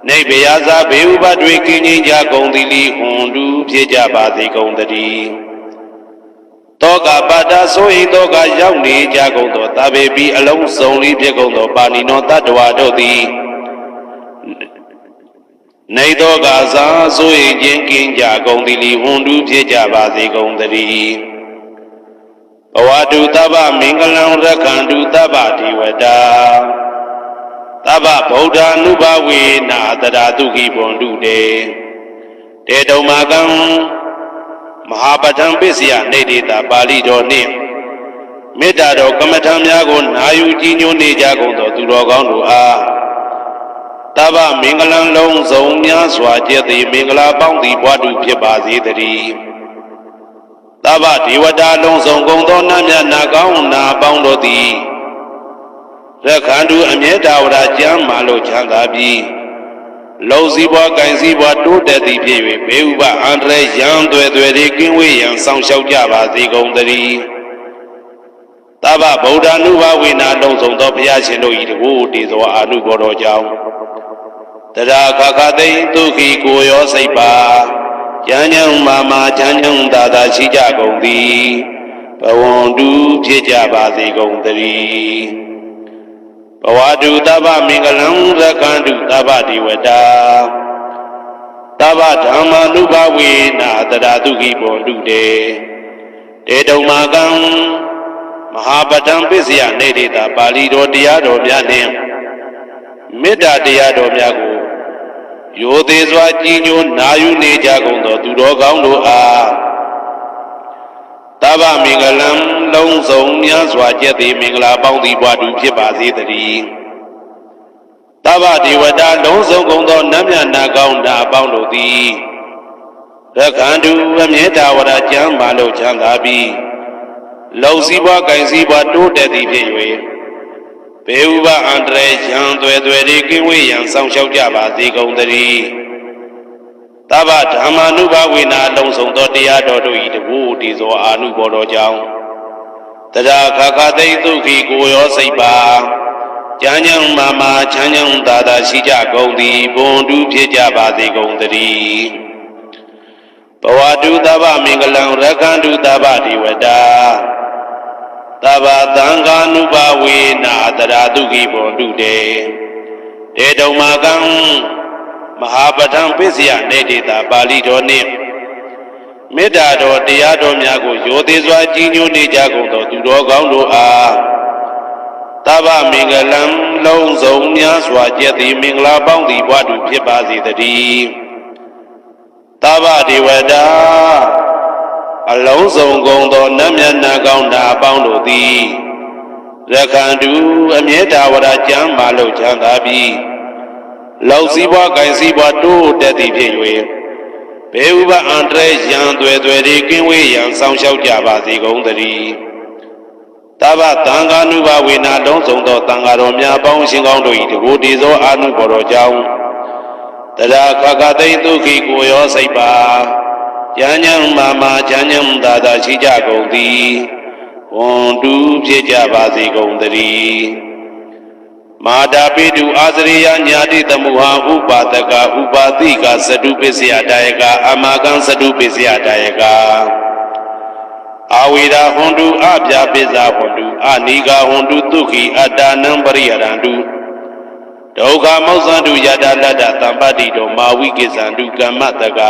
နေဘယဇာဘေဥပတွေကင်းကြီးကြကုန်သည်လီဟွန်တုဖြစ်ကြပါစေကုန်သတည်းတောကပတ္တဆိုဤတောကရောက်နေကြကုန်သောတဘေပိအလုံးစုံလေးဖြစ်ကုန်သောပါဏိနောတတ္တဝါတို့သည်နေတောကဇာဆိုဤခြင်းကင်းကြကုန်သည်လီဟွန်တုဖြစ်ကြပါစေကုန်သတည်းဘဝတုတဗ္ဗမင်္ဂလံရက္ခန္တုတဗ္ဗတိဝတာတဗ္ဗဗုဒ္ဓ ानु ဘဝေနာတရာတုခိဘွန်တုတေတေတုံမာကံမဟာပဋ္ဌံပစ္စယနေတိတာပါဠိတော်နှင့် မေတ္တာတော်ကမ္မထံများကိုနာယူကြည်ညိုနေကြကုန်သောသူတော်ကောင်းတို့အားတဗ္ဗမင်္ဂလံလုံးစုံများစွာကျက်သည်မင်္ဂလာပေါင်းသည်ဘွားတူဖြစ်ပါစေတည်းတဗ္ဗဒေဝတာလုံးစုံကုန်သောနတ်မြတ်နာကောင်းနာပေါင်းတို့သည်ရခန္တုအမြဲတဝရကျမ်းမာလို့ချမ်းသာပြီးလုံစည်းပွားကင်စည်းပွားတိုးတက်သည်ဖြစ်၍ဘေဥပအန္တရာယ်ရန်သွဲသွဲတွေကင်းဝေးရန်ဆောင်ရှောက်ကြပါစေကုန်သတည်းတဗ္ဗဗုဒ္ဓ ानु ဘဝေနာလုံးစုံသောဘုရားရှင်တို့၏တကူတည်သောအာနုဘောတော်ကြောင့်တရားခခသိမ့်ဒုက္ခိကိုရောစိတ်ပါဉာဏ်ဉာဏ်မာမာချမ်းချမ်းသာသာရှိကြကုန်သည်ဘဝန္တုဖြစ်ကြပါစေကုန်သတည်းဘဝတုတဗ္ဗမင်္ဂလံရခန္တုတဗ္ဗဒေဝတာတဗ္ဗဓမ္မာနုဘဝေနာတရာဒုက္ခိဘွန်တုတေတေတုံမာကံမဟာပတံပစ္စယနေတိတာပါဠိတော်တရားတော်များနှင့်မေတ္တာတရားတော်များကိုရိုသေစွာကြည်ညိုနာယူနေကြကုန်သောသူတော်ကောင်းတို့အားတဗ္ဗမင်္ဂလံလုံးစုံများစွာကျက်သည်မင်္ဂလာပေါင်းသည်ဘွားတူဖြစ်ပါစေတည်းတဗ္ဗဒေဝတာလုံးစုံကုန်သောနတ်မြတ်နာကောင်းနာပေါင်းတို့သည်ရခန္တုအမြဲတဝရကျမ်းမာလို့ချမ်းသာပြီးလုံစည်းပွားကင်စည်းပွားတိုးတက်သည်ဖြစ်၍ဘေဥပအန္တရာယ်ရန်သွဲသွဲတွေကင်းဝေးရန်ဆောင်ရှောက်ကြပါစေကုန်သတည်းတဗ္ဗဓမ္မာနုဘဝေနာလုံးစုံသောတရားတော်တို့၏တကူတည်သောအာနုဘောတော်ကြောင့်တရားခခသိမ့်ဒုက္ခိကိုရောစိတ်ပါဉာဏ်ဉာဏ်မာမာချမ်းချမ်းသာသာရှိကြကုန်သည်ဘွန်တုဖြစ်ကြပါစေကုန်သတည်းဘဝတုတဗ္ဗမင်္ဂလံရခန္တုတဗ္ဗဒေဝတာတဗ္ဗသံဃာနုဘဝေနာတရာဒုက္ခိဘွန်တုတေတေတုံမာကံမဟာပထံပစ္စယနေတိတာပါဠိတော်နှင့်မေတ္တာတော်တရားတော်များကိုရိုသေစွာကြည်ညိုနေကြကုန်သောသူတော်ကောင်းတို့အားတဗ္ဗမင်္ဂလံလုံးစုံများစွာကျက်သည်မင်္ဂလာပေါင်းသည်ဘွားတူဖြစ်ပါစေတည်းတဗ္ဗဒေဝတာအလုံးစုံကုန်သောနတ်မြတ်နာကောင်းနာပေါင်းတို့သည်ရခန္တုအမြဲတဝရကျမ်းမာလို့ချမ်းသာပြီးလောက်စည်းပွားကင်စည်းပွားတိုးတက်သည်ဖြစ်၍ဘေဥပအန္တရာယ်ရန်သွဲသွဲတွေကင်းဝေးရန်ဆောင်ရှောက်ကြပါစေကုန်သတည်းတဗ္ဗသံဃာနုဘဝေနာလုံးစုံသောသံဃာတော်များပေါင်းရှင်ကောင်းတို့၏တကူတည်သောအာနုဘော်တော်ကြောင့်တရားခခသိမ့်ဒုက္ခိကိုရောစိတ်ပါဉာဏ်ဉာဏ်မာမာချမ်းချမ်းသာသာရှိကြကုန်သည်ဝန္တုဖြစ်ကြပါစေကုန်သတည်းမာတာပိတုအာသရိယညာတိတမုဟာဥပါဒကဥပါတိကသတုပစ္စယတာယကအမကံသတုပစ္စယတာယကအာဝေဒဟွန်တုအပြပိစ္ဆာဟွန်တုအနိဂဟွန်တုဒုက္ခိအတ္တနံပရိယရန္တုဒုက္ခမောဇ္ဇန္တုယတာလတ္တသံပတ္တိတောမာဝိကိစ္ဆန္တုကမ္မတက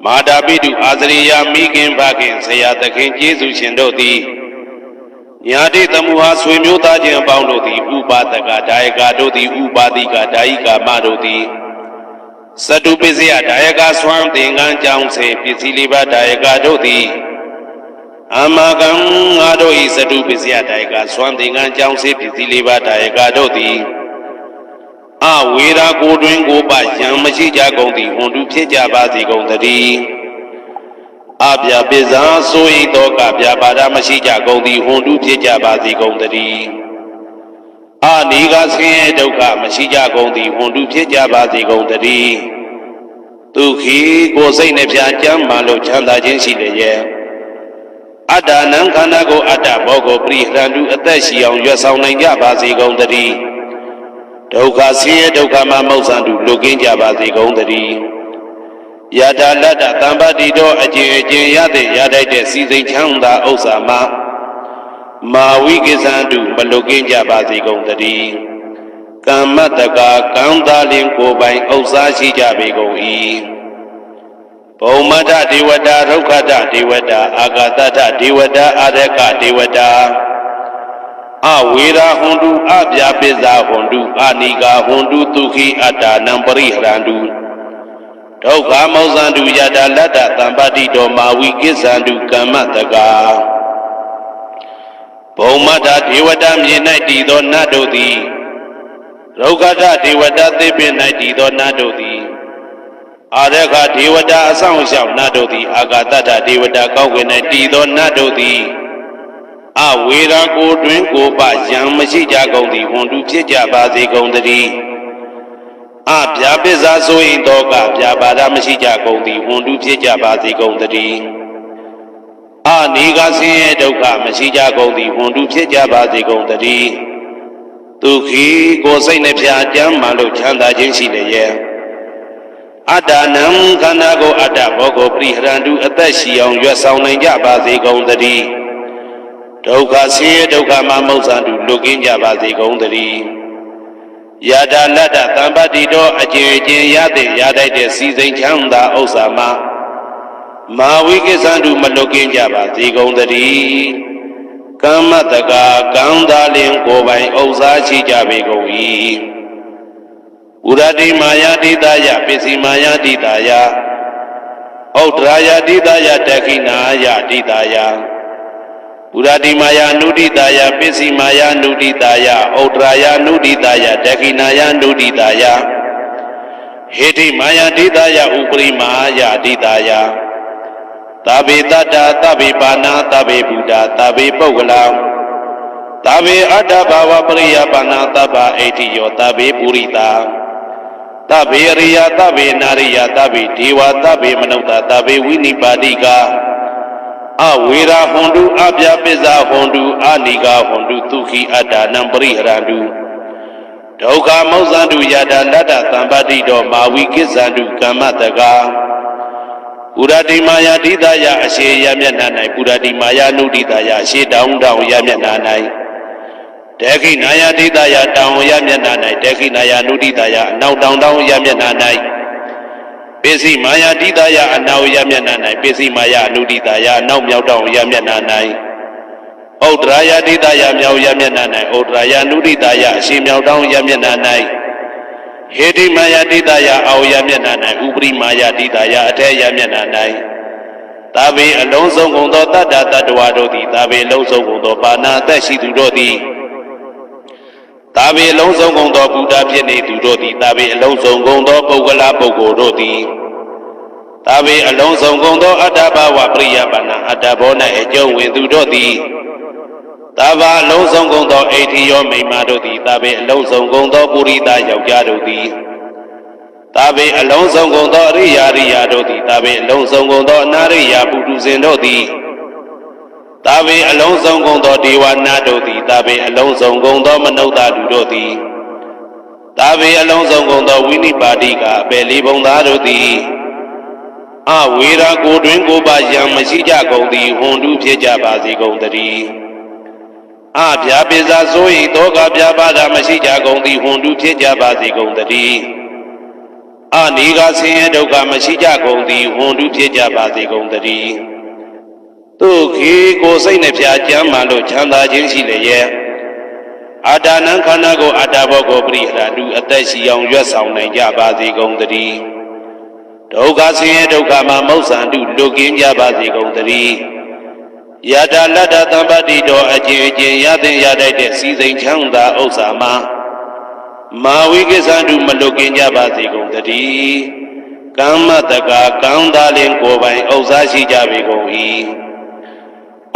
မာတာပိတုအာသရိယမိခင်ဖခင်ဆရာသခင်ကျေးဇူးရှင်တို့သည်ညာတိတမုဟာဆွေမျိုးသားချင်းအပေါင်းတို့သည်ဥပါဒကဒါယကတို့သည်ဥပါတိကဒါယိကာမတို့သည်သတုပစ္စယဒါယကဆွမ်းသင်္ကန်းကြောင်းစေပစ္စည်းလေးပါးဒါယကတို့သည်အမကံငါတို့၏သတုပစ္စယဒါယကဆွမ်းသင်္ကန်းကြောင်းစေပစ္စည်းလေးပါးဒါယကတို့သည်အဝေရာကိုတွင်ကိုပယံမရှိကြကုန်သည်ဟွန်တုဖြစ်ကြပါစေကုန်သတည်းအပြပိဇာဆိုဤသောကပြပါဒမရှိကြကုန်သည်ဟွန်တုဖြစ်ကြပါစေကုန်သတည်းအနိဂဆင်းရဲဒုက္ခမရှိကြကုန်သည်ဟွန်တုဖြစ်ကြပါစေကုန်သတည်းဒုက္ခိကိုယ်စိတ်နှပြကျမ်းမာလို့ချမ်းသာခြင်းရှိလျက်အတ္တနံခန္ဓာကိုအတ္တဘောကိုပရိဟရန္တုအသက်ရှိအောင်ရွတ်ဆောင်နိုင်ကြပါစေကုန်သတည်းဒုက္ခဆင်းရဲဒုက္ခမှမောဇ္ဇန္တုလွတ်ကင်းကြပါစေကုန်သတည်းယတာလတ္တသံပတ္တိတော်အကျဉ်အကျဉ်ရတဲ့ရတတ်တဲ့စီစိန်ချမ်းသာဥစ္စာမှာမာဝိကိစ္ဆန္တုမလွတ်ကင်းကြပါစေကုန်သတည်းကမ္မတကကံသာလင်ကိုယ်ပိုင်ဥစ္စာရှိကြပေကုန်၏ဘုံမထဒေဝတာဒုက္ခတဒေဝတာအာဂတထဒေဝတာအာရကဒေဝတာအဝေရာဟွန်တုအပြပိဇာဟွန်တုအနိဂဟွန်တုဒုက္ခိအတ္တနံပရိဟရန္တုဒုက္ခမောဇ္ဇန္တုယတာလတ္တသံပတ္တိတောမာဝိကိစ္ဆန္တုကမ္မတက ဘုံမတာဒေဝတာမြေ၌တည်သောနတ်တို့သည်ရုက္ခတဒေဝတာသေပင်၌တည်သောနတ်တို့သည်အာရခဒေဝတာအဆောင်ရှောက်နတ်တို့သည်အာဂတတဒေဝတာကောက်ွယ်၌တည်သောနတ်တို့သည်အဝေရာကိုတွင်ကိုပယံမရှိကြကုန်သည်ဝန်တုဖြစ်ကြပါစေကုန်တည်းအဗျာပစ္စာဆိုရင်တော့ကဗျာပါဒမရှိကြကုန်သည်ဝန်တုဖြစ်ကြပါစေကုန်တည်းအနိကဆင်းရဲဒုက္ခမရှိကြကုန်သည်ဝန်တုဖြစ်ကြပါစေကုန်တည်းဒုက္ခိကိုယ်စိတ်နှပြကြမ်းမှလို့ချမ်းသာခြင်းရှိလျက်အတ္တနံခန္ဓာကိုအတ္တဘောကိုပရိဟရန္တုအသက်ရှိအောင်ရွတ်ဆောင်နိုင်ကြပါစေကုန်တည်းဒုက္ခဆင်းရဲဒုက္ခမှမုတ်ဆန်တုလွတ်ကင်းကြပါစေကုန်တည်းယတာလတ္တသံပတ္တိတော်အကျဉ်းချင်းရတဲ့ရတတ်တဲ့စီစိန်ချမ်းသာဥစ္စာမှာမာဝိကိသန္တုမလွတ်ကင်းကြပါစေကုန်တည်းကမ္မတကာကံသာလင်ကိုယ်ပိုင်ဥစ္စာရှိကြပေကုန်၏ဥရတိမာယာတိတယပစ္စည်းမာယာတိတယဩဒရာယတိတယတခိနာယတိတယဥရတိမာယာနုဒိတယပစ္စည်းမာယာနုဒိတယဩဒရာယနုဒိတယတခိနာယနုဒိတယဟေတိမာယာတိတယဥပရိမာယတိတယသဗ္ဗေတတ္တသဗ္ဗေပါဏာသဗ္ဗေဘုဒ္ဓသဗ္ဗေပုဂ္ဂလံသဗ္ဗေအတ္တဘာဝပရိယပါဏာသဗ္ဗအိဋ္ဌိယောသဗ္ဗေပုရိတာသဗ္ဗေရိယသဗ္ဗေနာရိယသဗ္ဗေဒေဝသဗ္ဗေမနုဿသဗ္ဗေဝိနိပါတိကအဝေရာဟွန်တုအပြပစ္စာဟွန်တုအနိကာဟွန်တုဒုက္ခိအတ္တနံပရိဟရန္တုဒုက္ခမောဇ္ဇန္တုယတာလတ္တသံပတ္တိတော်မာဝိကိစ္ဆန္တုကမ္မတကာပုရတိမာယာတိတယအရှိယမျက်နှာ၌ပုရတိမာယာနုဒိတယအရှိတောင်းတောင်းယမျက်နှာ၌တေခိနာယတိတယတောင်းယမျက်နှာ၌တေခိနာယနုဒိတယအနောက်တောင်းတောင်းယမျက်နှာ၌ပိစိမာယာတိတယအနောက်ယမျက်နှာ၌ပိစိမာယာနုဒိတယအနောက်မြောက်တောင်းယမျက်နှာ၌ဩဒရာယတိတယမြောက်ယမျက်နှာ၌ဩဒရာယနုဒိတယအရှိမြောက်တောင်းယမျက်နှာ၌ဟေတိမာယာတိတယအောက်ယမျက်နှာ၌ဥပရိမာယာတိတယအထက်ယမျက်နှာ၌သာဝေအလုံးစုံကုန်သောတတ္တတတ္တဝါတို့သည်သာဝေအလုံးစုံကုန်သောပါဏာအသက်ရှိသူတို့သည်သာဝေအလုံးစုံကုန်သောဘုရားဖြစ်နေသူတို့သည်သာဝေအလုံးစုံကုန်သောပုဂ္ဂလပုဂ္ဂိုလ်တို့သည်သာဝေအလုံးစုံကုန်သောအတ္တဘာဝပရိယပါဏာအတ္တဘော၌အကျုံးဝင်သူတို့သည်သာဝအလုံးစုံကုန်သောအိဋ္ဌိယောမိမ္မာတို့သည်သာဝေအလုံးစုံကုန်သောပုရိသယောက်ျားတို့သည်သာဝေအလုံးစုံကုန်သောအရိယာရိယာတို့သည်သာဝေအလုံးစုံကုန်သောအနာရိယာပုထုဇဉ်တို့သည်သာဝေအလုံးစုံကုန်သောဒေဝနာတို့သည်သာဝေအလုံးစုံကုန်သောမနုဿလူတို့သည်သာဝေအလုံးစုံကုန်သောဝိနိပါတိကအပေလေးဘုံသားတို့သည်အဝေရာကိုတွင်ကိုပါယံမရှိကြကုန်သည်ဟွန်တုဖြစ်ကြပါစေကုန်တည်းအဗျာပိဇာဆို၏တောကဗျာပါဒမရှိကြကုန်သည်ဟွန်တုဖြစ်ကြပါစေကုန်တည်းအနိကဆင်းရဲဒုက္ခမရှိကြကုန်သည်ဟွန်တုဖြစ်ကြပါစေကုန်တည်းဒုက္ခိကိုယ်စိတ်နှပြကြမ်းမှလို့ချမ်းသာခြင်းရှိလျက်အတ္တနံခန္ဓာကိုအတ္တဘောကိုပရိဟရတုအသက်ရှိအောင်ရွတ်ဆောင်နိုင်ကြပါစေကုန်တည်းဒုက္ခဆင်းရဲဒုက္ခမှမုတ်ဆန်တုလွတ်ကင်းကြပါစေကုန်တည်းယတာလတ္တသံပတ္တိတော်အကျဉ်းချင်းရတဲ့ရတတ်တဲ့စီစိန်ချမ်းသာဥစ္စာမှာမာဝိကိစ္ဆန္တုမလွတ်ကင်းကြပါစေကုန်တည်းကမ္မတကာကံသာလင်ကိုယ်ပိုင်ဥစ္စာရှိကြပေကုန်၏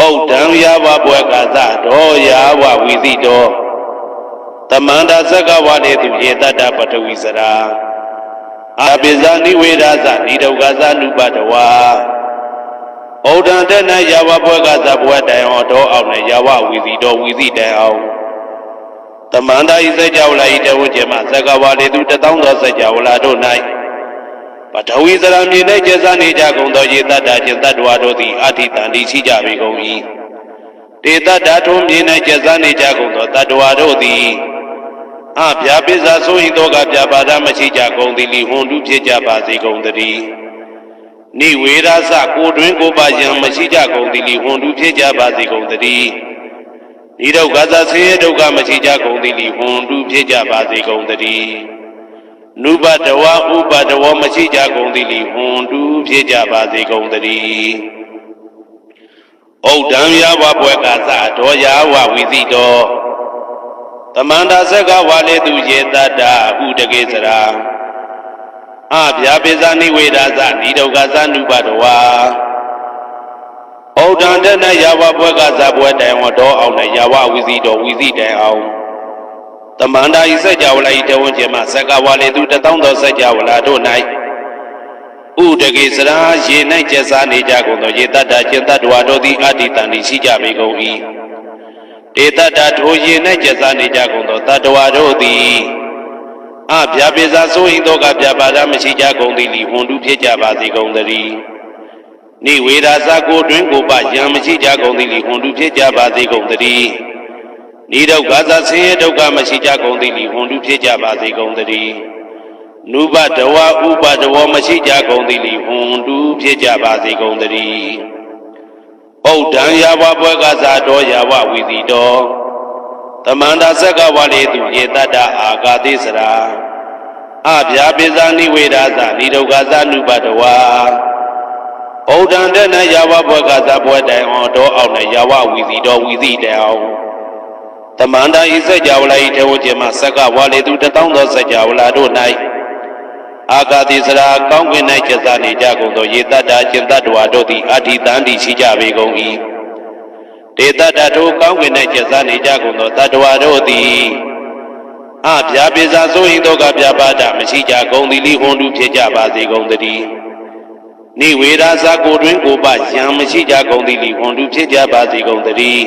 ဩဒံယာဝဘွယ်ကသတော်ယာဝဝီသိတော်သမန္တာသက္ကဝါနေသူယေတတ္တပထဝီစရာအပိဇာနိဝေဒသနိဒုက္ခသနုပတဝါဩဒံတဏယာဝဘွယ်ကသဘွယ်တိုင်အောင်တော်အောင်နဲ့ယာဝဝီသိတော်ဝီသိတိုင်အောင်သမန္တာဤစကြဝဠာဤတဝကျမသက္ကဝါနေသူ1000သောစကြဝဠာတို့၌ပထဝီစရာမြေ၌ကျဆနေကြကုန်သောယေတတ္တခြင်းတတ္တဝါတို့သည်အဋ္ဌိတန်တိရှိကြပေကုန်၏တေတတ္တထုံးမြေ၌ကျဆနေကြကုန်သောတတ္တဝါတို့သည်အဗျာပိဇာဆို၏သောကဗျာပါဒမရှိကြကုန်သည်လီဟွန်တုဖြစ်ကြပါစေကုန်တည်းနိဝေရသကိုတွင်ကိုပါယံမရှိကြကုန်သည်လီဟွန်တုဖြစ်ကြပါစေကုန်တည်းဤဒုက္ခသဆေးဒုက္ခမရှိကြကုန်သည်လီဟွန်တုဖြစ်ကြပါစေကုန်တည်းနုပတဝဥပတဝမရှိကြကုန်သည်လီဟွန်တုဖြစ်ကြပါစေကုန်တည်းဩ ဩဒံယဝဘွယ်ကသဒောယဝဝိသိတောသမန္တာဇက်ကဝါလေသူယေတတ္တဥတကေစရာအဗျာပိဇာနိဝေဒသနိဒုက္ခသနုပတဝါဩဒံတနယဝဘွယ်ကသဘွယ်တိုင်ဝတော်အောင်နဲ့ယဝဝိသိတောဝိသိတိုင်အောင်သမန္တာဤစัจ java လာဤတဝန်းကျင်မှာဇက်ကဝါလေသူတသောသောစัจ java လာတို့၌ဥတကေစရာရေ၌ကျက်စားနေကြကုန်သောရေတတ္တကျင်တတ္တဝါတို့သည်အတ္တိတန်ရှိကြပေကုန်၏ဒေတတ္တထိုရေ၌ကျက်စားနေကြကုန်သောတတ္တဝါတို့သည်အဗျာပိဇာဆိုရင်တော့ကဗျာပါဒမရှိကြကုန်သည်လီဟွန်တုဖြစ်ကြပါစေကုန်သတည်းနိဝေဒသကိုတွင်ကိုပယံမရှိကြကုန်သည်လီဟွန်တုဖြစ်ကြပါစေကုန်သတည်းနိဒုက္ခသဆင်းရဲဒုက္ခမရှိကြကုန်သည်လီဟွန်တုဖြစ်ကြပါစေကုန်သတည်းနုပတဝဥပတဝမရှိကြကုန်သည်လီဟွန်တုဖြစ်ကြပါစေကုန်သတည်းဩဒံယဝဘွယ်ကဇာတောယဝဝိသိတောသမန္တာဇက်ကဝါလေသူယေတတ္တအာဂာတိစရာအဗျာပိဇာနိဝေဒသနိဒုက္ခသနုပတဝါဩဒံတနယဝဘွယ်ကဇာဘွယ်တိုင်အောင်တောအောင်နဲ့ယဝဝိသိတောဝိသိတိုင်အောင်သမန္တာဤစัจ java လာဤတဝန်းကျင်မှာဇက်ကဝါလေသူတသောသောစัจ java လာတို့၌အာဂါတိစရာကောင်းကင်၌ကျက်စားနေကြကုန်သောယေတတ္တကျင်တတ္တဝါတို့သည်အတ္တိတန်တိရှိကြပေကုန်၏ဒေတတ္တထိုကောင်းကင်၌ကျက်စားနေကြကုန်သောတတ္တဝါတို့သည်အဗျာပိဇာဆိုရင်တော့ကဗျာပါဒမရှိကြကုန်သည်လီဟွန်တုဖြစ်ကြပါစေကုန်သတည်းနိဝေဒသကိုတွင်ကိုပယံမရှိကြကုန်သည်လီဟွန်တုဖြစ်ကြပါစေကုန်သတည်း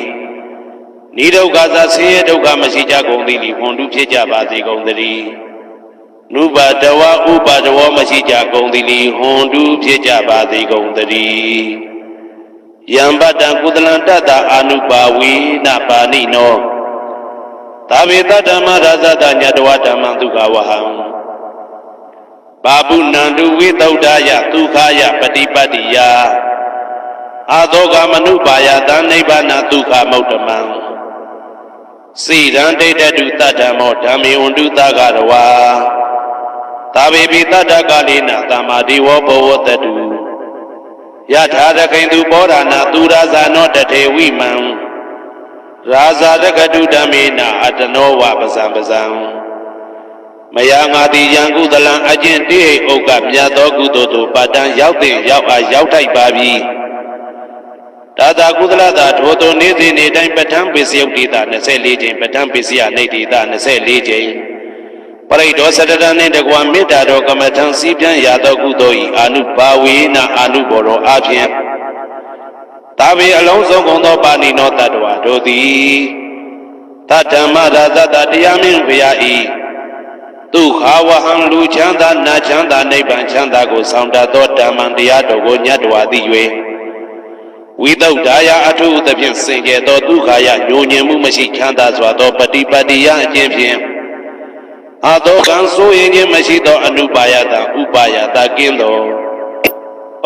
နိဒုက္ခသဆင်းရဲဒုက္ခမရှိကြကုန်သည်လီဟွန်တုဖြစ်ကြပါစေကုန်သတည်းနုပတဝဥပတဝမရှိကြကုန်သည်လီဟွန်တုဖြစ်ကြပါစေကုန်သတည်းယံပတ္တံကုသလံတတ္တအာနုပါဝေနပါဏိနောသာဝေတဓမ္မရာဇတညတဝဓမ္မံဒုက္ခဝဟံပါပုဏ္ဏံတုဝိသုဒ္ဓယဒုက္ခယပฏิပတ္တိယအာသောကမနုပါယတနိဗ္ဗာနဒုက္ခမௌတ္တမံစိရန်ဒိဋ္ဌတုတတ္တမောဓမ္မေဝန္တုသဂရဝါသာဝေပိတတ္တကာလိနသမ္မာဒီဝဘောဝတတုယထာရခိန်သူဘောဓနာသူရာဇာနောတထေဝိမံရာဇာရကတုဓမ္မေနအတနောဝပဇံပဇံမယငါတိယံကုသလံအကျင့်တိဟိဥက္ကမြတ်သောကုသိုလ်တို့ပတ္တံရောက်တဲ့ရောက်အားရောက်ထိုက်ပါပြီဒါသာကုသလသာထိုသို့နေ့စဉ်နေ့တိုင်းပဋ္ဌာန်းပိစယုတ်တိတာ24ကြိမ်ပဋ္ဌာန်းပိစယနိဋ္ဌိတာ24ကြိမ်ပရိဒောစတတနှင့်တကွာမေတ္တာတော်ကမ္မထံစီးပြန်ရသောကုသိုလ်၏အာနုဘာဝေနအာနုဘောရောအဖြင့်သာဝေအလုံးစုံကုန်သောပါဏိနောတတ္တဝါတို့သည်တတ္တမရာဇတတရားမင်းဘုရား၏ဒုက္ခဝဟံလူချမ်းသာနာချမ်းသာနိဗ္ဗာန်ချမ်းသာကိုဆောင်တတ်သောဓမ္မံတရားတော်ကိုညတ်တော်သည်၍ဝိသုဒ္ဓယအထုသဖြင့်စင်ကြယ်သောဒုက္ခယညှို့ညင်မှုမရှိချမ်းသာစွာသောပฏิပတ္တိယအကျင့်ဖြင့်အာသောကံဆိုရင်ခြင်းမရှိသောအနုပါယတဥပါယတကင်းသော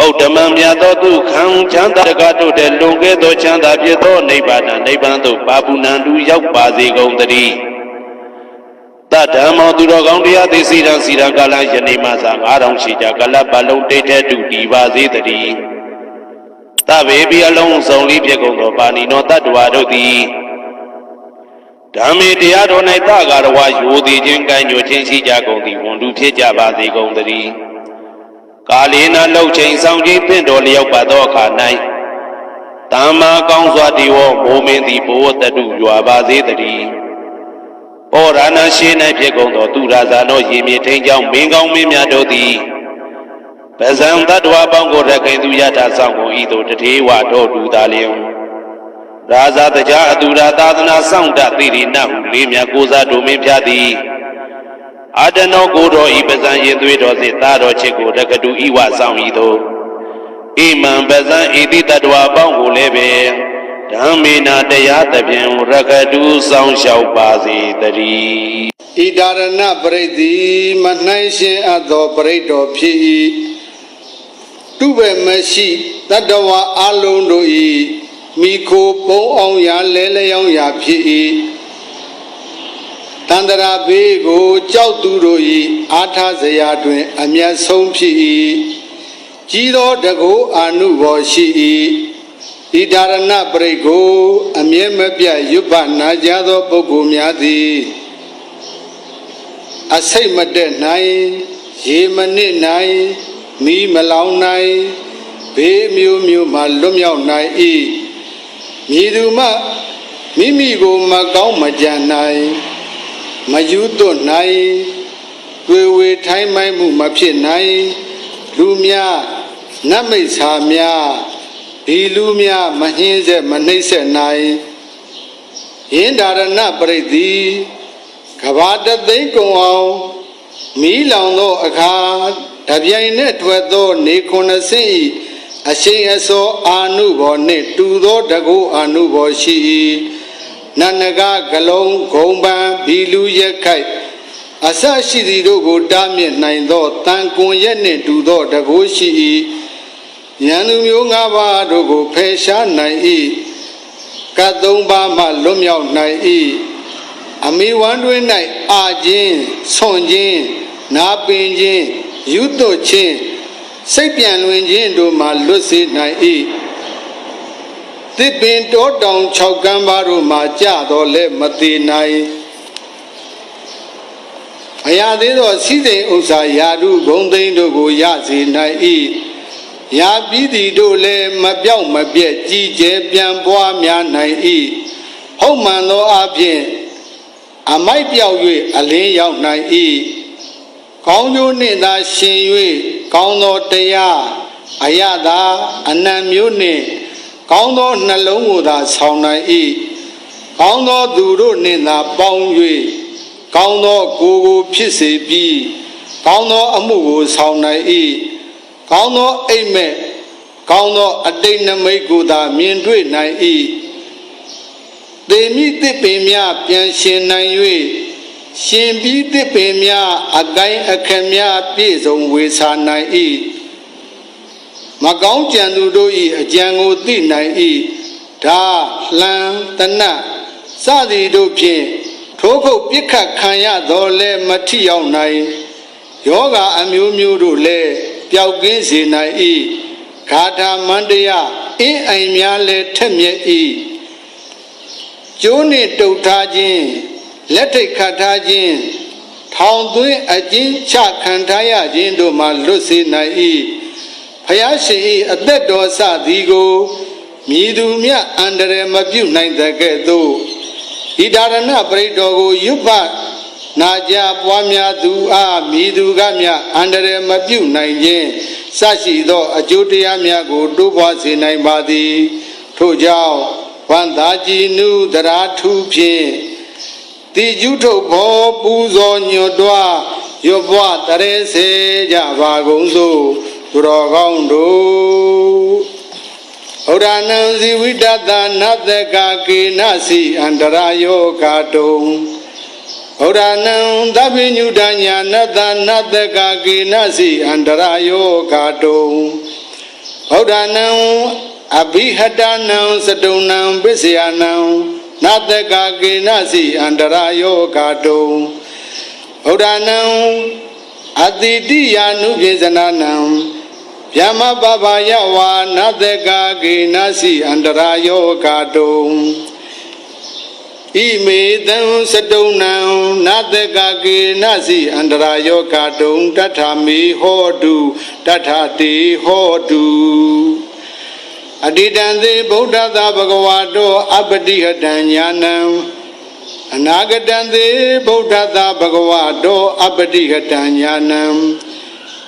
ဩဓမံမြတ်သောဒုက္ခံချမ်းသာတကားတို့တဲ့လွန်ကဲသောချမ်းသာဖြစ်သောနိဗ္ဗာန်နိဗ္ဗာန်သို့ပါပုဏ္ဏတုရောက်ပါစေကုန်သတည်းတတ္တမောသူတော်ကောင်းတရားသိစီရန်စီရန်ကာလယနေ့မှစ9000ရှိကြကလပ်ပလုံးတိတ်တဲ့တူတည်ပါစေတည်းသဗ္ဗေပိအလုံးစုံလေးဖြစ်ကုန်သောပါဏိနောတတ္တဝါတို့သည်ဓမ္မေတရားတော်၌သဂရဝယိုသည်ခြင်းကံညွှန်ခြင်းရှိကြကုန်သည်ဝန်တုဖြစ်ကြပါစေကုန်သတည်းကာလေနလှုပ်ချိန်ဆောင်ခြင်းဖြင့်တော်လျောက်ပါသောအခါ၌တမ္မာကောင်းစွာဒီဝမိုးမင်းသည်ဘဝတတုရွာပါစေတည်းဩရဏရှိ၌ဖြစ်ကုန်သောသူရာဇာနောရေမြေထိန်ကြောင့်မင်းကောင်းမင်းများတို့သည်ပဇံတတ္တဝါပေါင်းကိုရခိုင်သူယထာဆောင်ကုန်ဤသို့တထေဝတော်တူသာလျင်ရာဇာတကြအတူရာသာသနာဆောင်တသိရိနဟုလေးမြတ်ကိုစားတို့မင်းဖြာသည်အာတနောကိုတော်ဤပဇံရင်သွေးတော်စေသားတော်ချစ်ကိုတက္ကတူဤဝဆောင်ဤသို့ဣမံပဇံဤတိတတ္တဝါပေါင်းကိုလည်းပဲဓမ္မေနာတရားသဖြင့်ရက္ခတူဆောင်လျှောက်ပါစေတည်းဣဒါရဏပရိသေမနှိုင်းရှင်အပ်သောပရိတော်ဖြစ်၏တုဘမရှိတတ္တဝါအလုံးတို့၏မိခိုပုံအောင်ရာလဲလျောင်းရာဖြစ်၏တန္တရာဘေးကိုကြောက်သူတို့၏အာထဇရာတွင်အမျက်ဆုံးဖြစ်၏ကြီးသောတကုအာနုဘောရှိ၏ ဤဒါရဏပရိတ်ကိုအမြဲမပြတ်ရွတ်ပနာကြသောပုဂ္ဂိုလ်များသည်အစိတ်မတက်နိုင်ရေမနစ်နိုင်မီးမလောင်နိုင်ဘေးမျိုးမျိုးမှလွတ်မြောက်နိုင်၏မည်သူမှမိမိကိုမကောင်းမကြံနိုင်မယူသွတ်နိုင်တွေ့ဝေထိုင်းမိုင်းမှုမဖြစ်နိုင်လူများနတ်မိတ်ဆာများဒီလူများမနှင်းဆက်မနှိမ့်ဆက်နိုင်ယင်းဒါရဏပရိတ်သည်ကဘာတသိန်းကုံအောင်မီးလောင်သောအခါတပြိုင်နက်ထွက်သောနေ90၏အရှိန်အစောအာနုဘောနှင့်တူသောတကုအာနုဘောရှိ၏နန္နကဂလုံးဂုံပန်းဘီလူရက်ခိုက်အစရှိသည်တို့ကိုတားမြစ်နိုင်သောတန်ကွန်ရက်နှင့်တူသောတကုရှိ၏ဉာဏ်သူမျိုး၅ပါးတို့ကိုဖယ်ရှားနိုင်၏ကတ်၃ပါးမှလွတ်မြောက်နိုင်၏အမိဝမ်းတွင်၌အာခြင်းဆွန်ခြင်းနာပင်ခြင်းယူသွတ်ခြင်းစိတ်ပြန်လွင်ခြင်းတို့မှလွတ်စေနိုင်၏သစ်ပင်တောတောင်၆ကမ်းပါးတို့မှကြတော်လဲမသေးနိုင်အရာသေးသောစီးစိမ်ဥစ္စာယာတုဂုံသိန်းတို့ကိုရစေနိုင်၏ရာပြီးသည်တို့လည်းမပြောက်မပြက်ကြီးကျယ်ပြန်ပွားများနိုင်၏ဟုတ်မှန်သောအဖြစ်အမိုက်ပြောက်၍အလင်းရောက်နိုင်၏ကောင်းကျိုးနှင့်သာရှင်၍ကောင်းသောတရားအယတာအနံမျိုးနှင့်ကောင်းသောနှလုံးကိုသာဆောင်နိုင်၏ကောင်းသောသူတို့နှင့်သာပေါင်း၍ကောင်းသောကိုယ်ကိုဖြစ်စေပြီးကောင်းသောအမှုကိုဆောင်နိုင်၏ကောင်းသောအိမ်မက်ကောင်းသောအတိတ်နမိတ်ကိုသာမြင်တွေ့နိုင်၏သေမိသစ်ပင်များပြန်ရှင်နိုင်၍ရှင်ပြီးသစ်ပင်များအကိုင်းအခက်များပြည့်စုံဝေစာနိုင်၏မကောင်းကြံသူတို့၏အကြံကိုသိနိုင်၏ဒါလှံတနတ်စသည်တို့ဖြင့်ထိုးခုတ်ပြစ်ခတ်ခံရတော်လဲမထိရောက်နိုင်ယောဂအမျိုးမျိုးတို့လည်းပျောက်ကင်းစေနိုင်၏ဂါထာမန္တရအင်းအိမ်များလည်းထက်မြက်၏ကျိုးနှင့်တုတ်ထားခြင်းလက်ထိတ်ခတ်ထားခြင်းထောင်သွင်းအကျဉ်းချခံထားရခြင်းတို့မှလွတ်စေနိုင်၏ဖယားရှင်၏အသက်တော်စသည်ကိုမြည်သူမြအန္တရာယ်မပြုနိုင်တဲ့ကဲ့သို့ဤဒါရဏပရိတ်တော်ကိုရွတ်ဖတ်နာကြပွားများသူအားမြည်သူကမြအန္တရာယ်မပြုနိုင်ခြင်းစရှိသောအကျိုးတရားများကိုတိုးပွားစေနိုင်ပါသည်ထို့ကြောင့်ဝန္တာကြည်နုတရာထုဖြင့်တိကျုထုတ်ဘောပူဇော်ညွတ်တွားရွတ်ပွားတရေစေကြပါကုန်စို့သူတော်ကောင်းတို့ဩရဏံဇီဝိတတနတ္တကကေနစီအန္တရာယောဂတုံဩရဏံသဗ္ဗညုတညာနတ္တနတ္တကကေနစီအန္တရာယောဂတုံဩရဏံအဘိဟတနံစတုံနံပစ္စယနံနတ္တကကေနစီအန္တရာယောဂတုံဩရဏံအတိတိယာနုပြေဇနာနံဗျမပပယဝါနတ္တကကေနစီအန္တရာယောဂတုံဣမေတံစတုံနံနတ္တကကေနစီအန္တရာယောဂတုံတထမေဟောတုတထတေဟောတုအတိတံသေဗုဒ္ဓသာဘဂဝါတောအပတိဟတံညာနံအနာဂတံသေဗုဒ္ဓသာဘဂဝါတောအပတိဟတံညာနံ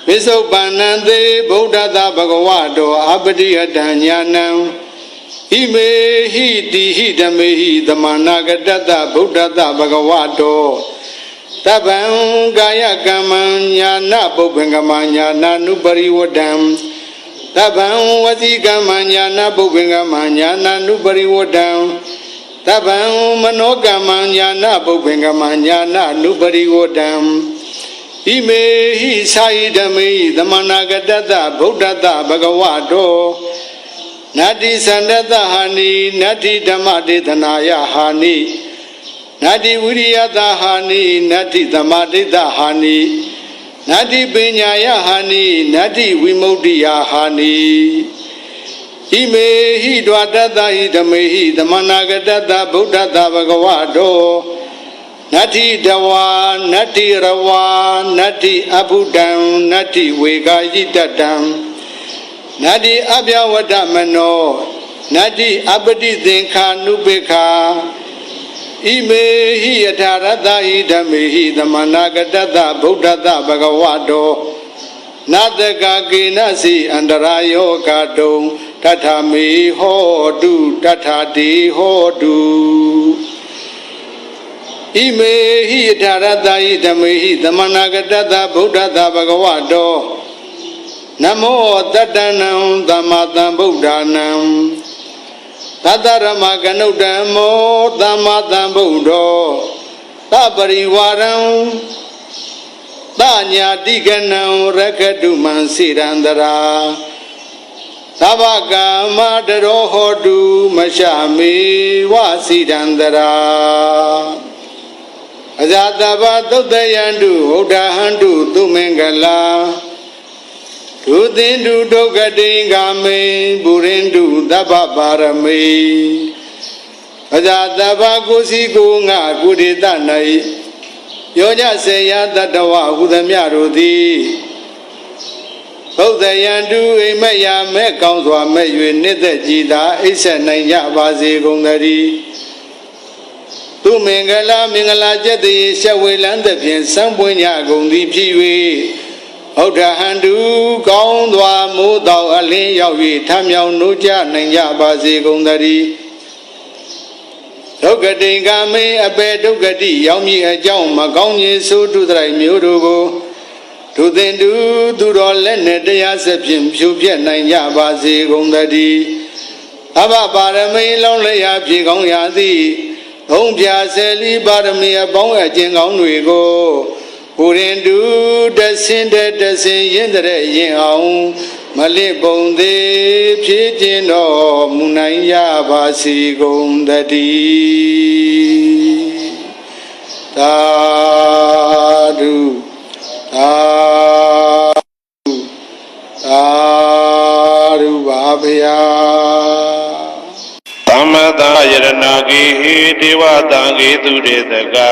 ဝိသုပ္ပန္နံသေဗုဒ္ဓသာဘဂဝါတောအပတိဟတံညာနံဣမေဟိတိဟိဓမေဟိသမနာဂတတဗုဒ္ဓသာဘဂဝါတောတဗ္ဗံကာယကမ္မညာနာပုပ္ပင်္ဂမညာနာနုပရိဝတ္တံတဗ္ဗံဝစီကမ္မညာနာပုပ္ပင်္ဂမညာနာနုပရိဝတ္တံတဗ္ဗံမနောကမ္မညာနာပုပ္ပင်္ဂမညာနာနုပရိဝတ္တံဣမေဟိသာယိဓမေဟိသမနာဂတတဗုဒ္ဓတဘဂဝါတောနတ္တိသန္တတဟာနိနတ္တိဓမ္မဒေသနာယဟာနိနတ္တိဝိရိယတဟာနိနတ္တိသမာဓိတဟာနိနတ္တိပညာယဟာနိနတ္တိဝိမု ക്തി ယဟာနိဣ မေဟိဒွာတတ္တဟိဓမေဟိသမနာဂတတ္တဗုဒ္ဓတ္တဘဂဝတောနတ္ထိတဝါနတ္ထိရဝါနတ္ထိအဘုဒ္ဓံနတ္ထိဝေဂာယိတတံနတ္ထိအပြဝတ္တမနောနတ္ထိအပတိသင်္ခာနုပေခာဣမေဟိယထာရတ္တဟိဓမေဟိသမနာဂတတ္တဗုဒ္ဓတ္တဘဂဝတောနတကကေနစီအန္တရာယောဂတုံတထမေဟောတုတထတိဟောတုဣမေဟိယထာရတ္တဟိဓမေဟိသမနာဂတတ္တဗုဒ္ဓတ္တဘဂဝတောနမောတတ္တနံသမ္မာသမ္ဗုဒ္ဓနာံသတ္တရမကနုတ္တမောသမ္မာသမ္ဗုဒ္ဓောသပရိဝါရံသညာတိကနံရခတုမံစိရန္တရာသဗ္ဗကာမတရောဟောတုမရှမေဝစိရန္တရာအဇာတဗ္ဗသုတ်တယံတုဝုဒ္ဓဟံတုသူမင်္ဂလာဒုသင်္တုဒုက္ခတိင်္ဂမေပုရိန္တုသဗ္ဗပါရမေအဇာတဗ္ဗကုစီကုငါကုရိတ၌ယောညစေယတတဝဟုသမျှတို့သည်ဘုဒ္ဓယံတုအိမယမဲ့ကောင်းစွာမဲ့၍နှစ်သက်ကြည်သာအိပ်ဆက်နိုင်ကြပါစေကုန်သတည်းသူမင်္ဂလာမင်္ဂလာကျက်တည်းရှဝေလန်းသဖြင့်စံပွင့်ကြကုန်သည်ဖြစ်၍ဥဒ္ဓဟန္တုကောင်းစွာမိုးတော်အလင်းရောက်၍ထမြောင်နိုးကြနိုင်ကြပါစေကုန်သတည်းဒုက္ခတိင်္ဂမေအပေဒုက္ခတိရောက်မည်အကြောင်းမကောင်းခြင်းဆိုတုတရိုက်မျိုးတို့ကိုဒုသင်တုသူတော်လက်နဲ့တရားစဖြင့်ဖြူပြက်နိုင်ကြပါစေကုန်သတည်းအဘပါရမီလောင်းလျာဖြည့်ကောင်းရသည်ဘုံပြဆယ်လီပါရမီအပေါင်းအကျင့်ကောင်းတွေကိုပုရိန္တုတဆင်းတဆင်းရင်းတဲ့ရင်အောင်မလစ်ပုံသေးဖြည့်ခြင်းတော်မူနိုင်ရပါစေကုန်သတည်းသာဓုသာဓုသာဓုပါဗျာသမ္မတယရဏဂေဟိဒေဝတံဂေသူတေတကံ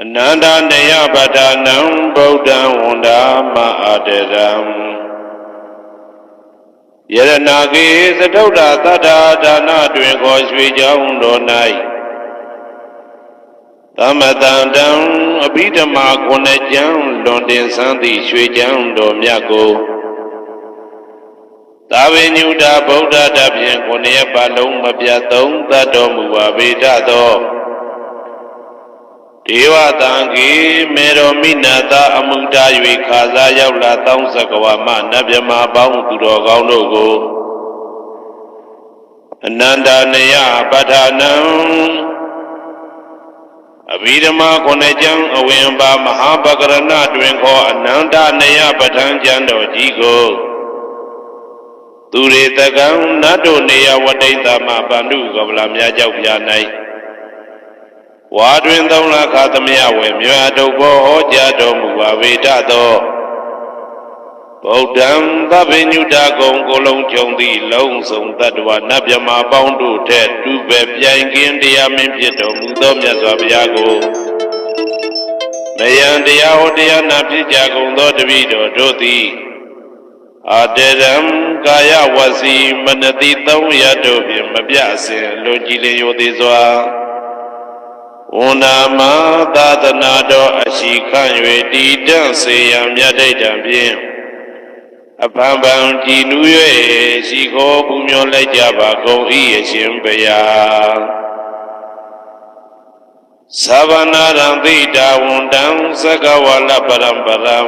အနန္တနေယပဒနံဗုဒ္ဓံဝန္ဒာမအာတရံယရဏဂေသတုဒ္ဓသတ္တာဒါနတွင်ခေါ်ရွှေကြောင်းတော်၌သမတန္တံအဘိဓမ္မာခုနှစ်ကျမ်းလွန်တင်ဆန်းသည့်ရွှေကြောင်းတော်မြတ်ကိုသာဝေညုတာဗုဒ္ဓတဖြင့်ခုနှစ်ရက်ပတ်လုံးမပြတ်သုံးသတ်တော်မူပါပေတတ်သောဒေဝတံကေမေရောမိနာတာအမှုတာ၍ခါစားရောက်လာတောင်းစကဝါမနတ်မြမပေါင်းသူတော်ကောင်းတို့ကိုအနန္တနယပဋ္ဌာနံအဘိဓမ္မာခုနှစ်ကျမ်းအဝင်ပါမဟာပကရဏတွင်ခေါ်အနန္တနယပဋ္ဌာန်းကျမ်းတော်ကြီးကိုသူရေတကံနတ်တို့နေယဝတိတမဗန္ဓုကဗလာမြတ်ကြောက်ပြ၌ဝါတွင်သုံးလခါသမယဝေမြတ်တုပ်ဘောဟောကြားတော်မူပါဝေဒသောဗုဒ္ဓံသဗ္ဗညုတကုံကိုလုံးကြုံသည့်လုံးစုံတတ္တဝနတ်မြမပေါင်းတို့ထက်တူပဲပြိုင်ကင်းတရားမင်းဖြစ်တော်မူသောမြတ်စွာဘုရားကိုမယံတရားဟောတရားနာဖြစ်ကြကုန်သောတပည့်တော်တို့သည်အာတရံကာယဝစီမနတိသုံးရတို့ဖြင့်မပြစဉ်လွန်ကြည်လျင်ရိုသေစွာဝန္ဒာမသာသနာတော်အရှိခန့်၍တည်တံ့စေရန်မြတ်ဒိဋ္ဌံဖြင့်အဖန်ဖန်ကြည်နူး၍ရှိခိုးပူမျောလိုက်ကြပါကုန်၏အရှင်ဘုရားသဗ္ဗနာရံသိတာဝန္တံသက္ကဝလပရံပရံ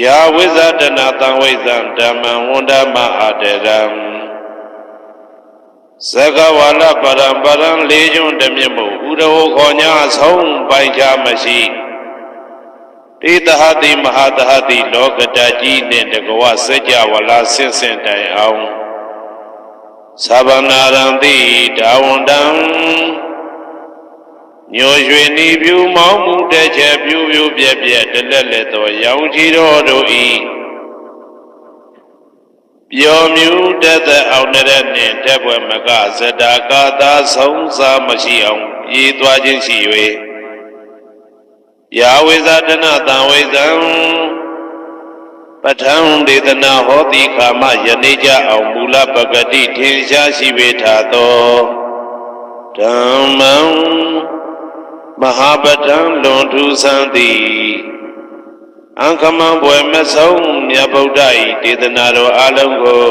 ယာဝိဇ္ဇတနာတံဝိဇ္ဇံဓမ္မံဝန္ဒမအာတရံသက္ကဝလပရံပရံလေးကျွန်းတမြတ်မို့ဥဒဟောခေါ်ညာဆုံးပိုင်ချမရှိတေတဟတိမဟာတဟတိလောကတကြီးနှင့်တကဝစัจ java လာဆင့်ဆင့်တိုင်အောင်သဗ္ဗနာရံတိဒါဝန္တံညိုရွှေနီပြူမောင်းမှုတဲ့ချက်ပြူပြူပြက်ပြက်တလက်လက်သောရောင်ကြီးတော်တို့ဤ ပြောမြူတတ်တဲ့အောင်တဲ့နှင့်တက်ပွဲမကဇတာကာသာဆုံးစားမရှိအောင်ပြေးသွားခြင်းရှိ၍ယာဝေဇာတနာတံဝေဇံပဋ္ဌံဒေသနာဟောတိခာမယနေ့ကြအောင်မူလပဂတိထင်ရှားရှိပေထားသောဓမ္မံမဟာပဋ္ဌံလွန်ထူးဆန်းသည်အံခမံဘွယ်မဆုံးမြတ်ဗုဒ္ဓ၏ဒေသနာတော်အလုံးကို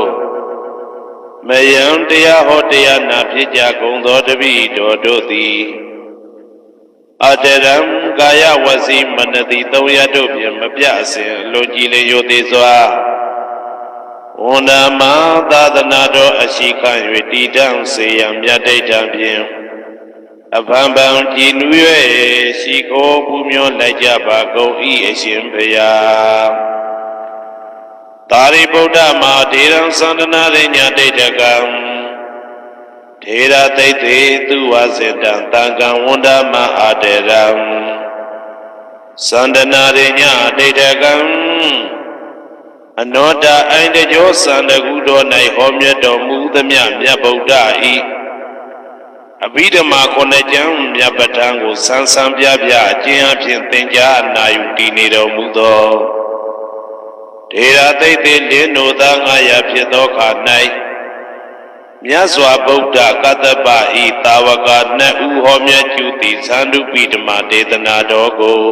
မယံတရားဟောတရားနာဖြစ်ကြကုန်သောတပည့်တော်တို့သည်အတရံကာယဝစီမနတိသုံးရတို့ဖြင့်မပြအစဉ်လွန်ကြည်လျရိုသေစွာဝန္ဒမသာသနာတော်အရှိခံ၍တည်တံ့စေရန်မြတ်ဒိဋ္ဌံဖြင့်အဖန်ဖန်ကြည်နူး၍ရှိခိုးပူမျောလိုက်ကြပါကုန်၏အရှင်ဘုရားသာရိပုတ္တမဟာဒေရံသန္တနာရိညာဒိဋ္ဌကံထေရသိသေသူဝစေတံတံကံဝန္ဒမအာတေရံသန္တနာရိညာဒိဋ္ဌကံအနောတအိုင်တကြောသန္တကုတော်၌ဟောမြတ်တော်မူသမျှမြတ်ဗုဒ္ဓ၏အဘိဓမ္မာခုနှစ်ကျမ်းမြတ်ပဋ္ဌာန်းကိုဆန်းဆန်းပြပြအကျဉ်းအဖြစ်သင်ကြားအနာယူတည်နေတော်မူသောထေရသိသေလင်းနိုသား900ဖြစ်သောခါ၌မြတ်စွာဘုရားကတ္တပဤတာဝက2ဦးဟောမြတ်ကျူသည်သန္တုပိဓမ္မာဒေသနာတော်ကို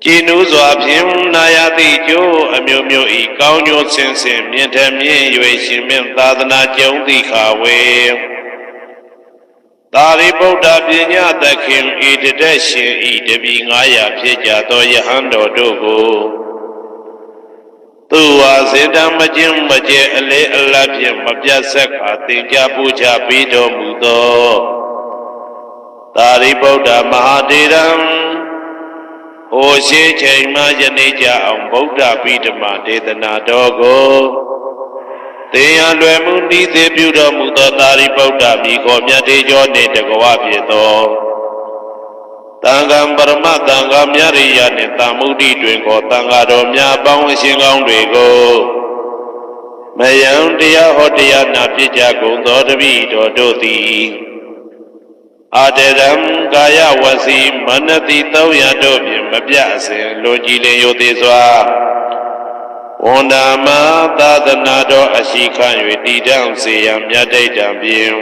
ကြည်နူးစွာဖြင့်နာယတိကျိုးအမျိုးမျိုးဤကောင်းကျိုးဆင်းဆင်းမြင့်ထမြင့်၍ရှင်မြတ်သာသနာကျုံသည့်ခါဝေသာရိပုတ္တပညာသခင်ဤတတက်ရှင်ဤတပည့်900ဖြစ်ကြသောယဟန်တော်တို့ကိုသူဝါစေတံမကျင်းမကျဲအလေအလတ်ဖြင့်မပြတ်ဆက်ခါသင်ကြားပူဇော်ပေးတော်မူသောသာရိပုတ္တမဟာဒေရံဟိုရှိချိန်မှယနေ့ကြအောင်ဗုဒ္ဓပိဓမ္မာဒေသနာတော်ကိုသင်ရလွယ်မှုဤသေးပြုတော်မူသောသာရိပုတ္တမိခေါ်မြတ်တေကျော်နှင့်တကွဖြစ်သောတန်ခါပရမတန်ခါမြရိယနှင့်တမ္မုဒိတွင်ကိုတန်ခါတော်များပေါင်းအရှင်ကောင်းတွေကိုမယံတရားဟောတရားနာဖြစ်ကြကုန်သောတပည့်တော်တို့သည်အတရံကာယဝစီမနတိ300တို့ဖြင့်မပြအစဉ်လွန်ကြည်လျရိုသေစွာဝန္ဒမသာသနာတော်အရှိခံ၍တည်တံ့စေရန်မြတ်ဒိဋ္ဌံဖြင့်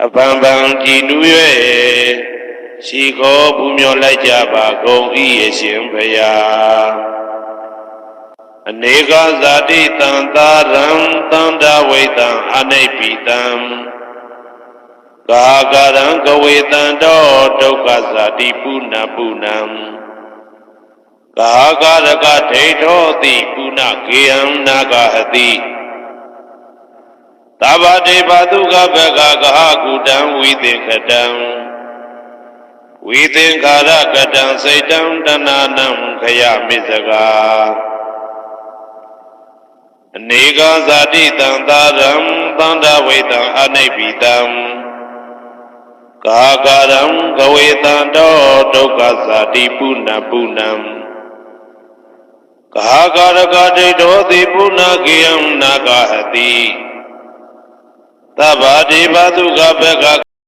အဖန်ဖန်ကြည်နူး၍ရှိခိုးပူမျောလိုက်ကြပါကုန်၏အရှင်ဘုရားအနေကဇာတိတံသာရံတန္တဝိတံအနိပိတံကာကရံကဝေတံတောဒုက္ခဇာတိပုဏ္ဏပုဏ္ဏံကာကရကဒိဋ္ဌောတိပုဏ္ဏကေယံနာဂဟတိသဗ္ဗတေဘသုခဘဂကဟကုတံဝိသင်္ခတံဝိသင်္ခာရကတံစိတ်တံတဏနံခယမိစကာအနေကဇာတိတံသာရံသန္တာဝေတံအနိပိတံကာကရံကဝေတံတောဒုက္ခဇာတိပုဏ္ဏပုဏ္ဏံကာကရကဒိဋ္ဌောတိပုဏ္ဏကေယံနာဂဟတိသဗ္ဗတေဘသုခဘဂ